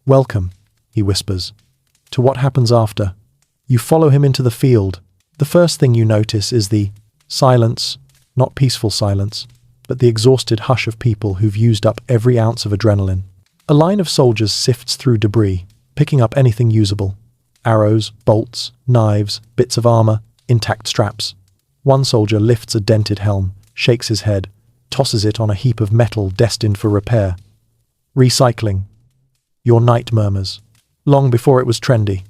"Welcome," he whispers, "to what happens after." You follow him into the field. The first thing you notice is the silence, not peaceful silence, but the exhausted hush of people who've used up every ounce of adrenaline. A line of soldiers sifts through debris, picking up anything usable. Arrows, bolts, knives, bits of armor, intact straps. One soldier lifts a dented helm, shakes his head, tosses it on a heap of metal destined for repair. "Recycling," your knight murmurs, long before it was trendy.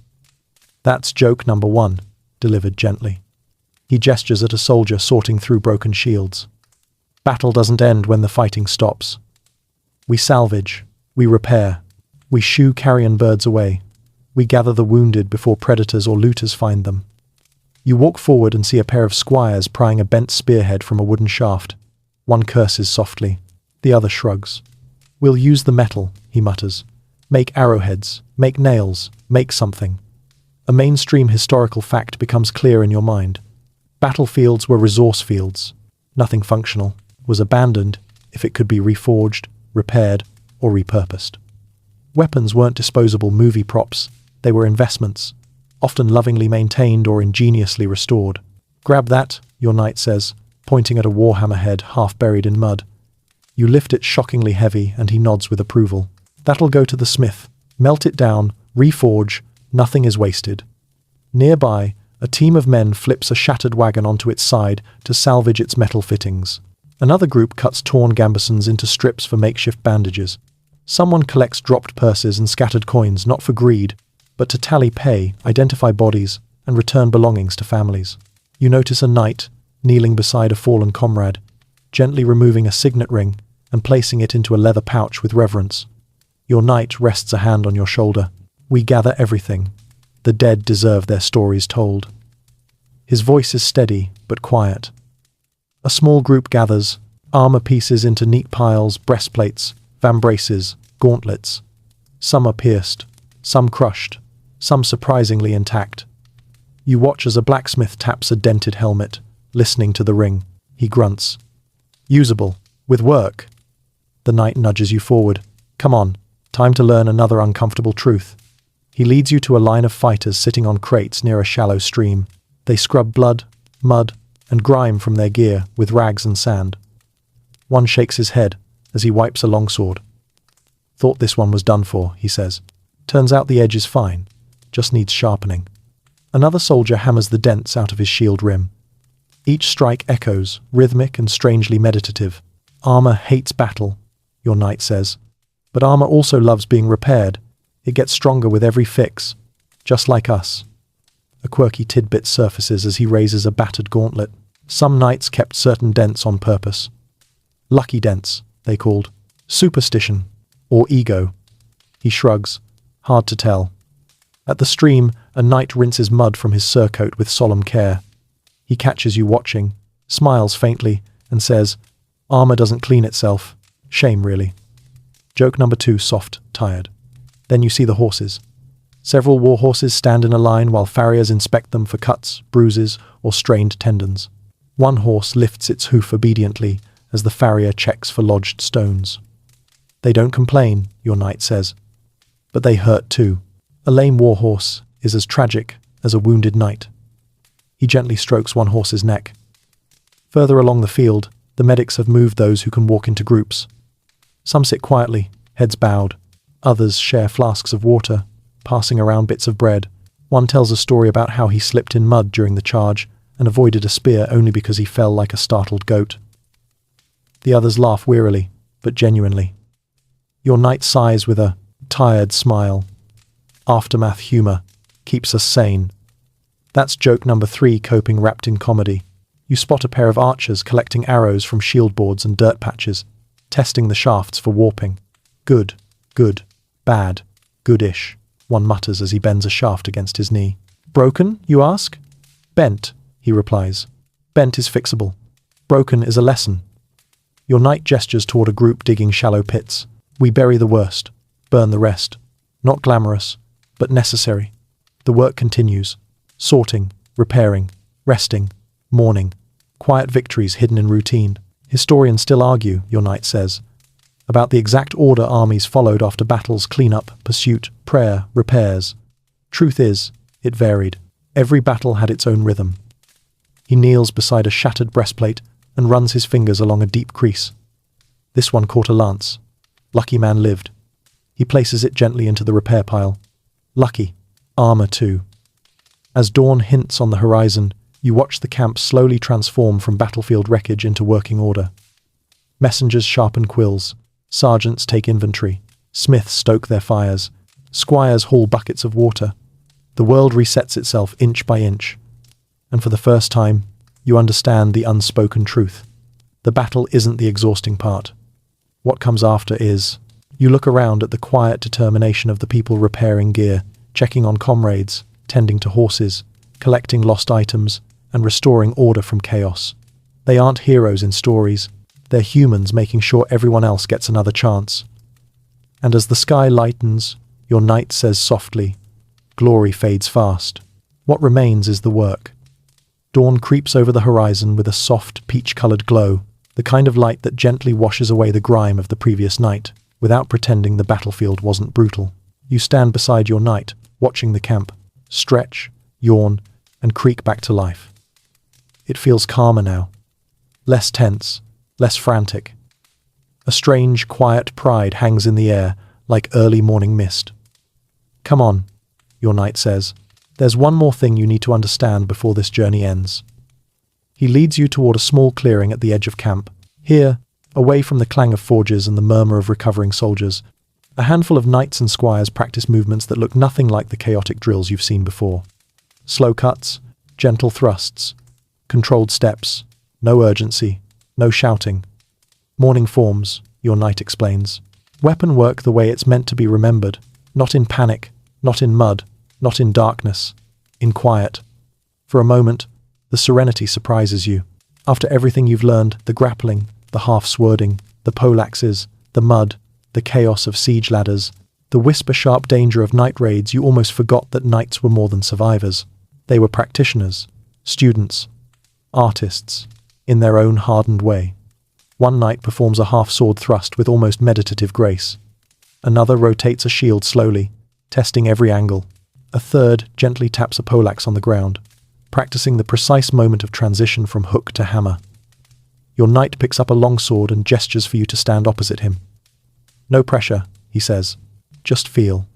"That's joke number one," delivered gently. He gestures at a soldier sorting through broken shields. Battle doesn't end when the fighting stops. We salvage, we repair, we shoo carrion birds away, we gather the wounded before predators or looters find them. You walk forward and see a pair of squires prying a bent spearhead from a wooden shaft. One curses softly, the other shrugs. "We'll use the metal," he mutters. "Make arrowheads, make nails, make something." A mainstream historical fact becomes clear in your mind. Battlefields were resource fields. Nothing functional was abandoned if it could be reforged, repaired, or repurposed. Weapons weren't disposable movie props. They were investments, often lovingly maintained or ingeniously restored. "Grab that," your knight says, pointing at a warhammer head half buried in mud. You lift it shockingly heavy, and he nods with approval. "That'll go to the smith. Melt it down, reforge, nothing is wasted." Nearby, a team of men flips a shattered wagon onto its side to salvage its metal fittings. Another group cuts torn gambesons into strips for makeshift bandages. Someone collects dropped purses and scattered coins, not for greed, but to tally pay, identify bodies, and return belongings to families. You notice a knight, kneeling beside a fallen comrade, gently removing a signet ring and placing it into a leather pouch with reverence. Your knight rests a hand on your shoulder. We gather everything. The dead deserve their stories told. His voice is steady, but quiet. A small group gathers, armor pieces into neat piles, breastplates, vambraces, gauntlets. Some are pierced, some crushed, some surprisingly intact. You watch as a blacksmith taps a dented helmet, listening to the ring. He grunts. Usable. With work. The knight nudges you forward. Come on, time to learn another uncomfortable truth. He leads you to a line of fighters sitting on crates near a shallow stream. They scrub blood, mud, and grime from their gear with rags and sand. One shakes his head as he wipes a longsword. Thought this one was done for, he says. Turns out the edge is fine, just needs sharpening. Another soldier hammers the dents out of his shield rim. Each strike echoes, rhythmic and strangely meditative. Armor hates battle, your knight says. But armor also loves being repaired. It gets stronger with every fix, just like us. A quirky tidbit surfaces as he raises a battered gauntlet. Some knights kept certain dents on purpose. Lucky dents, they called. Superstition, or ego. He shrugs. Hard to tell. At the stream, a knight rinses mud from his surcoat with solemn care. He catches you watching, smiles faintly, and says, "Armor doesn't clean itself. Shame, really." Joke number 2, soft, tired. Then you see the horses. Several war horses stand in a line while farriers inspect them for cuts, bruises, or strained tendons. One horse lifts its hoof obediently as the farrier checks for lodged stones. They don't complain, your knight says. But they hurt too. A lame war horse is as tragic as a wounded knight. He gently strokes one horse's neck. Further along the field, the medics have moved those who can walk into groups. Some sit quietly, heads bowed. Others share flasks of water, passing around bits of bread. One tells a story about how he slipped in mud during the charge and avoided a spear only because he fell like a startled goat. The others laugh wearily, but genuinely. Your knight sighs with a tired smile. Aftermath humor keeps us sane. That's joke number 3, coping wrapped in comedy. You spot a pair of archers collecting arrows from shield boards and dirt patches, testing the shafts for warping. Good, good, bad, goodish, one mutters as he bends a shaft against his knee. Broken, you ask? Bent, he replies. Bent is fixable. Broken is a lesson. Your knight gestures toward a group digging shallow pits. We bury the worst, burn the rest. Not glamorous, but necessary. The work continues. Sorting, repairing, resting, mourning. Quiet victories hidden in routine. Historians still argue, your knight says, about the exact order armies followed after battles: cleanup, pursuit, prayer, repairs. Truth is, it varied. Every battle had its own rhythm. He kneels beside a shattered breastplate and runs his fingers along a deep crease. This one caught a lance. Lucky man lived. He places it gently into the repair pile. Lucky. Armor too. As dawn hints on the horizon, you watch the camp slowly transform from battlefield wreckage into working order. Messengers sharpen quills. Sergeants take inventory. Smiths stoke their fires. Squires haul buckets of water. The world resets itself inch by inch. And for the first time, you understand the unspoken truth. The battle isn't the exhausting part. What comes after is, you look around at the quiet determination of the people repairing gear, checking on comrades, tending to horses, collecting lost items, and restoring order from chaos. They aren't heroes in stories. They're humans making sure everyone else gets another chance. And as the sky lightens, your knight says softly, glory fades fast. What remains is the work. Dawn creeps over the horizon with a soft, peach-colored glow, the kind of light that gently washes away the grime of the previous night, without pretending the battlefield wasn't brutal. You stand beside your knight, watching the camp, stretch, yawn, and creak back to life. It feels calmer now. Less tense, less frantic. A strange, quiet pride hangs in the air, like early morning mist. Come on, your knight says. There's one more thing you need to understand before this journey ends. He leads you toward a small clearing at the edge of camp. Here, away from the clang of forges and the murmur of recovering soldiers, A handful of knights and squires practice movements that look nothing like the chaotic drills you've seen before. Slow cuts, gentle thrusts, controlled steps, no urgency, no shouting. Morning forms, your knight explains. Weapon work the way it's meant to be remembered, not in panic, not in mud, not in darkness, in quiet. For a moment, the serenity surprises you. After everything you've learned, the grappling, the half-swording, the poleaxes, the mud, the chaos of siege ladders, the whisper-sharp danger of night raids, you almost forgot that knights were more than survivors. They were practitioners, students, artists, in their own hardened way. One knight performs a half-sword thrust with almost meditative grace. Another rotates a shield slowly, testing every angle. A third gently taps a poleaxe on the ground, practicing the precise moment of transition from hook to hammer. Your knight picks up a longsword and gestures for you to stand opposite him. No pressure, he says. Just feel.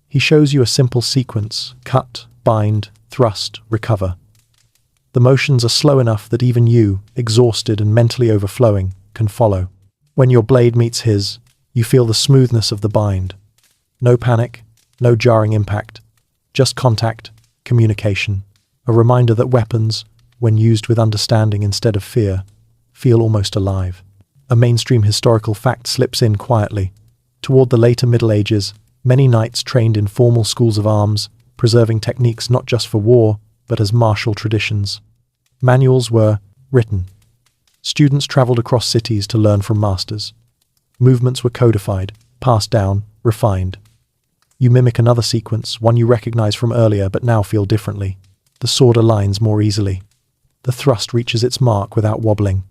He shows you a simple sequence: cut, bind, thrust, recover. The motions are slow enough that even you, exhausted and mentally overflowing, can follow. When your blade meets his, you feel the smoothness of the bind. No panic, no jarring impact, just contact, communication. A reminder that weapons, when used with understanding instead of fear, feel almost alive. A mainstream historical fact slips in quietly. Toward the later Middle Ages, many knights trained in formal schools of arms, preserving techniques not just for war, but as martial traditions. Manuals were written. Students traveled across cities to learn from masters. Movements were codified, passed down, refined. You mimic another sequence, one you recognize from earlier but now feel differently. The sword aligns more easily. The thrust reaches its mark without wobbling.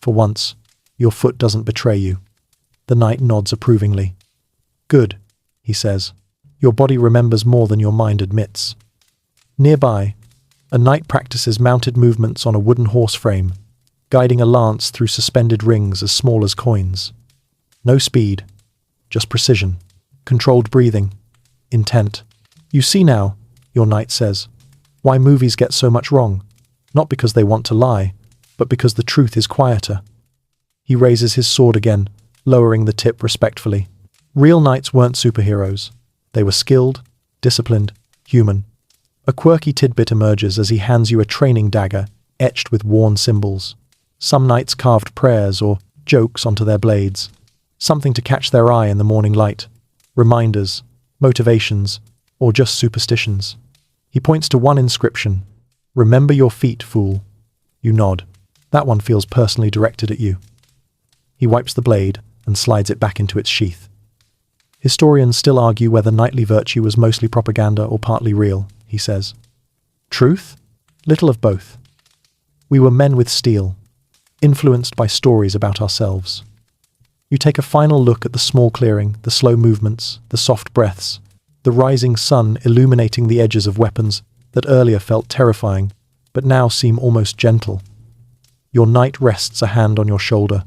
For once, your foot doesn't betray you. The knight nods approvingly. Good, he says. Your body remembers more than your mind admits. Nearby, a knight practices mounted movements on a wooden horse frame, guiding a lance through suspended rings as small as coins. No speed, just precision, controlled breathing, intent. You see now, your knight says, why movies get so much wrong, not because they want to lie, but because the truth is quieter. He raises his sword again, lowering the tip respectfully. Real knights weren't superheroes. They were skilled, disciplined, human. A quirky tidbit emerges as he hands you a training dagger, etched with worn symbols. Some knights carved prayers or jokes onto their blades, something to catch their eye in the morning light. Reminders, motivations, or just superstitions. He points to one inscription. Remember your feet, fool. You nod. That one feels personally directed at you. He wipes the blade and slides it back into its sheath. Historians still argue whether knightly virtue was mostly propaganda or partly real, he says. Truth? Little of both. We were men with steel, influenced by stories about ourselves. You take a final look at the small clearing, the slow movements, the soft breaths, the rising sun illuminating the edges of weapons that earlier felt terrifying, but now seem almost gentle. Your knight rests a hand on your shoulder.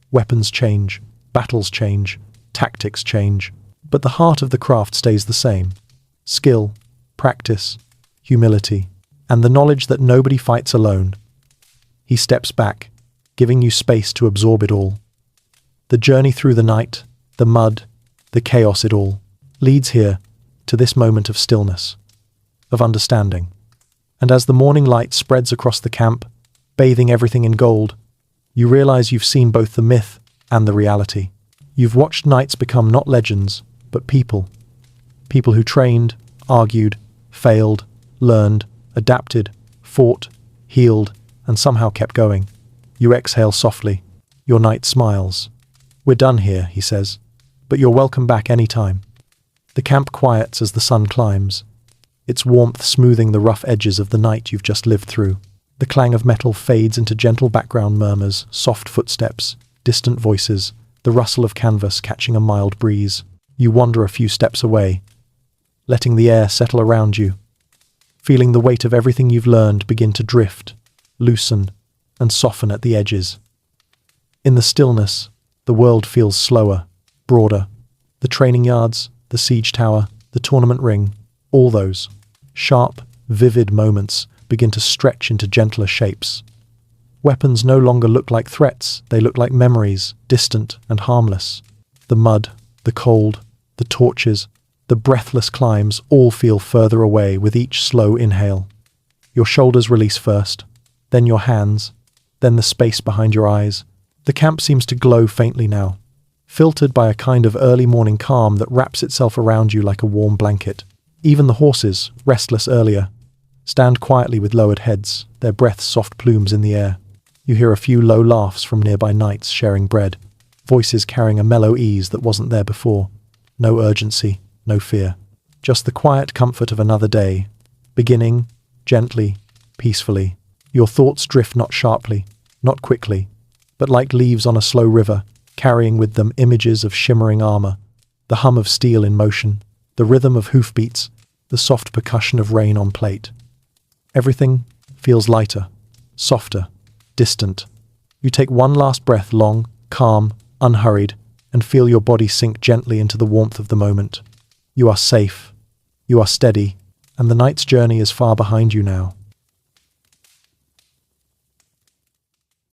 Weapons change, battles change, tactics change, but the heart of the craft stays the same. Skill, practice, humility, and the knowledge that nobody fights alone. He steps back, giving you space to absorb it all. The journey through the night, the mud, the chaos it all, leads here, to this moment of stillness, of understanding. And as the morning light spreads across the camp, bathing everything in gold, you realize you've seen both the myth and the reality. You've watched knights become not legends, but people. People who trained, argued, failed, learned, adapted, fought, healed, and somehow kept going. You exhale softly. Your knight smiles. We're done here, he says, but you're welcome back any time. The camp quiets as the sun climbs, its warmth smoothing the rough edges of the night you've just lived through. The clang of metal fades into gentle background murmurs, soft footsteps, distant voices, the rustle of canvas catching a mild breeze. You wander a few steps away, letting the air settle around you, feeling the weight of everything you've learned begin to drift, loosen, and soften at the edges. In the stillness, the world feels slower, broader. The training yards, the siege tower, the tournament ring, all those sharp, vivid moments begin to stretch into gentler shapes. Weapons no longer look like threats, they look like memories, distant and harmless. The mud, the cold, the torches, the breathless climbs all feel further away with each slow inhale. Your shoulders release first, then your hands, then the space behind your eyes. The camp seems to glow faintly now, filtered by a kind of early morning calm that wraps itself around you like a warm blanket. Even the horses, restless earlier, stand quietly with lowered heads, their breaths soft plumes in the air. You hear a few low laughs from nearby knights sharing bread, voices carrying a mellow ease that wasn't there before. No urgency, no fear. Just the quiet comfort of another day, beginning, gently, peacefully. Your thoughts drift not sharply, not quickly, but like leaves on a slow river, carrying with them images of shimmering armor, the hum of steel in motion, the rhythm of hoofbeats, the soft percussion of rain on plate. Everything feels lighter, softer, distant. You take one last breath, long, calm, unhurried, and feel your body sink gently into the warmth of the moment. You are safe, you are steady, and the night's journey is far behind you now.